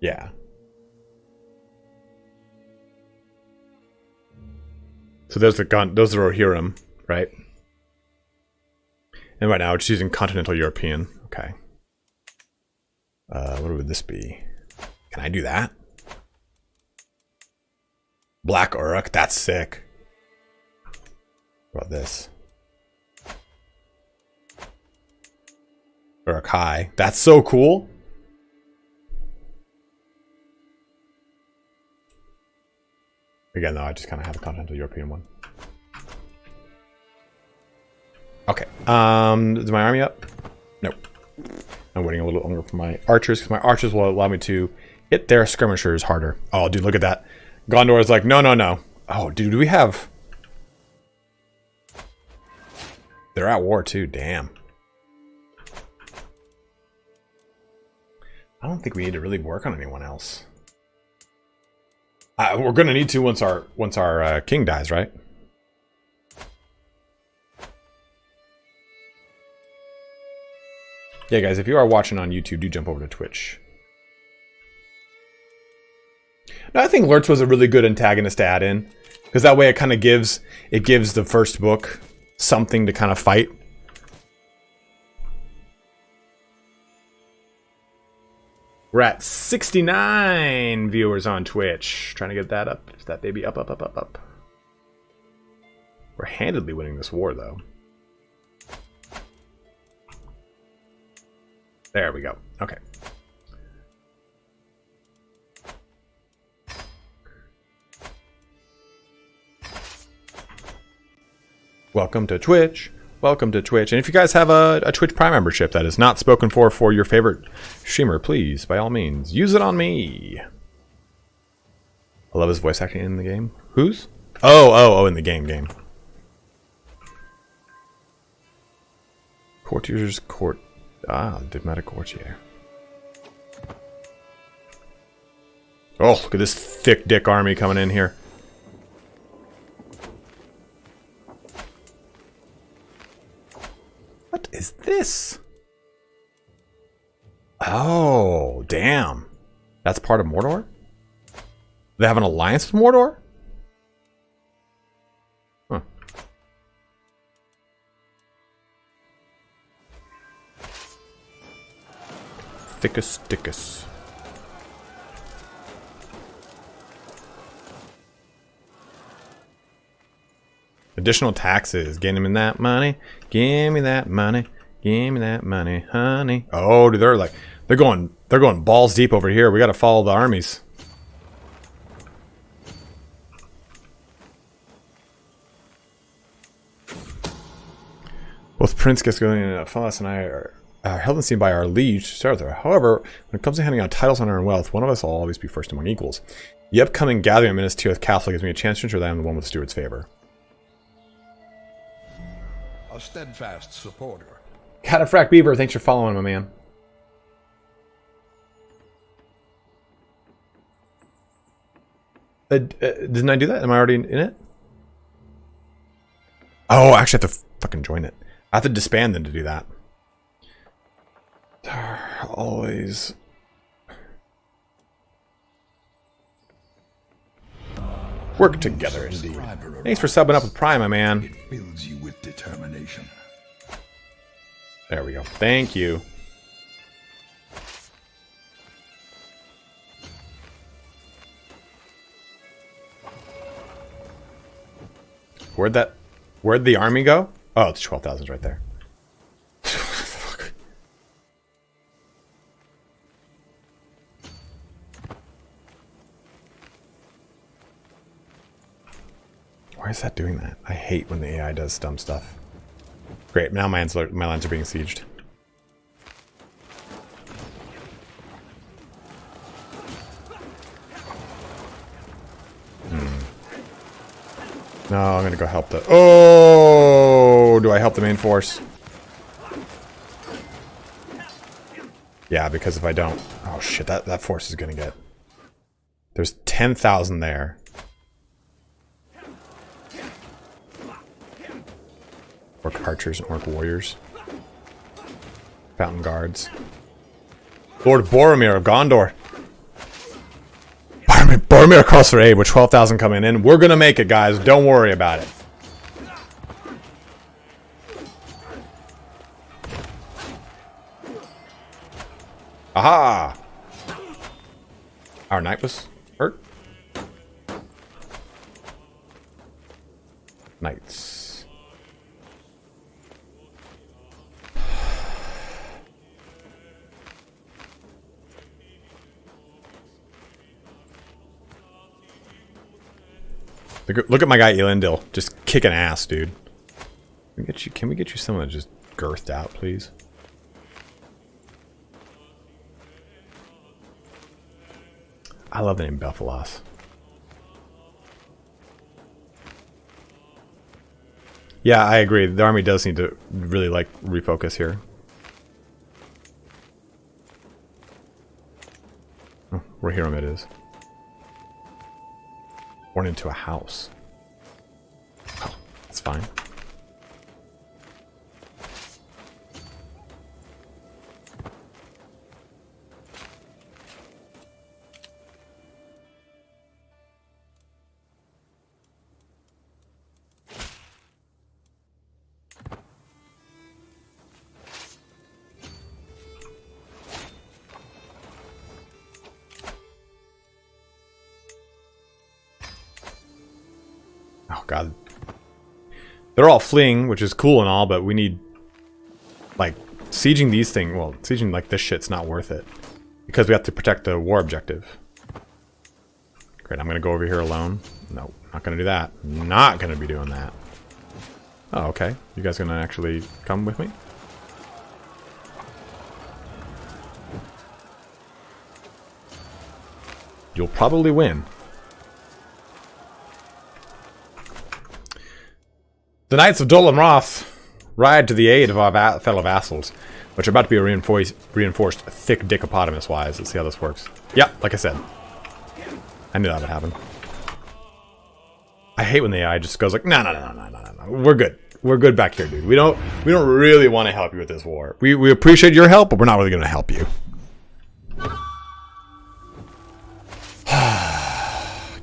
Yeah. So there's the gun. Those are Rohirrim, right? And right now it's using continental European. Okay. What would this be? Can I do that? Black Uruk, that's sick. What about this? Uruk High, that's so cool. Again, though, I just kind of have a continental European one. Okay, is my army up? Nope. I'm waiting a little longer for my archers, because my archers will allow me to hit their skirmishers harder. Oh, dude, look at that. Gondor is like, no, no, no. Oh, dude, do we have... They're at war, too. Damn. I don't think we need to really work on anyone else. We're going to need to once our king dies, right? Yeah, guys, if you are watching on YouTube, do jump over to Twitch. No, I think Lurtz was a really good antagonist to add in, because that way it kind of gives the first book something to kind of fight. We're at 69 viewers on Twitch. Trying to get that up. That baby up, up, up, up, up. We're handedly winning this war, though. There we go. Okay. Welcome to Twitch. Welcome to Twitch. And if you guys have a Twitch Prime membership that is not spoken for your favorite streamer, please, by all means, use it on me. I love his voice acting in the game. Whose? Oh, in the game. Courtiers, diplomatic courtier. Oh, look at this thick dick army coming in here. What is this? Oh, damn. That's part of Mordor? They have an alliance with Mordor? Huh. Thickest dickus. Additional taxes. Get him in that money. Give me that money. Give me that money, honey. Oh, dude, they're going balls deep over here. We got to follow the armies. Both Prince Gascoigne and Falas and I are held in esteem by our liege, Arthur. However, when it comes to handing out titles, honor, and wealth, one of us will always be first among equals. The upcoming gathering of Minas Tirith Castle gives me a chance to ensure that I am the one with Stuart's favor. A steadfast supporter. Catafract Beaver, thanks for following, my man. Didn't I do that? Am I already in it? Oh, I actually have to fucking join it. I have to disband them to do that. Always. Work together, indeed. Thanks for subbing up with Prime, my man. It fills you with determination. There we go. Thank you. Where'd the army go? Oh, it's 12,000 right there. Why is that doing that? I hate when the AI does dumb stuff. Great, now my lines are being sieged. No, I'm gonna go help the... Oh! Do I help the main force? Yeah, because if I don't... Oh shit, that force is gonna get... There's 10,000 there. Orc archers and orc warriors. Fountain guards. Lord Boromir of Gondor. Boromir calls for aid with 12,000 coming in. We're gonna make it, guys. Don't worry about it. Aha! Our knight was hurt. Knights. Look at my guy Elendil, just kicking ass, dude. Can we get you someone just girthed out, please? I love the name Belfalos. Yeah, I agree. The army does need to really, like, refocus here. Oh, where Hero Mid is. Born into a house. Oh, that's fine. Oh god. They're all fleeing, which is cool and all, but we need... Like, sieging these things... Well, sieging like this shit's not worth it. Because we have to protect the war objective. Great, I'm gonna go over here alone. No, not gonna do that. Not gonna be doing that. Oh, okay. You guys gonna actually come with me? You'll probably win. The Knights of Dol Amroth ride to the aid of our fellow vassals, which are about to be reinforced thick dickopotamus-wise. Let's see how this works. Yeah, like I said. I knew that would happen. I hate when the AI just goes like, no. We're good. We're good back here, dude. We don't really want to help you with this war. We appreciate your help, but we're not really going to help you.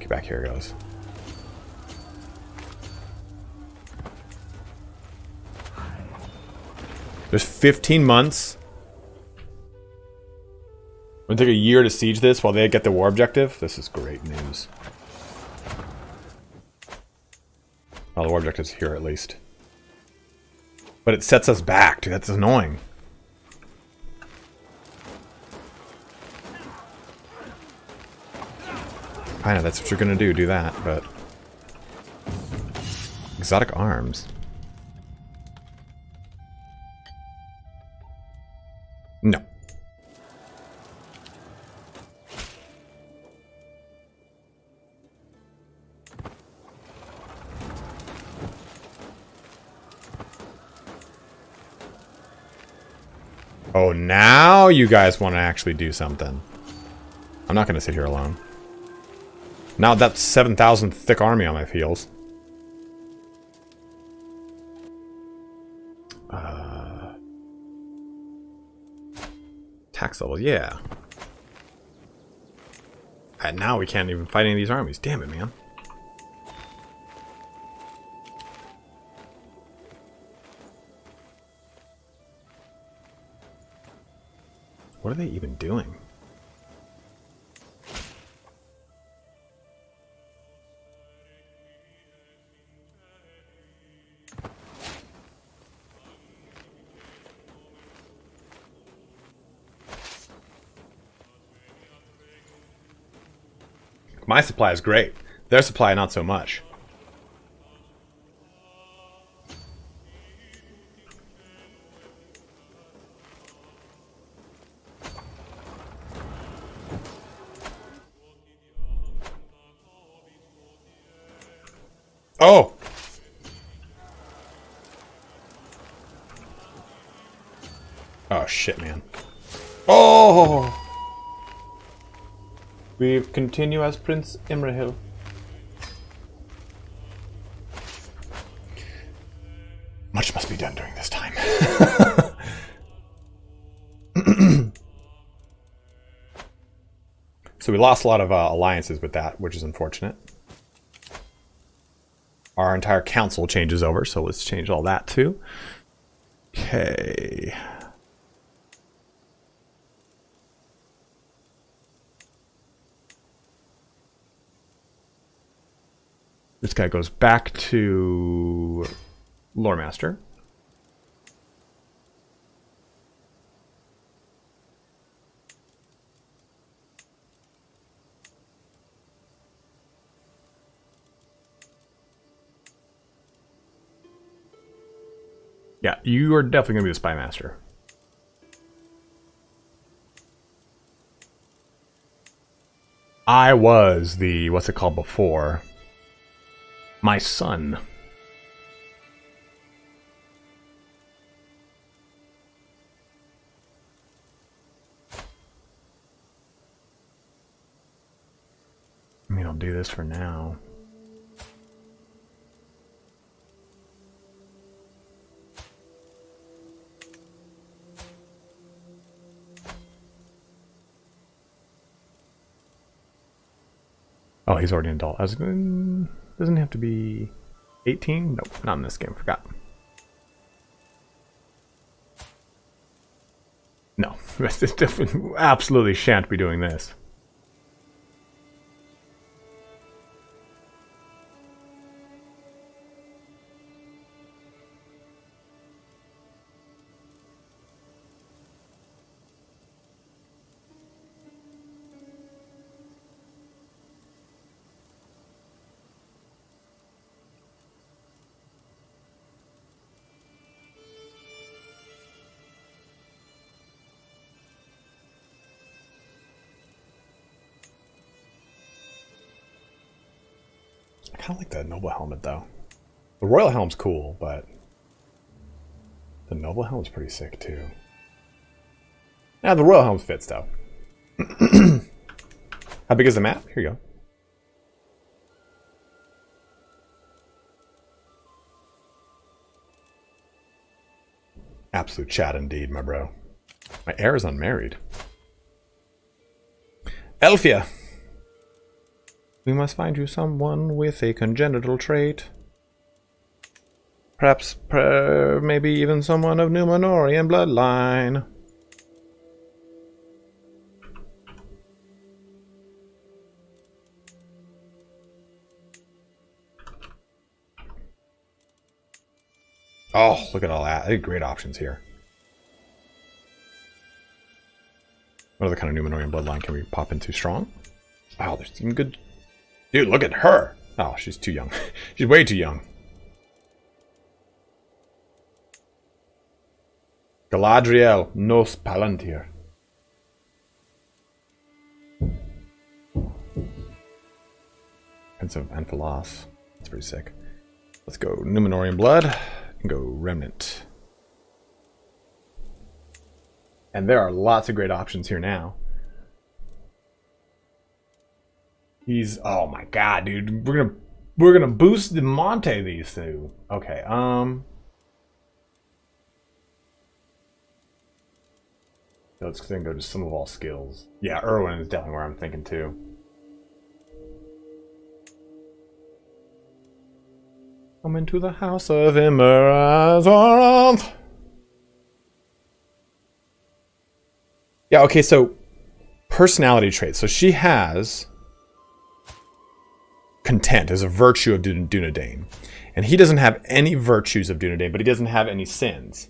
Get back here, guys. There's 15 months. It's gonna take a year to siege this while they get the war objective. This is great news. Well, the war objective's here at least. But it sets us back, dude. That's annoying. I know that's what you're gonna do. Do that, but exotic arms. No. Oh, now you guys want to actually do something. I'm not going to sit here alone. Now that's 7,000 thick army on my heels. Tax level, yeah. And now we can't even fight any of these armies. Damn it, man. What are they even doing? My supply is great. Their supply, not so much. Oh! Oh, shit, man. Oh! We continue as Prince Imrahil. Much must be done during this time. So we lost a lot of alliances with that, which is unfortunate. Our entire council changes over, so let's change all that too. Okay. This guy goes back to Lore Master. Yeah, you are definitely going to be the Spy Master. I was the, what's it called before? My son. I mean, I'll do this for now. Oh, he's already an adult. I was going... Doesn't have to be 18? Nope, not in this game. Forgot. No, this definitely absolutely shan't be doing this. I kind of like the Noble Helmet, though. The Royal Helm's cool, but the Noble Helm's pretty sick, too. Yeah, the Royal Helm fits, though. How big is the map? Here you go. Absolute chat indeed, my bro. My heir is unmarried. Elfia! We must find you someone with a congenital trait. Perhaps, maybe even someone of Numenorian bloodline. Oh, look at all that. Great options here. What other kind of Numenorian bloodline can we pop into? Strong? Oh, there's some good... Dude, look at her! Oh, she's too young. She's way too young. Galadriel nos Palantir. Prince of Amphalos. That's pretty sick. Let's go Numenorian blood and go Remnant. And there are lots of great options here now. He's, oh my god, dude. We're gonna boost the Monte these two. Okay, let's then go to some of all skills. Yeah, Erwin is definitely where I'm thinking too. Come into the house of Imrahil. Yeah, okay, so personality traits. So she has content as a virtue of Dunedain. And he doesn't have any virtues of Dunedain, but he doesn't have any sins.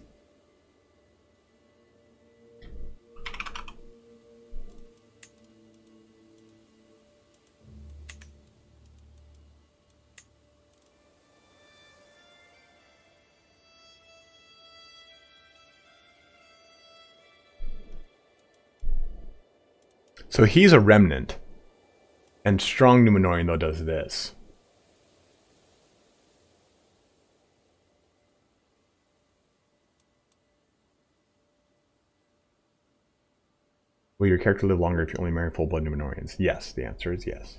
So he's a remnant. And strong Numenorian, though, does this. Will your character live longer if you only marry full-blood Numenorians? Yes, the answer is yes.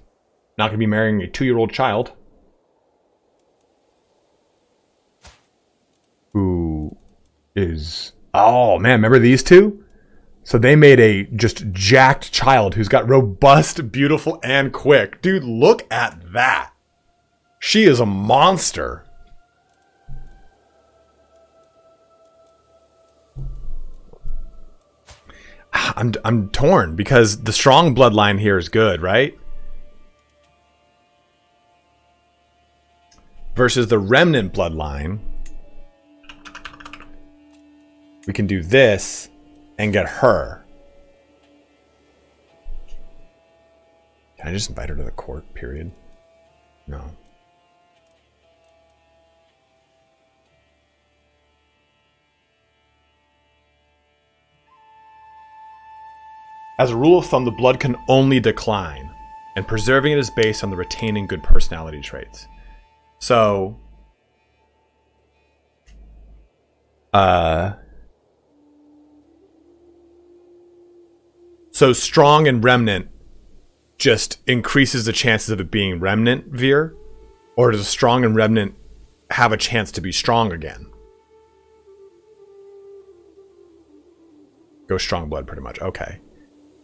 Not going to be marrying a 2-year-old child. Who is... Oh, man, remember these two? So they made a just jacked child who's got robust, beautiful, and quick. Dude, look at that. She is a monster. I'm torn because the strong bloodline here is good, right? Versus the remnant bloodline. We can do this and get her. Can I just invite her to the court, period? No. As a rule of thumb, the blood can only decline, and preserving it is based on the retaining good personality traits. So, so strong and remnant just increases the chances of it being remnant Veer, or does strong and remnant have a chance to be strong again? Go strong blood, pretty much. Okay.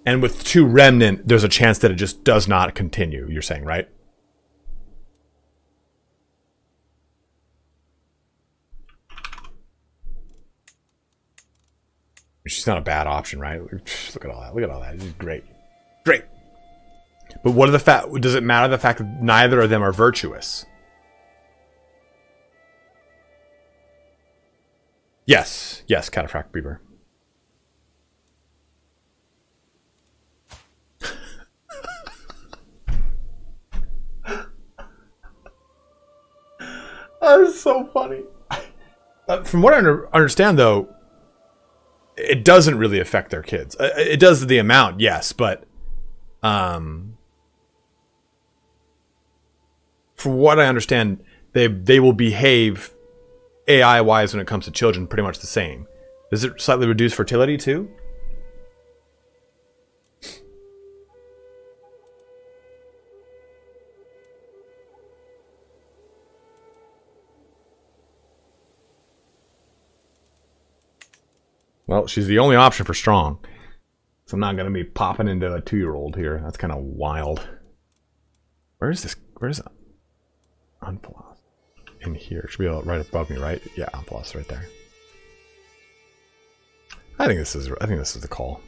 And with 2 remnant, there's a chance that it just does not continue, you're saying, right? She's not a bad option, right? Look at all that. Look at all that. She's great. Great. But what are the does it matter the fact that neither of them are virtuous? Yes. Yes, Cataphract Beaver. That is so funny. From what I understand, though, it doesn't really affect their kids. It does the amount, yes, but from what I understand, they will behave AI-wise when it comes to children pretty much the same. Does it slightly reduce fertility too? Well, she's the only option for strong. So I'm not going to be popping into a 2-year-old here. That's kind of wild. Where is this? Where is it? Unplus. In here. Should be right above me, right? Yeah, Unplus right there. I think this is the call.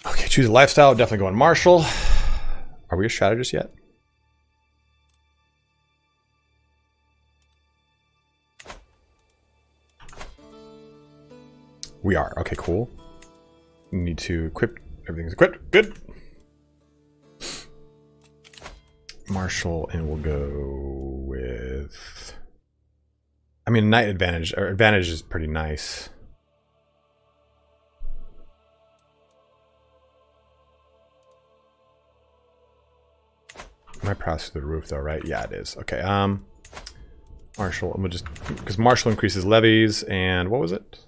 Okay, choose a lifestyle. Definitely going martial. Are we a strategist yet? We are. Okay, cool. We need to equip. Everything's equipped. Good. Martial, and we'll go with... I mean, knight advantage. Or advantage is pretty nice. My prowess through the roof, though, right? Yeah, it is. Okay. Martial. I'm gonna just... Because martial increases levies, and what was it?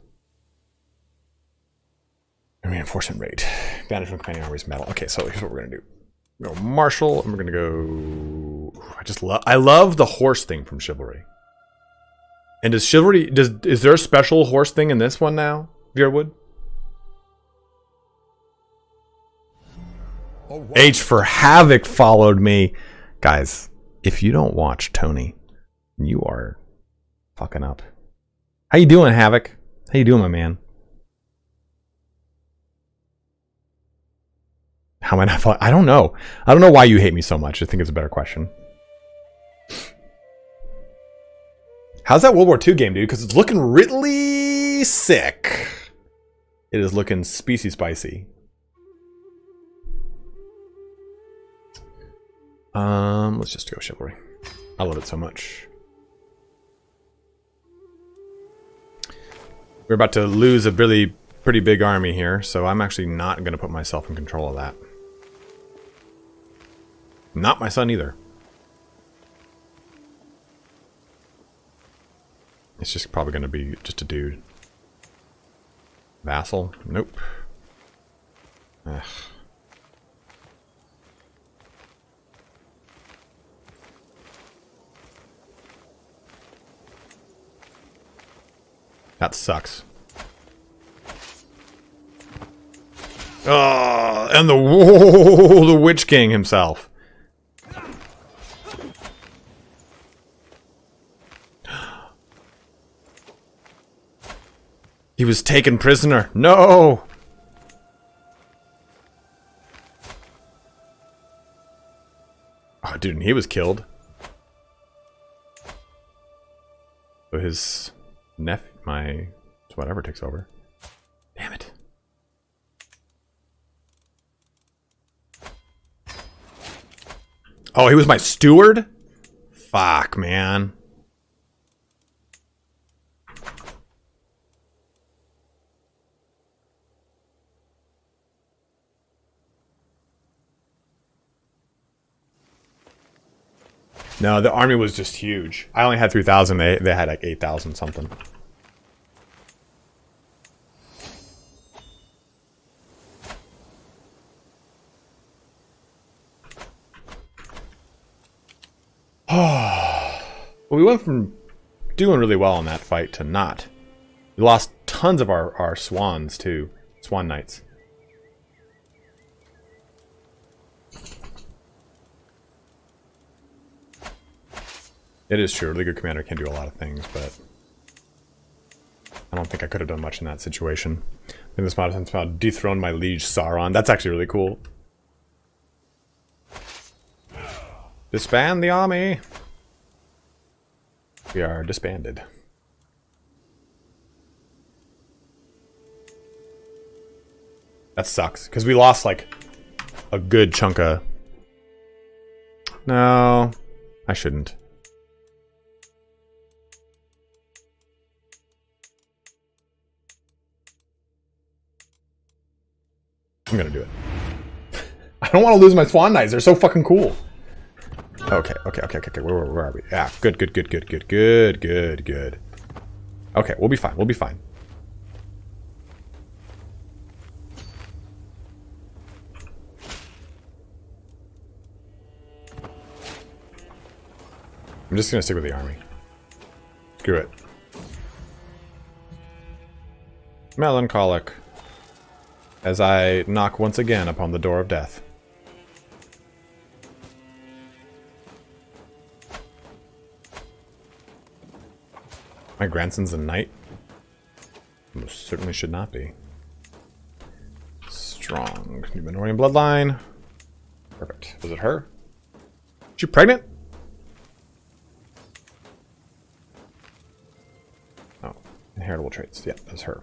Reinforcement rate. Advantage from companion armor's metal. Okay, so here's what we're gonna do. Go martial, and we're gonna go. I love the horse thing from Chivalry. And does Chivalry is there a special horse thing in this one now, Veerwood? H for Havoc followed me. Guys, if you don't watch Tony, you are fucking up. How you doing, Havoc? How you doing, my man? How am I not? I don't know. I don't know why you hate me so much. I think it's a better question. How's that World War II game, dude? Because it's looking really sick. It is looking species spicy. Let's just go Chivalry. I love it so much. We're about to lose a really pretty big army here, so I'm actually not going to put myself in control of that. Not my son either. It's just probably going to be just a dude. Vassal? Nope. Ugh. That sucks. Oh, and the Witch King himself. He was taken prisoner. No! Oh, dude, and he was killed. So his nephew, whatever takes over. Damn it. Oh, he was my steward? Fuck, man. No, the army was just huge. I only had 3,000. They had like 8,000 something. We went from doing really well in that fight to not. We lost tons of our swans too. Swan knights. It is true. A really good commander can do a lot of things, but I don't think I could have done much in that situation. I think this mod is about dethrone my liege Sauron. That's actually really cool. Disband the army. We are disbanded. That sucks, because we lost like a good chunk of... No, I shouldn't. I'm gonna do it. I don't want to lose my Swan Knights. They're so fucking cool. Okay. Where are we? Yeah, good. Okay, we'll be fine. We'll be fine. I'm just gonna stick with the army. Screw it. Melancholic. As I knock once again upon the door of death. My grandson's a knight? Most certainly should not be. Strong. Numenorian bloodline. Perfect. Was it her? Is she pregnant? Oh. Inheritable traits. Yeah, that's her.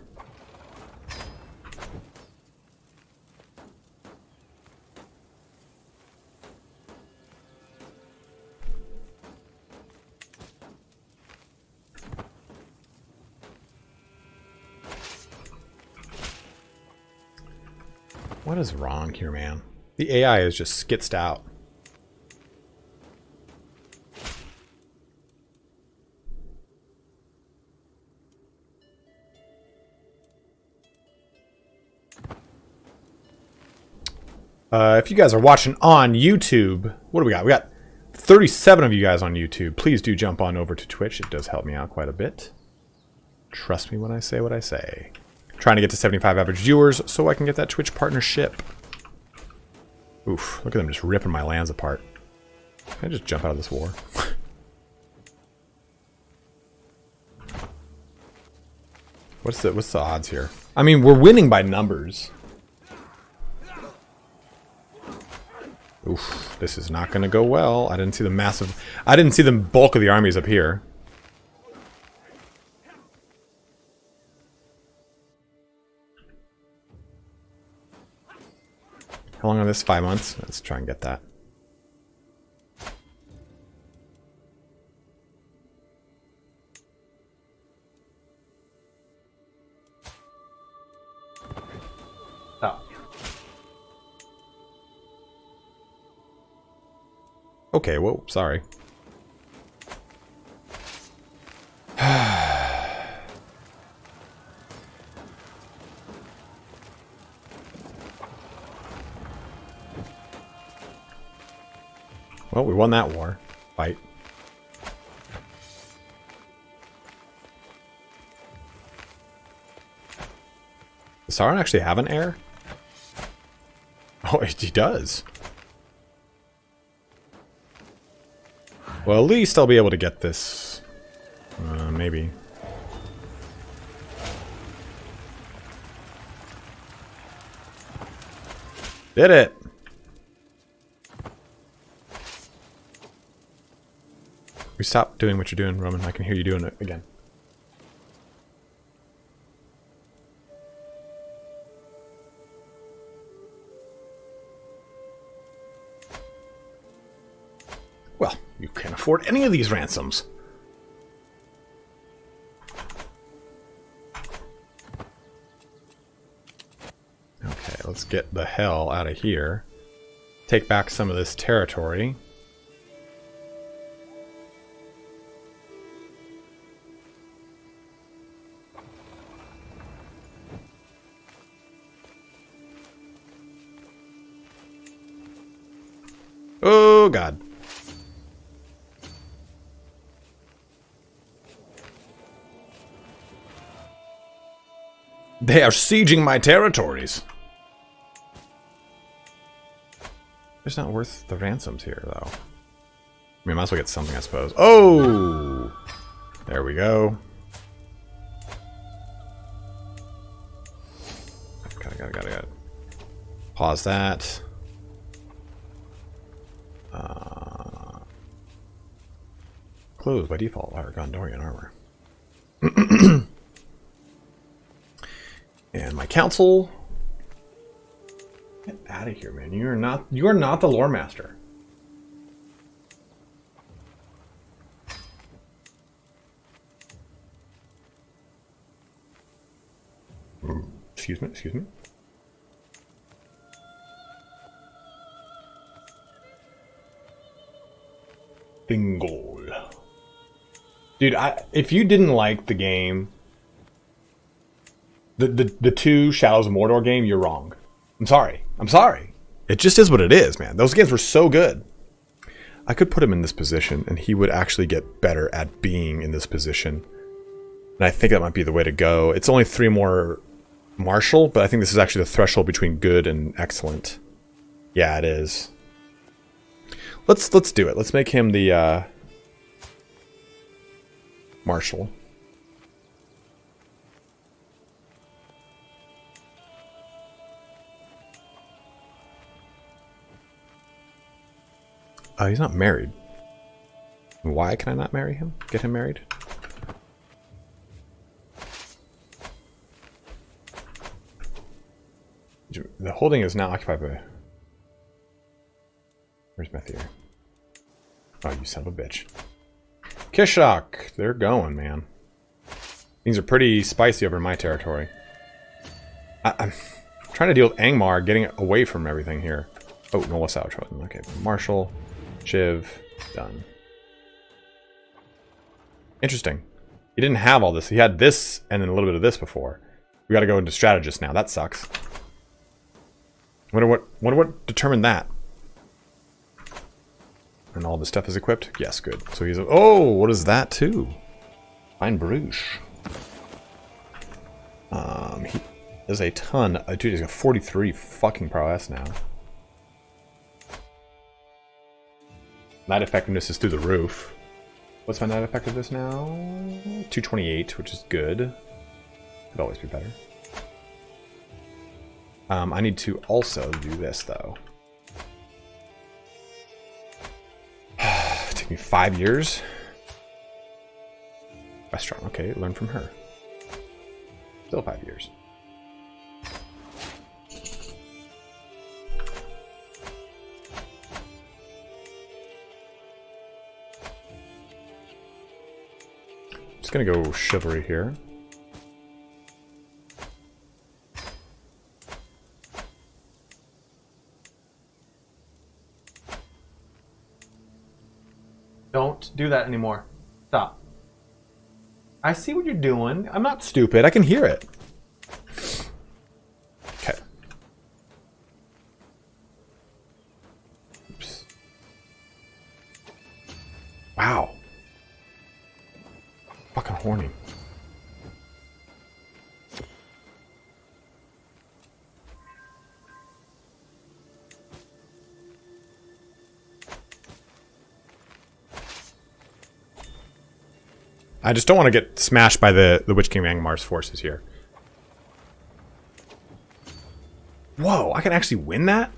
What is wrong here, man? The AI is just skitzed out. If you guys are watching on YouTube, what do we got? We got 37 of you guys on YouTube. Please do jump on over to Twitch. It does help me out quite a bit. Trust me when I say what I say. Trying to get to 75 average viewers so I can get that Twitch partnership. Oof, look at them just ripping my lands apart. Can I just jump out of this war? What's the odds here? I mean, we're winning by numbers. Oof, this is not going to go well. I didn't see the bulk of the armies up here. How long on this? 5 months? Let's try and get that. Oh. Okay, whoa, sorry. Well, we won that war. Fight. Does Sauron actually have an heir? Oh, he does. Well, at least I'll be able to get this. Maybe. Did it! We stop doing what you're doing, Roman. I can hear you doing it again. Well, you can't afford any of these ransoms. Okay, let's get the hell out of here. Take back some of this territory. Oh, God. They are sieging my territories. It's not worth the ransoms here, though. I mean, might as well get something, I suppose. Oh! There we go. Got it. Pause that. Close by default, our Gondorian armor. And my council. Get out of here, man. You are not the lore master. Excuse me. Bingo. Dude, if you didn't like the game, the two Shadows of Mordor game, you're wrong. I'm sorry. It just is what it is, man. Those games were so good. I could put him in this position, and he would actually get better at being in this position. And I think that might be the way to go. It's only 3 more martial, but I think this is actually the threshold between good and excellent. Yeah, it is. Let's do it. Let's make him the marshal. He's not married. Why can I not marry him? Get him married? The holding is now occupied by... Where's Methir? Oh, you son of a bitch. Kishak! They're going, man. Things are pretty spicy over in my territory. I'm trying to deal with Angmar getting away from everything here. Oh, no, what's out? Okay, Marshall, Shiv, done. Interesting. He didn't have all this. He had this and then a little bit of this before. We gotta go into strategist now. That sucks. Wonder what determined that. And all the stuff is equipped? Yes, good. So he's... Oh, what is that too? Fine Bruges. He has a ton... Dude, he's got 43 fucking prowess now. Night effectiveness is through the roof. What's my night effectiveness now? 228, which is good. Could always be better. I need to also do this, though. Take me 5 years. Restaurant, okay, learn from her. Still 5 years. Just gonna go chivalry here. Don't do that anymore. Stop. I see what you're doing. I'm not stupid. I can hear it. Okay. Oops. I just don't want to get smashed by the Witch King Angmar's forces here. Whoa, I can actually win that?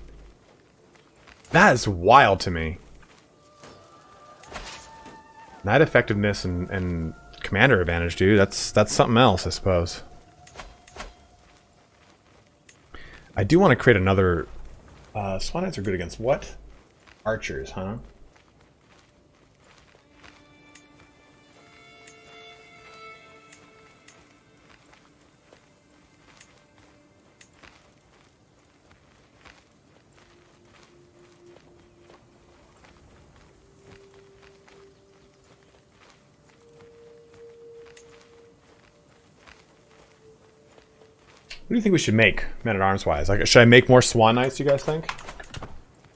That is wild to me. Knight effectiveness and commander advantage, dude. That's something else, I suppose. I do want to create another... Swan Knights are good against what? Archers, huh? What do you think we should make, men-at-arms wise? Like, should I make more Swan Knights, you guys think?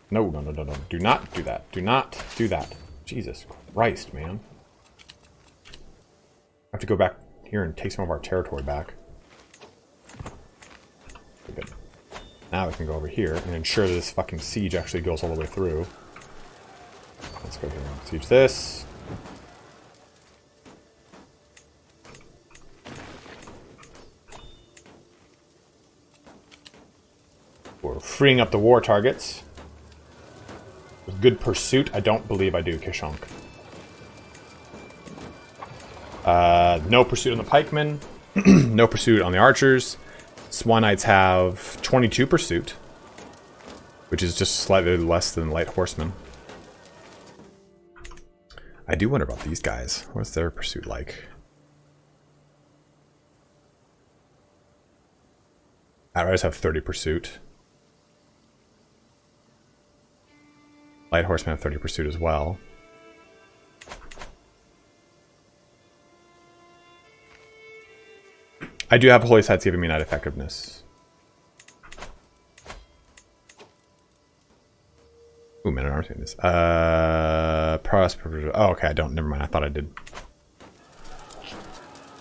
No. Do not do that. Do not do that. Jesus Christ, man. I have to go back here and take some of our territory back. Good. Now we can go over here and ensure that this fucking siege actually goes all the way through. Let's go here and siege this. We're freeing up the war targets. With good pursuit, I don't believe I do, Kishonk. No pursuit on the pikemen. No pursuit on the archers. Swan Knights have 22 pursuit, which is just slightly less than light horsemen. I do wonder about these guys. What's their pursuit like? Outriders have 30 pursuit. Light horsemen have 30 pursuit as well. I do have holy sites giving me knight effectiveness. Ooh, men at arms doing this. Prowess. Oh, okay, I don't. Never mind. I thought I did.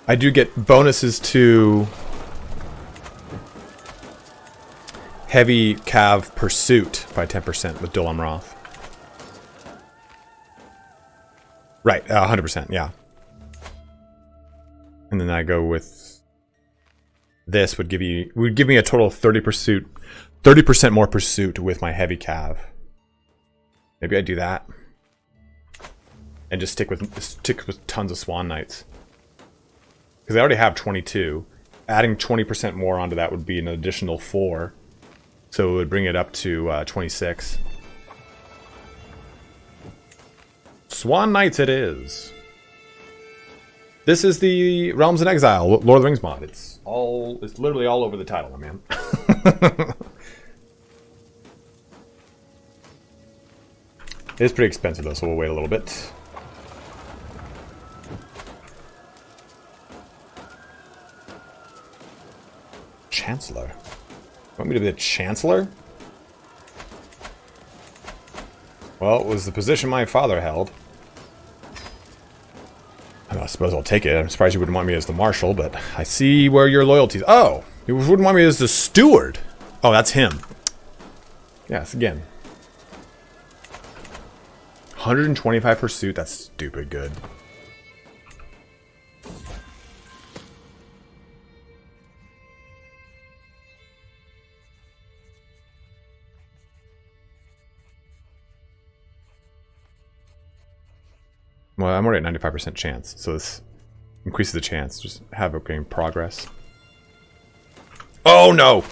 I do get bonuses to heavy cav pursuit by 10% with Dol Amroth. Right, 100%, yeah. And then I go with this would give me a total of 30% more pursuit with my heavy cav. Maybe I do that, and just stick with tons of Swan Knights, because I already have 22. Adding 20% more onto that would be an additional 4, so it would bring it up to 26. Swan Knights it is. This is the Realms in Exile Lord of the Rings mod. It's literally all over the title, my man. It is pretty expensive though, so we'll wait a little bit. Chancellor. You want me to be the Chancellor? Well, it was the position my father held. I suppose I'll take it. I'm surprised you wouldn't want me as the Marshal, but I see where your loyalties... Oh! You wouldn't want me as the Steward! Oh, that's him. Yes, again. 125 pursuit? That's stupid good. Well, I'm already at 95% chance, so this increases the chance. Just have it getting progress. Oh no!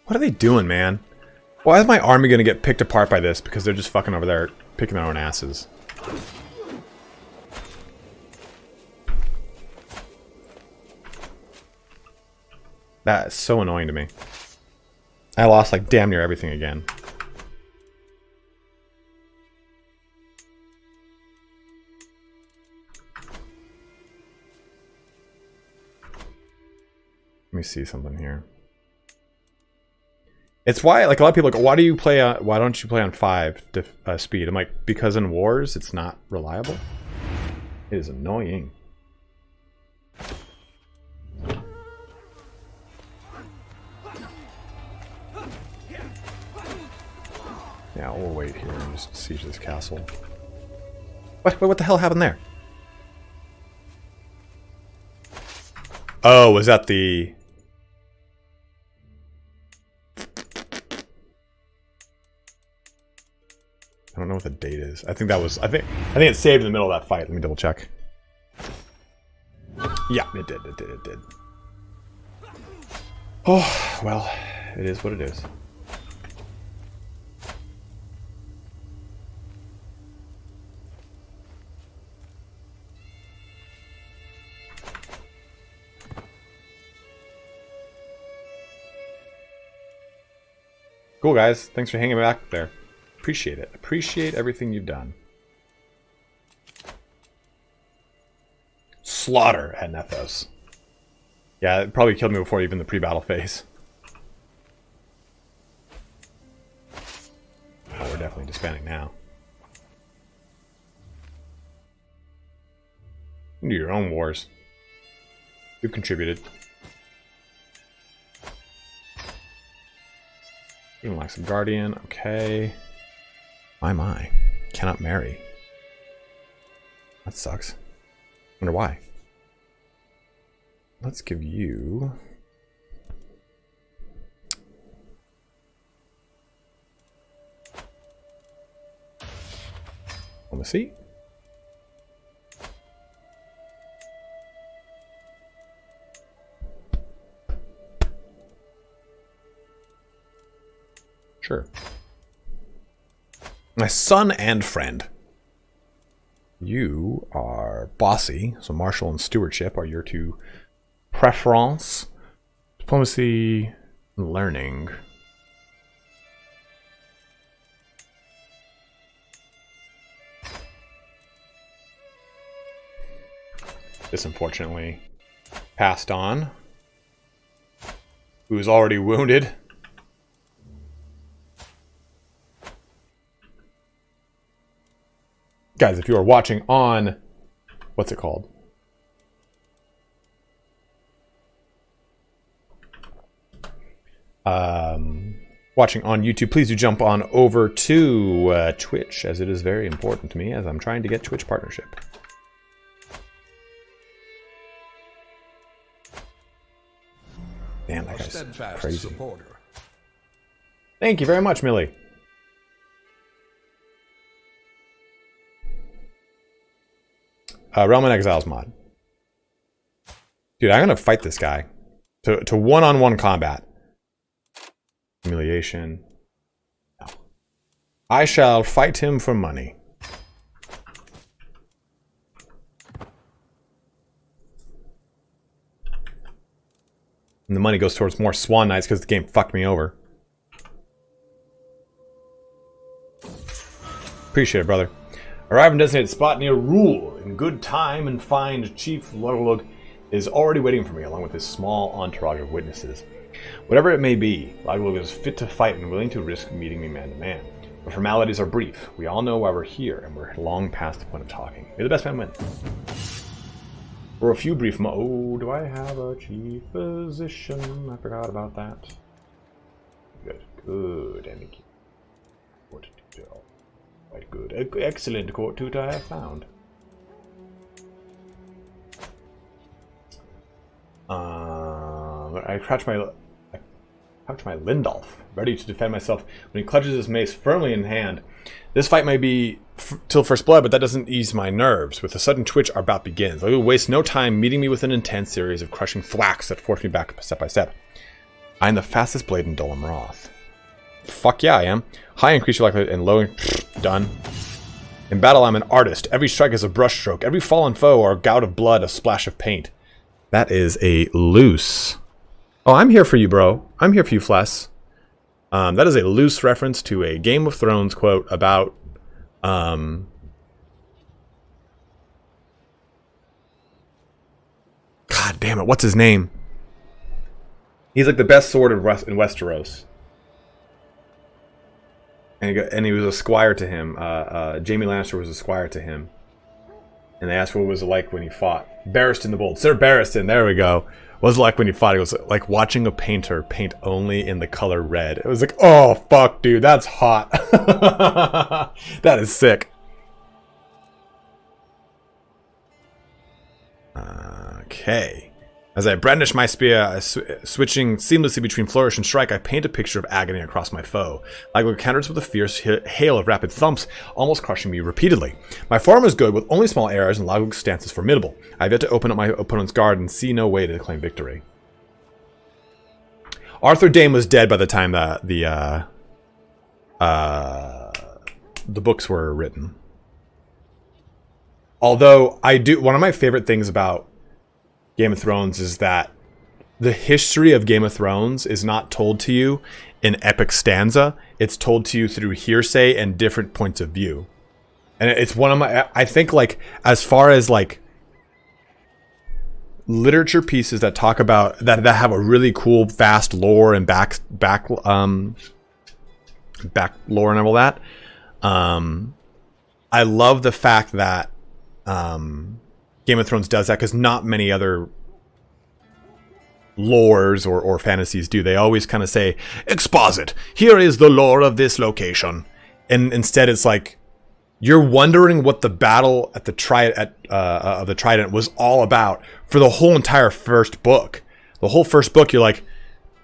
What are they doing, man? Why is my army gonna get picked apart by this? Because they're just fucking over there picking their own asses. That is so annoying to me. I lost like damn near everything again. Let me see something here. It's why, like, a lot of people are like, why don't you play on 5 speed? I'm like, because in wars it's not reliable. It is annoying. Yeah, we'll wait here and just siege this castle. What the hell happened there? Oh, was that the... I don't know what the date is. I think that was... I think it saved in the middle of that fight. Let me double check. Yeah, it did. Oh, well, it is what it is. Cool, guys. Thanks for hanging back there. Appreciate it. Appreciate everything you've done. Slaughter at Nethos. Yeah, it probably killed me before even the pre-battle phase. Oh, we're definitely disbanding now. You can do your own wars. You've contributed. Even like some Guardian. Okay. My. Cannot marry. That sucks. Wonder why. Let's give you... diplomacy. Sure. My son and friend. You are bossy, so martial and stewardship are your two preference. Diplomacy and learning. This unfortunately passed on. Who is already wounded. Guys, if you are watching on, what's it called? Watching on YouTube, please do jump on over to Twitch, as it is very important to me, as I'm trying to get Twitch partnership. Damn, that guy's crazy. Supporter. Thank you very much, Millie. Realm and Exiles mod. Dude, I'm gonna fight this guy to one-on-one combat. Humiliation. No. I shall fight him for money. And the money goes towards more Swan Knights because the game fucked me over. Appreciate it, brother. Arrive in designated spot near Rule in good time and find Chief Lurlug is already waiting for me along with his small entourage of witnesses. Whatever it may be, Lurlug is fit to fight and willing to risk meeting me man to man. The formalities are brief. We all know why we're here and we're long past the point of talking. May the best man win. For a few brief oh, do I have a chief physician? I forgot about that. Good. And what to do? Quite good. Excellent court tutor I have found. I crouch my Lindolf, ready to defend myself when he clutches his mace firmly in hand. This fight may be till first blood, but that doesn't ease my nerves. With a sudden twitch, our bout begins. I will waste no time meeting me with an intense series of crushing thwacks that force me back step by step. I am the fastest blade in Dol Amroth. Fuck yeah, I am. High increase your likelihood and low... Done. In battle, I'm an artist. Every strike is a brushstroke. Every fallen foe or gout of blood, a splash of paint. That is a loose... Oh, I'm here for you, bro. I'm here for you, Fless. That is a loose reference to a Game of Thrones quote about... God damn it, what's his name? He's like the best sword in Westeros. And he was a squire to him. Jaime Lannister was a squire to him. And they asked what was it like when he fought. Barristan the Bold. Sir Barristan, there we go. What was it like when he fought? It was like watching a painter paint only in the color red. It was like, oh, fuck, dude, that's hot. That is sick. Okay. As I brandish my spear, switching seamlessly between flourish and strike, I paint a picture of agony across my foe. Laglu counters with a fierce hail of rapid thumps, almost crushing me repeatedly. My form is good, with only small errors, and Laglu's stance is formidable. I have yet to open up my opponent's guard and see no way to claim victory. Arthur Dane was dead by the time the books were written. Although one of my favorite things about Game of Thrones is that the history of Game of Thrones is not told to you in epic stanza. It's told to you through hearsay and different points of view. And it's one of my, I think, like, as far as like literature pieces that talk about that have a really cool vast lore and back lore and all that. I love the fact that Game of Thrones does that, because not many other lores or fantasies do. They always kind of say, exposit, here is the lore of this location. And instead it's like, you're wondering what the battle at the Trident was all about for the whole entire first book. The whole first book, you're like,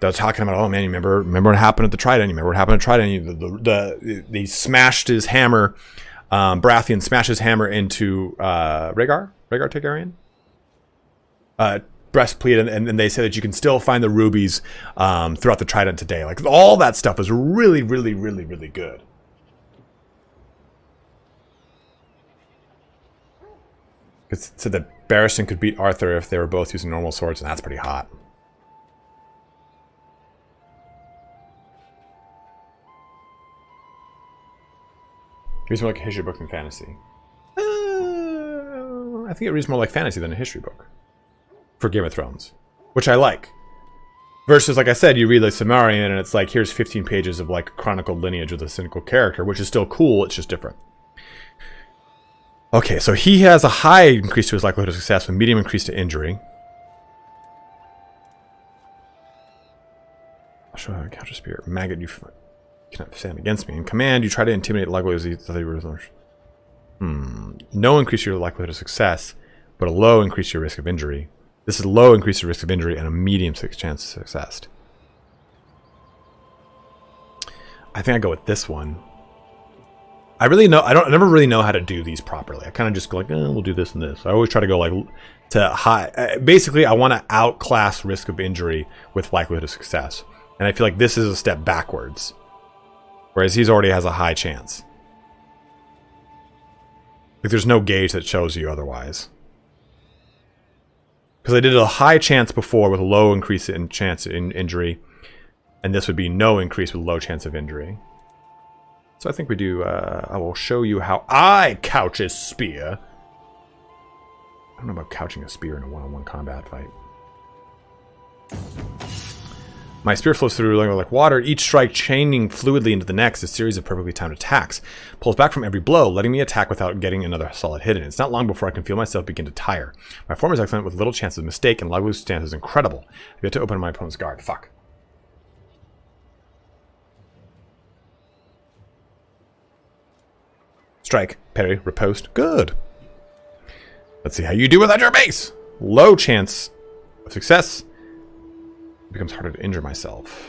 they're talking about, oh man, you remember what happened at the Trident? You remember what happened at Trident? He smashed his hammer, Baratheon smashed his hammer into Rhaegar Targaryen? Breastplate, and they say that you can still find the rubies throughout the Trident today. Like, all that stuff is really, really, really, really good. It said that Barristan could beat Arthur if they were both using normal swords, and that's pretty hot. Reads more like a history book than fantasy. I think it reads more like fantasy than a history book for Game of Thrones, which I like. Versus, like I said, you read like Sumerian and it's like, here's 15 pages of like chronicled lineage of a single character, which is still cool, it's just different. Okay, so he has a high increase to his likelihood of success with medium increase to injury. I'll show how to counter spear. Maggot, you cannot stand against me. In command, you try to intimidate likelihood of no increase your likelihood of success, but a low increase your risk of injury. This is a low increase your risk of injury and a medium chance of success. I think I go with this one. I never really know how to do these properly. I kind of just go like, we'll do this and this. I always try to go like to high. Basically, I want to outclass risk of injury with likelihood of success. And I feel like this is a step backwards. Whereas he's already has a high chance. Like, there's no gauge that shows you otherwise. Because I did a high chance before with a low increase in chance in injury. And this would be no increase with low chance of injury. So I think we do, I will show you how I couch a spear. I don't know about couching a spear in a one-on-one combat fight. My spear flows through like water, each strike chaining fluidly into the next, a series of perfectly timed attacks. Pulls back from every blow, letting me attack without getting another solid hit in. It's not long before I can feel myself begin to tire. My form is excellent with little chance of mistake, and Laglu's stance is incredible. I've yet to open my opponent's guard. Fuck. Strike, parry, riposte. Good. Let's see how you do without your base. Low chance of success. It becomes harder to injure myself.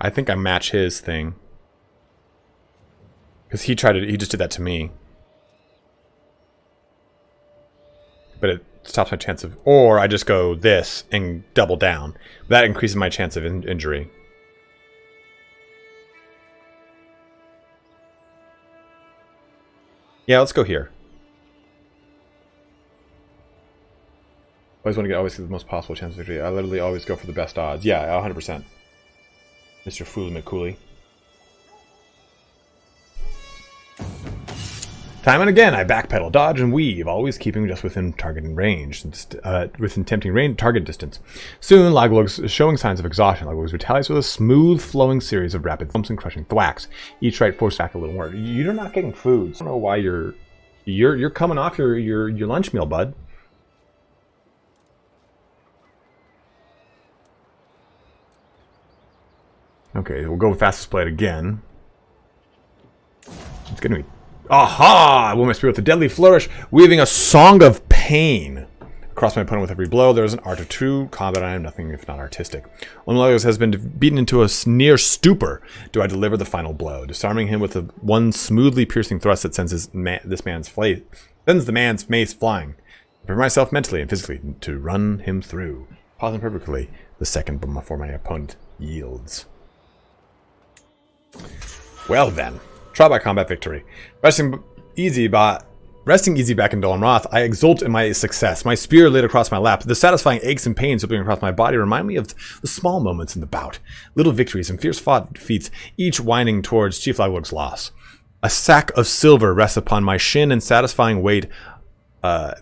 I think I match his thing. Because he just did that to me. But it stops my chance of, or I just go this and double down. That increases my chance of injury. Yeah, let's go here. Always want to get the most possible chance of victory. I literally always go for the best odds. Yeah, 100%. Mr. Foolie McCooley. Time and again, I backpedal, dodge, and weave, always keeping just within targeting range, within tempting range target distance. Soon, Laglug's showing signs of exhaustion. Laglug retaliates with a smooth, flowing series of rapid thumps and crushing thwacks. Each right force back a little more. You're not getting food. So I don't know why you're coming off your lunch meal, bud. Okay, we'll go with fastest blade again. It's gonna be. Aha! I will my spirit with a deadly flourish, weaving a song of pain across my opponent with every blow. There is an art of true combat. I am nothing if not artistic. Only has been beaten into a near stupor. Do I deliver the final blow, disarming him with one smoothly piercing thrust that sends the man's mace flying. I prepare myself mentally and physically to run him through. Pausing perfectly the second before my opponent yields. Well then. Trial by combat victory. Resting easy back in Dol Amroth, I exult in my success. My spear lit across my lap. The satisfying aches and pains slipping across my body remind me of the small moments in the bout. Little victories and fierce fought defeats, each winding towards Chief Laglug's loss. A sack of silver rests upon my shin and the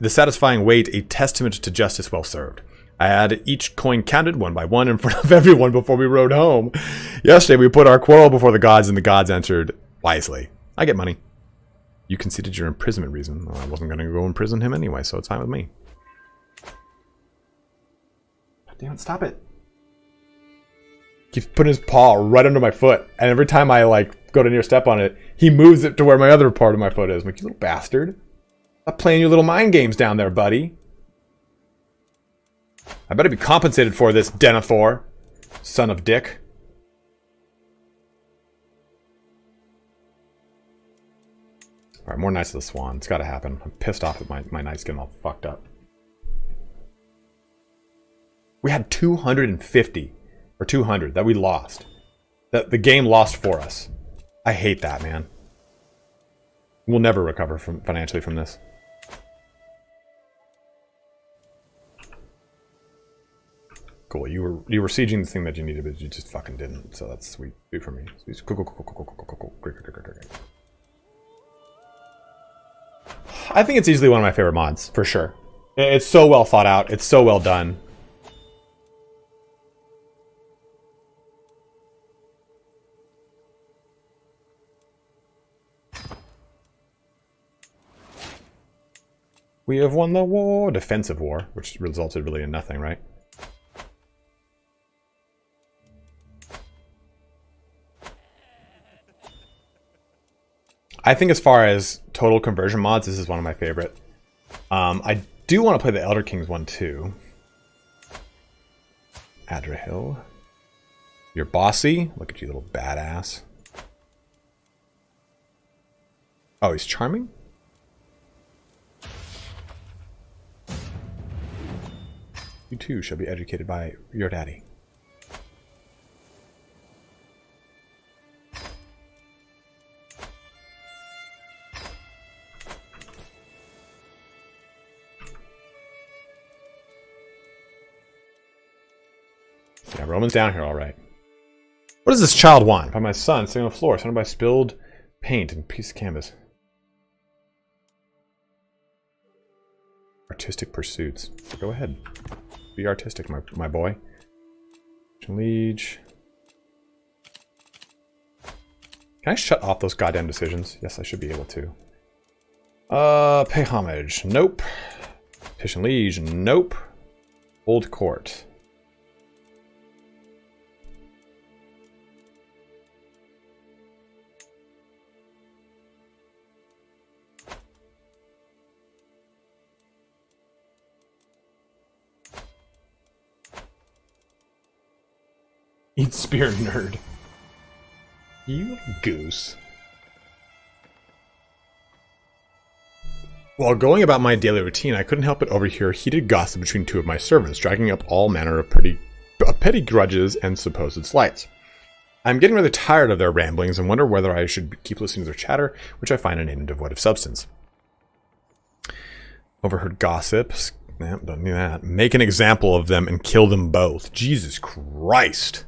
satisfying weight a testament to justice well served. I had each coin counted one by one in front of everyone before we rode home. Yesterday we put our quarrel before the gods and the gods answered wisely. I get money. You conceded your imprisonment reason. Well, I wasn't going to go imprison him anyway, so it's fine with me. God damn it, stop it. Keeps putting his paw right under my foot, and every time I go to near step on it, he moves it to where my other part of my foot is. I'm like, you little bastard. Stop playing your little mind games down there, buddy. I better be compensated for this, Denethor, son of Dick. Alright, more Knights of the Swan. It's gotta happen. I'm pissed off that my Knights getting all fucked up. We had 250 or 200 that we lost. That the game lost for us. I hate that, man. We'll never recover financially from this. Cool. You were sieging the thing that you needed, but you just fucking didn't. So that's sweet. Sweet for me. Sweet. Cool. Great. I think it's easily one of my favorite mods, for sure. It's so well thought out. It's so well done. We have won the war. Defensive war, which resulted really in nothing, right? I think as far as total conversion mods, this is one of my favorite. I do want to play the Elder Kings one too. Adrahil. You're bossy. Look at you, little badass. Oh, he's charming? You too shall be educated by your daddy. Yeah, Roman's down here, all right. What does this child want? By my son sitting on the floor, surrounded by spilled paint and piece of canvas. Artistic pursuits. Go ahead. Be artistic, my boy. Liege. Can I shut off those goddamn decisions? Yes, I should be able to. Pay homage. Nope. Petition Liege. Nope. Old Court. Eat spear, nerd. You goose. While going about my daily routine, I couldn't help but overhear heated gossip between two of my servants, dragging up all manner of petty grudges and supposed slights. I'm getting rather tired of their ramblings and wonder whether I should keep listening to their chatter, which I find inane and devoid of substance. Overheard gossip. Don't do that. Make an example of them and kill them both. Jesus Christ.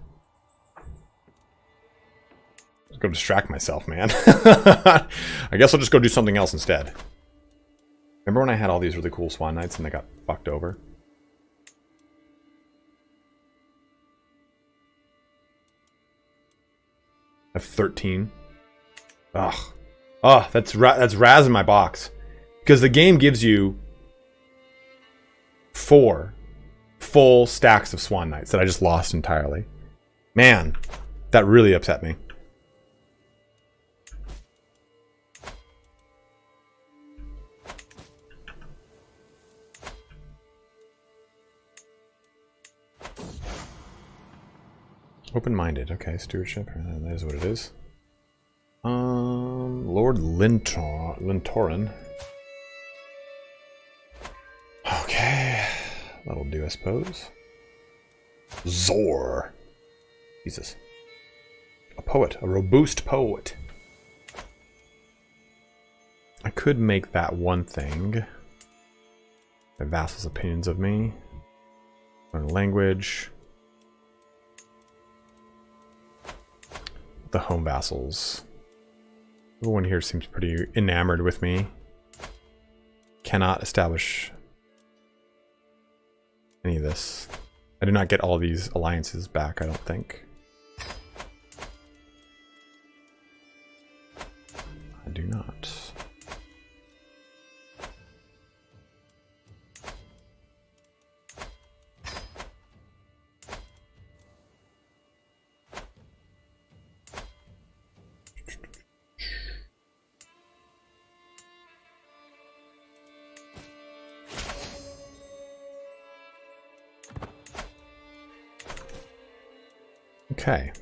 Go distract myself, man. I guess I'll just go do something else instead. Remember when I had all these really cool Swan Knights and they got fucked over? I have 13. Ugh. Oh, that's Raz in my box. Because the game gives you 4 full stacks of Swan Knights that I just lost entirely. Man, that really upset me. Open-minded. Okay, stewardship. That is what it is. Lord Lintorin. Okay, that'll do, I suppose. Zor. Jesus. A poet. A robust poet. I could make that one thing. My vassals' opinions of me. Learn language. The home vassals. Everyone here seems pretty enamored with me. Cannot establish any of this. I do not get all these alliances back, I don't think. I do not. Okay.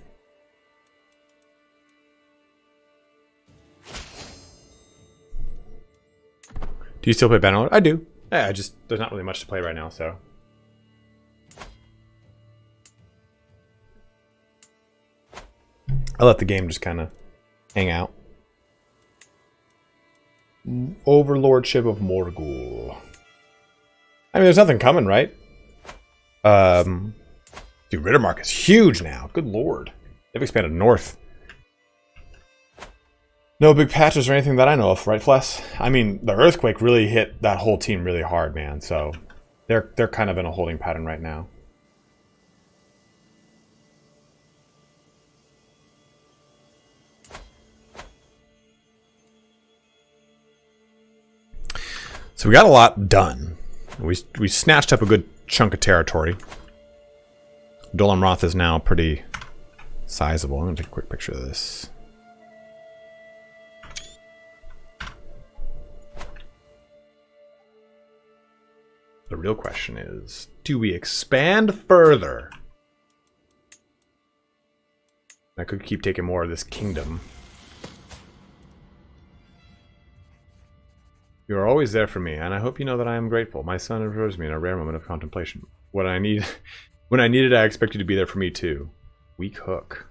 Do you still play Bannerlord? I do. Yeah, there's not really much to play right now, so. I let the game just kind of hang out. Overlordship of Morgul. I mean, there's nothing coming, right? Dude, Rittermark is huge now. Good lord. They've expanded north. No big patches or anything that I know of, right, Fless? I mean, the earthquake really hit that whole team really hard, man. So they're kind of in a holding pattern right now. So we got a lot done. We snatched up a good chunk of territory. Amroth is now pretty sizable. I'm going to take a quick picture of this. The real question is, do we expand further? I could keep taking more of this kingdom. You are always there for me, and I hope you know that I am grateful. My son adores me in a rare moment of contemplation. When I needed, I expect you to be there for me too. Weak hook.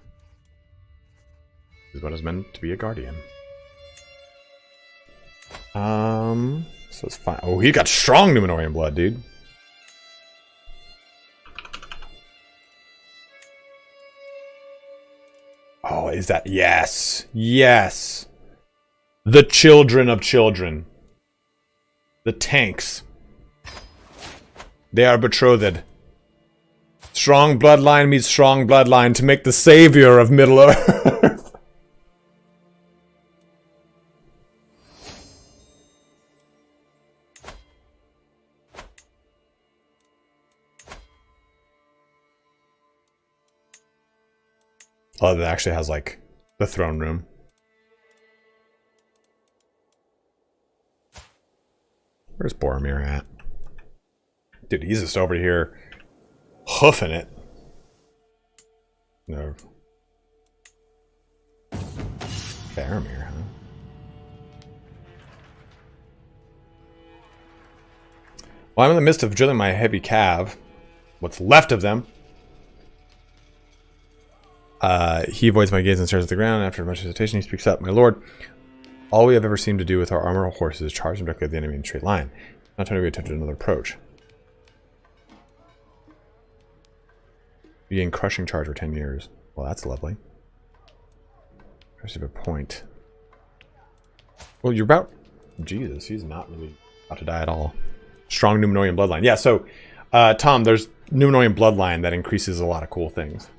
This is what is meant to be a guardian. So it's fine. Oh, he got strong Numenorean blood, dude. Oh, is that? Yes. Yes. The children of children. The tanks. They are betrothed. Strong bloodline meets strong bloodline to make the savior of Middle-earth. Oh, that actually has, like, the throne room. Where's Boromir at? Dude, he's just over here hoofing it. No. Faramir, huh? Well, I'm in the midst of drilling my heavy cav. What's left of them. He avoids my gaze and stares at the ground. After much hesitation, he speaks up. My lord, all we have ever seemed to do with our armor horses is charge them directly at the enemy in a straight line. Not trying to attempt another approach. You gain crushing charge for 10 years. Well, that's lovely. There's a point. Well, you're about... Jesus, he's not really about to die at all. Strong Numenorian bloodline. Yeah, so, Tom, there's Numenorian bloodline that increases a lot of cool things.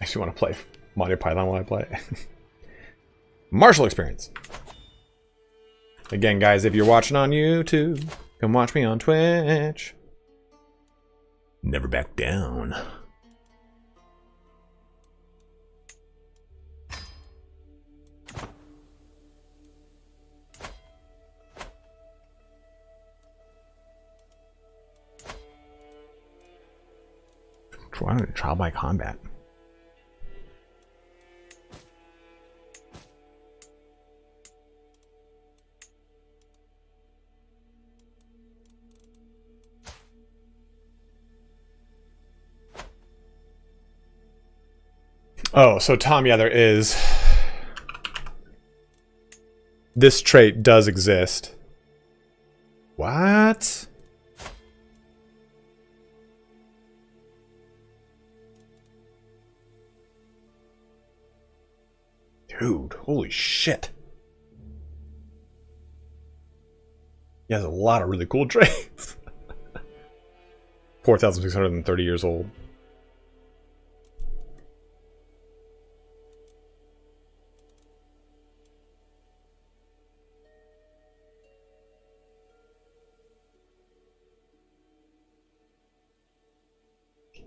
I actually want to play Monty Python while I play. Martial experience. Again, guys, if you're watching on YouTube, come watch me on Twitch. Never back down. Trial by combat. Oh, so Tom, yeah, there is. This trait does exist. What? Dude, holy shit. He has a lot of really cool traits. 4,630 years old.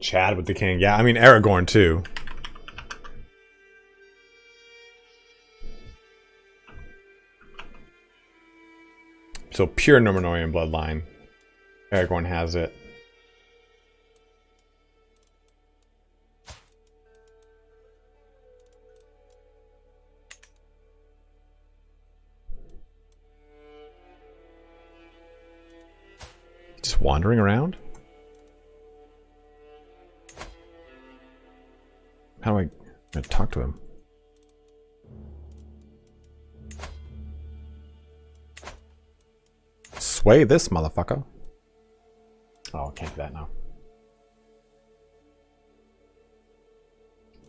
Chad with the king. Yeah, I mean, Aragorn too. So pure Numenorian bloodline. Aragorn has it. Just wandering around? How do I talk to him? Sway this motherfucker. Oh, I can't do that now.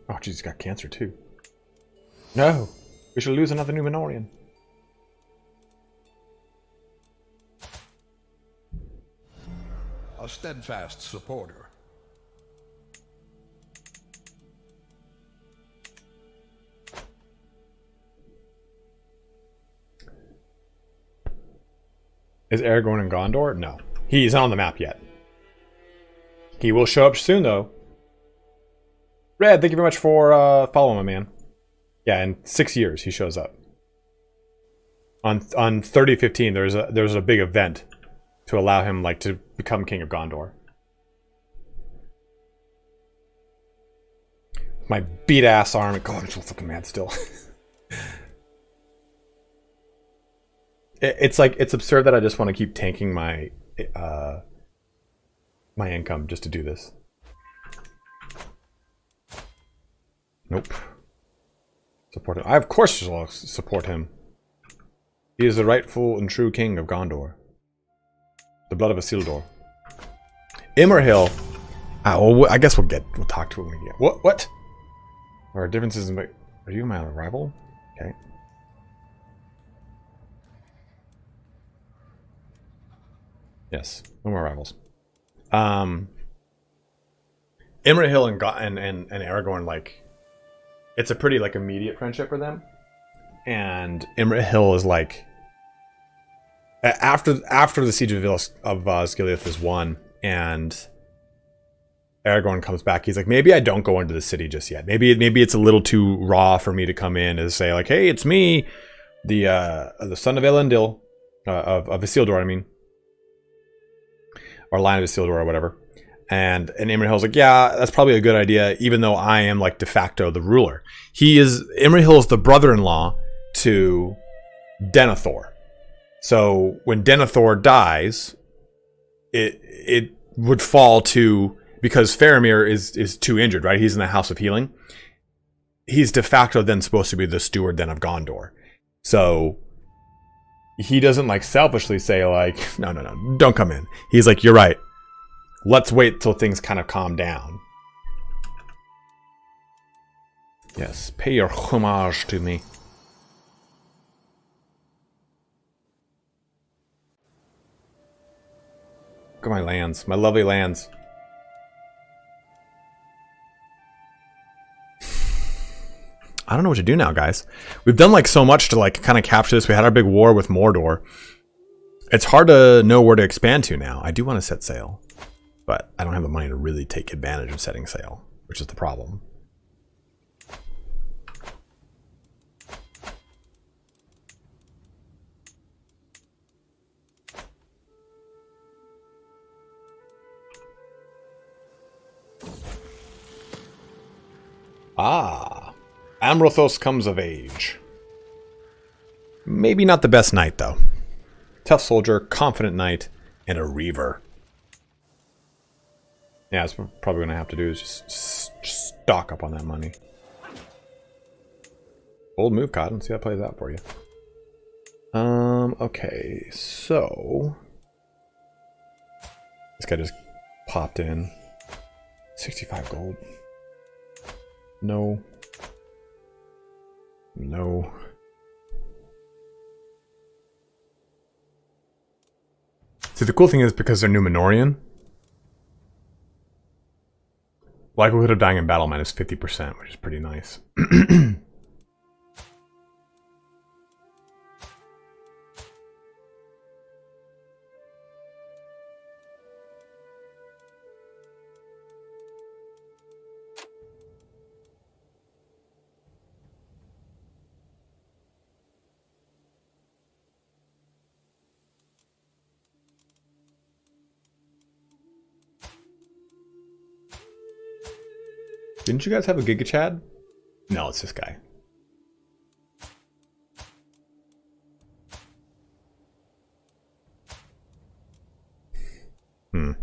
Oh, jeez, he's got cancer too. No! We shall lose another Numenorian. A steadfast supporter. Is Aragorn in Gondor? No. He's not on the map yet. He will show up soon, though. Red, thank you very much for following my man. Yeah, in 6 years he shows up. On 3015, there's a big event to allow him to become king of Gondor. My beat ass army. God, I'm so fucking mad still. It's absurd that I just want to keep tanking my my income just to do this. Nope. Support him. I of course will support him. He is the rightful and true king of Gondor. The blood of Isildur. Imrahil. Well, I guess we'll talk to him when we get. What? Our differences in. Are you my rival? Okay. Yes, no more rivals. Imrahil and Aragorn, it's a pretty immediate friendship for them. And Imrahil is after the siege of Osgiliath is won and Aragorn comes back, he's like, maybe I don't go into the city just yet. Maybe it's a little too raw for me to come in and say hey, it's me, the son of Elendil, of Isildur, I mean. Or Line of Isildur or whatever. And Imrahil's like, yeah, that's probably a good idea, even though I am de facto the ruler. Imrahil is the brother-in-law to Denethor. So when Denethor dies, it would fall to, because Faramir is too injured, right? He's in the House of Healing. He's de facto then supposed to be the steward then of Gondor. So he doesn't selfishly say no, don't come in. He's like, you're right. Let's wait till things kind of calm down. Yes, pay your homage to me. Look at my lands, my lovely lands. I don't know what to do now, guys. We've done like so much to like kind of capture this. We had our big war with Mordor. It's hard to know where to expand to now. I do want to set sail, but I don't have the money to really take advantage of setting sail, which is the problem. Ah, Amrothos comes of age. Maybe not the best knight, though. Tough soldier, confident knight, and a reaver. Yeah, that's what we're probably going to have to do is just stock up on that money. Bold move, Cotton. See how that plays out for you. Okay, so... This guy just popped in. 65 gold. No. No. See, the cool thing is because they're Numenorian, likelihood of dying in battle minus 50%, which is pretty nice. Didn't you guys have a Giga Chad? No, it's this guy. Here,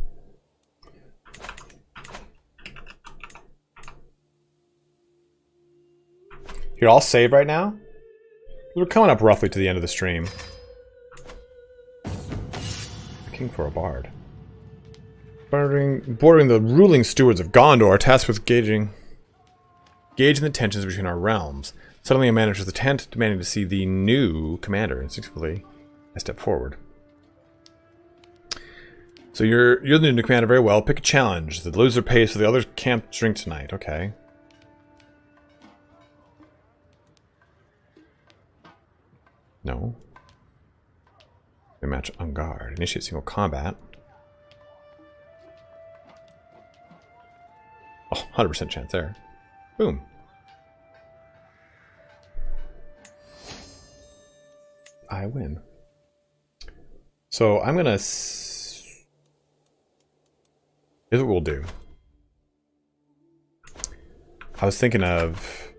I'll save right now. We're coming up roughly to the end of the stream. King for a bard. Bordering the ruling stewards of Gondor, tasked with gauging the tensions between our realms. Suddenly a man enters the tent, demanding to see the new commander. Instinctively, I step forward. So you're the new commander, very well. Pick a challenge. The loser pays, so the others can't drink tonight. Okay. No. They match on guard. Initiate single combat. Oh, 100% chance there. Boom. I win. So I'm gonna... Here's what we'll do. I was thinking of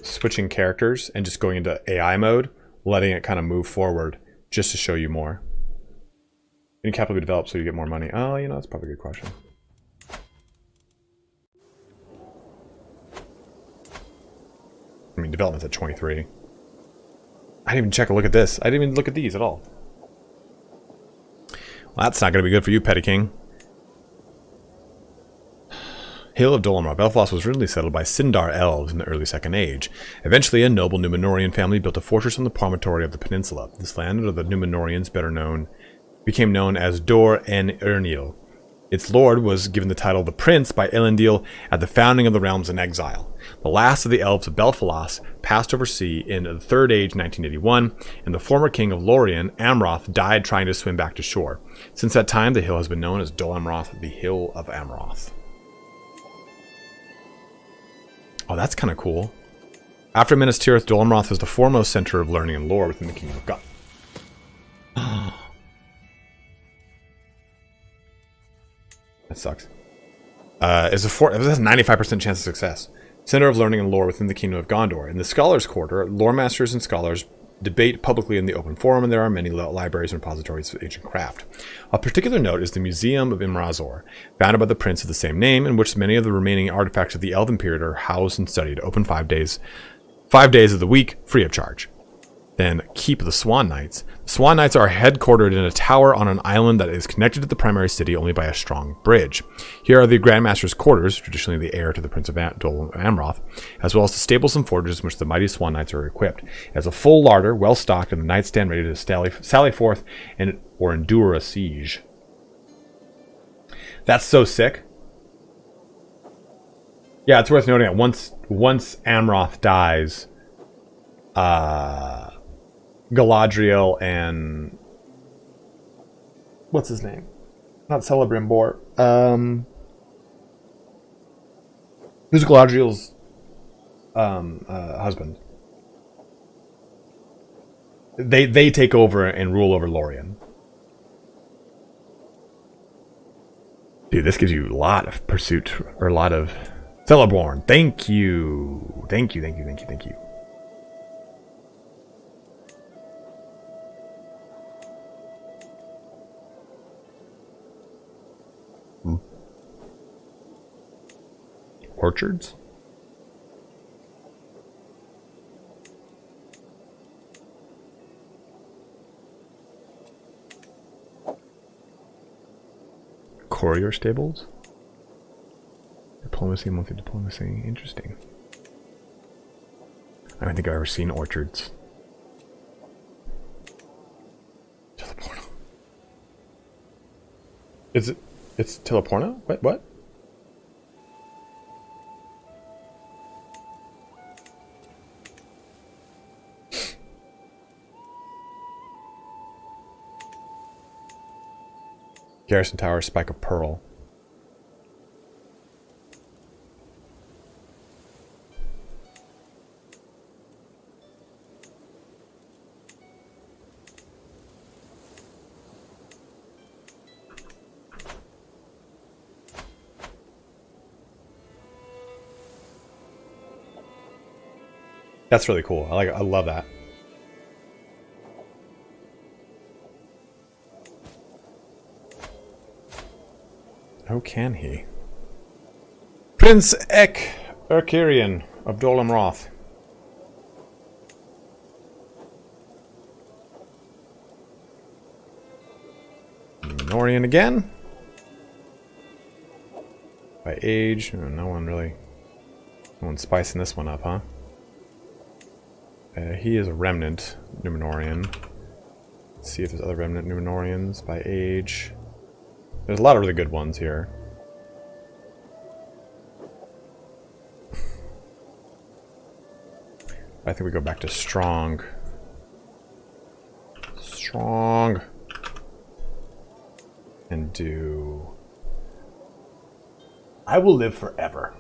switching characters and just going into AI mode, letting it kind of move forward just to show you more. And capital be developed so you get more money. Oh, you know, that's probably a good question. I mean, development's at 23. I didn't even check a look at this. I didn't even look at these at all. Well, that's not going to be good for you, Petty King. Hill of Dol Amroth. Belfast was originally settled by Sindar elves in the early Second Age. Eventually, a noble Numenorian family built a fortress on the promontory of the peninsula. This land, under the Numenorians became known as Dor en Ernil. Its lord was given the title the Prince by Elendil at the founding of the realms in exile. The last of the elves of Belfalas passed over sea in the Third Age 1981, and the former king of Lorien, Amroth, died trying to swim back to shore. Since that time, the hill has been known as Dol Amroth, the Hill of Amroth. Oh, that's kind of cool. After Minas Tirith, Dol Amroth was the foremost center of learning and lore within the Kingdom of God. That sucks. It has a 95% chance of success. Center of learning and lore within the Kingdom of Gondor. In the Scholars' Quarter, lore masters and scholars debate publicly in the open forum, and there are many libraries and repositories of ancient craft. Of particular note is the Museum of Imrazor, founded by the prince of the same name, in which many of the remaining artifacts of the Elven period are housed and studied. Open 5 days of the week, free of charge. Then keep the Swan Knights. The Swan Knights are headquartered in a tower on an island that is connected to the primary city only by a strong bridge. Here are the Grandmaster's quarters, traditionally the heir to the Prince of Amroth, as well as the stables and forges in which the mighty Swan Knights are equipped. It has a full larder, well stocked, and the knights stand ready to sally forth or endure a siege. That's so sick. Yeah, it's worth noting that once Amroth dies, Galadriel and what's his name? Not Celebrimbor. Who's Galadriel's husband? They take over and rule over Lorien. Dude, this gives you a lot of pursuit or a lot of Celeborn. Thank you. Thank you. Orchards? Courier stables? Diplomacy, monthly diplomacy. Interesting. I don't think I've ever seen orchards. Teleporno. Is it? It's Teleporno? What? Garrison Tower, Spike of Pearl. That's really cool. I love that. How can he? Prince Erkirian of Dol Amroth. Norian again. By age, no one's spicing this one up, huh? He is a remnant Numenorian. Let's see if there's other remnant Numenorians by age. There's a lot of really good ones here. I think we go back to strong. Strong. And do... I will live forever.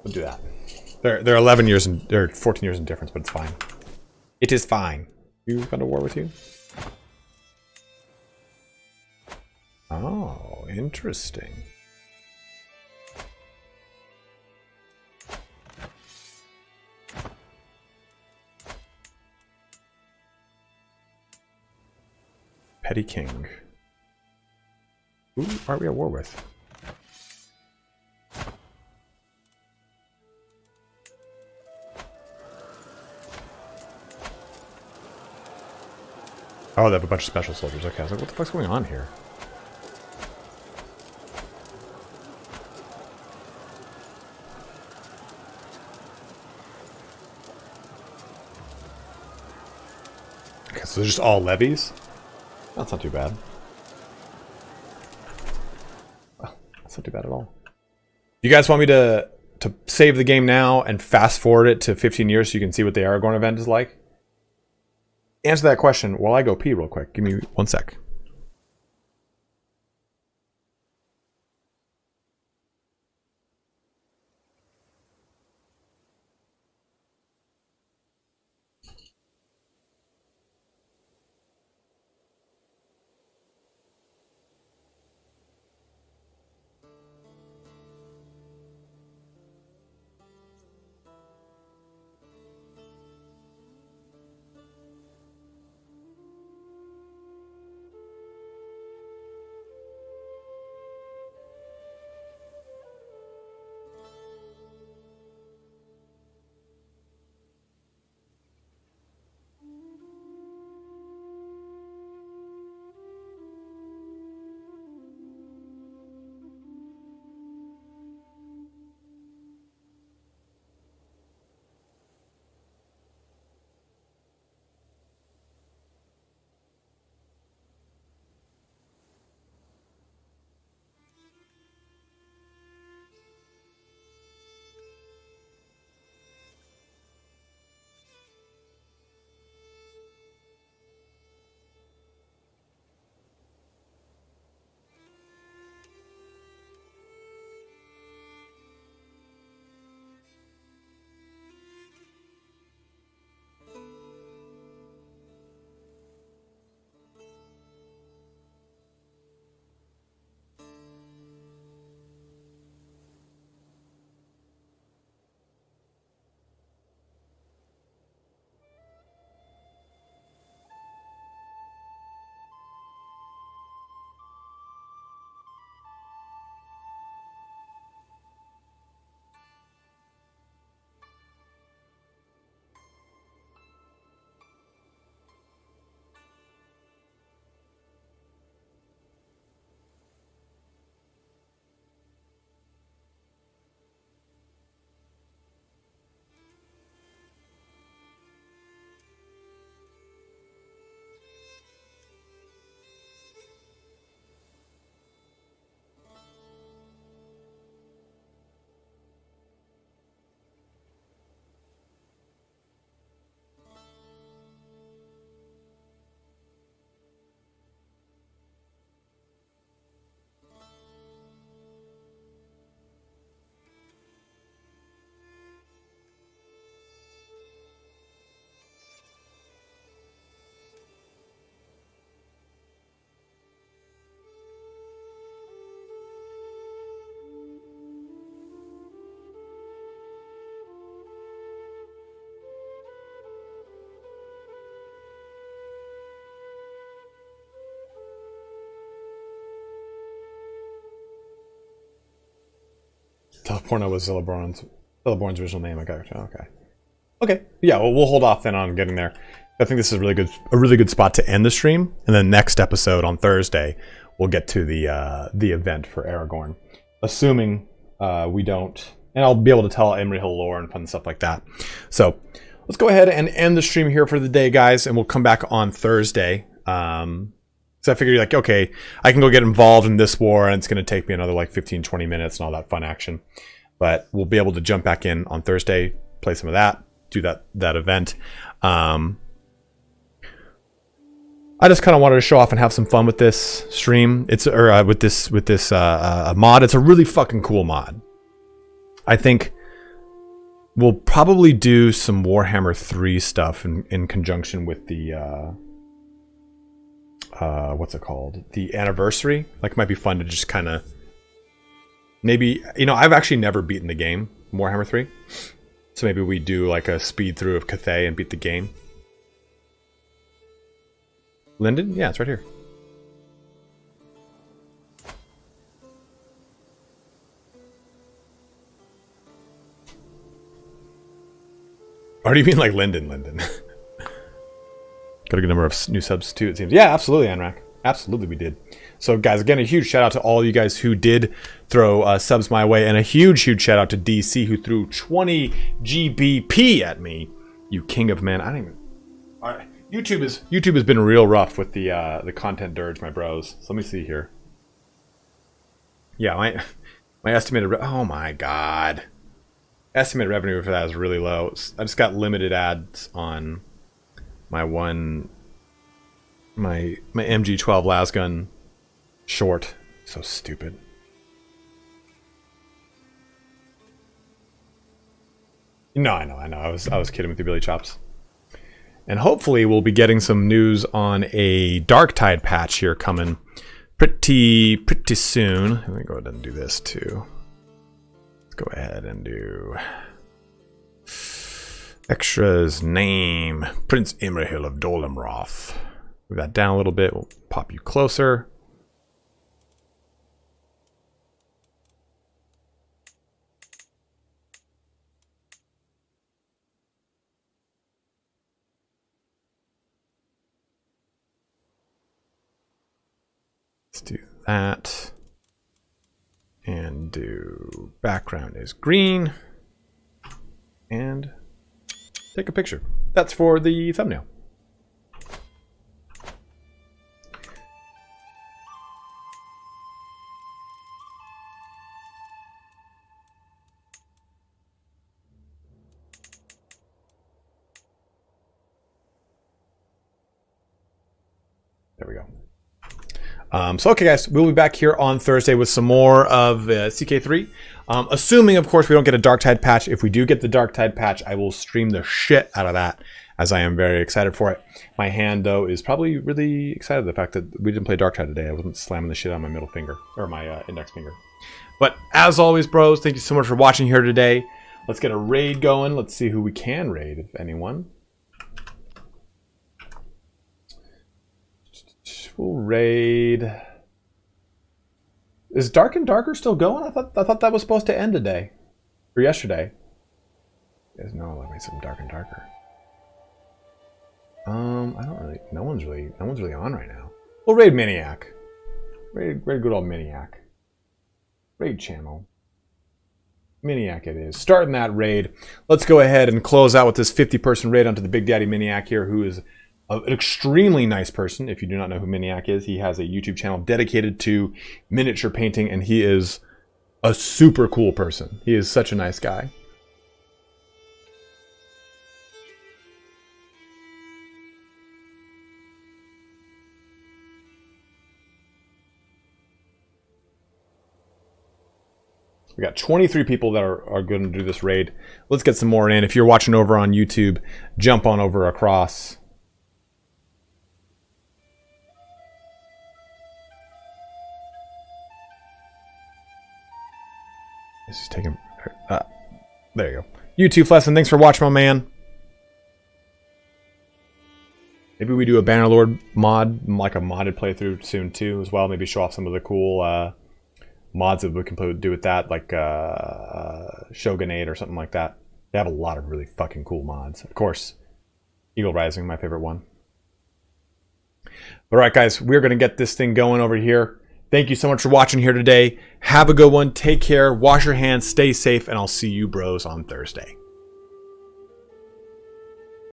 We'll do that. They're 11 years and they're 14 years in difference, but it's fine. It is fine. You've gone to war with you? Oh, interesting. Petty King. Who are we at war with? Oh, they have a bunch of special soldiers. Okay, I was like, what the fuck's going on here? Okay, so they're just all levies? That's not too bad. Well, that's not too bad at all. You guys want me to save the game now and fast forward it to 15 years so you can see what the Aragorn event is like? Answer that question while I go pee real quick. Give me 1 sec. Teleporno was Celeborn's original name. I got it. Okay. Okay. Yeah, well, we'll hold off then on getting there. I think this is a really good spot to end the stream. And then next episode on Thursday, we'll get to the event for Aragorn. Assuming we don't... And I'll be able to tell Emery Hill lore and fun stuff like that. So let's go ahead and end the stream here for the day, guys. And we'll come back on Thursday. So I figured, like, okay, I can go get involved in this war, and it's going to take me another, like, 15, 20 minutes and all that fun action. But we'll be able to jump back in on Thursday, play some of that, do that event. I just kind of wanted to show off and have some fun with this stream. With this mod. It's a really fucking cool mod. I think we'll probably do some Warhammer 3 stuff in conjunction with the... what's it called? The anniversary. Like, it might be fun to just kind of maybe, I've actually never beaten the game, Warhammer 3. So maybe we do like a speed through of Cathay and beat the game. Linden? Yeah, it's right here. Or do you mean like Linden? Got a good number of new subs too, it seems. Yeah, absolutely, Anrak. Absolutely, we did. So, guys, again, a huge shout out to all you guys who did throw subs my way, and a huge shout out to DC who threw 20 GBP at me. You king of men. I don't even. All right. YouTube has been real rough with the content dirge, my bros. So let me see here. Yeah, my estimated. Oh my god. Estimated revenue for that is really low. I just got limited ads on my MG12 lasgun short. So stupid. No, I know. I was kidding with you, Billy Chops. And hopefully we'll be getting some news on a Darktide patch here coming pretty soon. Let me go ahead and do this too. Let's go ahead and do extras name Prince Imrahil of Dol Amroth. Move that down a little bit. We'll pop you closer. Let's do that. And do background is green. And take a picture. That's for the thumbnail. There we go. So, okay, guys, we'll be back here on Thursday with some more of CK3. Assuming, of course, we don't get a Darktide patch. If we do get the Darktide patch, I will stream the shit out of that, as I am very excited for it. My hand, though, is probably really excited the fact that we didn't play Darktide today. I wasn't slamming the shit on my middle finger, or my index finger. But, as always, bros, thank you so much for watching here today. Let's get a raid going. Let's see who we can raid, if anyone. We'll raid. Is Dark and Darker still going? I thought that was supposed to end today, or yesterday. There's no let me some Dark and Darker. I don't really. No one's really on right now. We'll raid Miniac. Raid good old Miniac. Raid channel. Miniac it is. Starting that raid. Let's go ahead and close out with this 50-person raid onto the Big Daddy Miniac here, who is an extremely nice person. If you do not know who Miniac is, he has a YouTube channel dedicated to miniature painting, and he is a super cool person. He is such a nice guy. We got 23 people that are going to do this raid. Let's get some more in. If you're watching over on YouTube, jump on over across. This is taking. There you go. YouTube lesson. Thanks for watching, my man. Maybe we do a Bannerlord mod, like a modded playthrough soon too, as well. Maybe show off some of the cool mods that we can do with that, like Shogunate or something like that. They have a lot of really fucking cool mods. Of course, Eagle Rising, my favorite one. All right, guys, we're going to get this thing going over here. Thank you so much for watching here today. Have a good one. Take care. Wash your hands. Stay safe. And I'll see you bros on Thursday.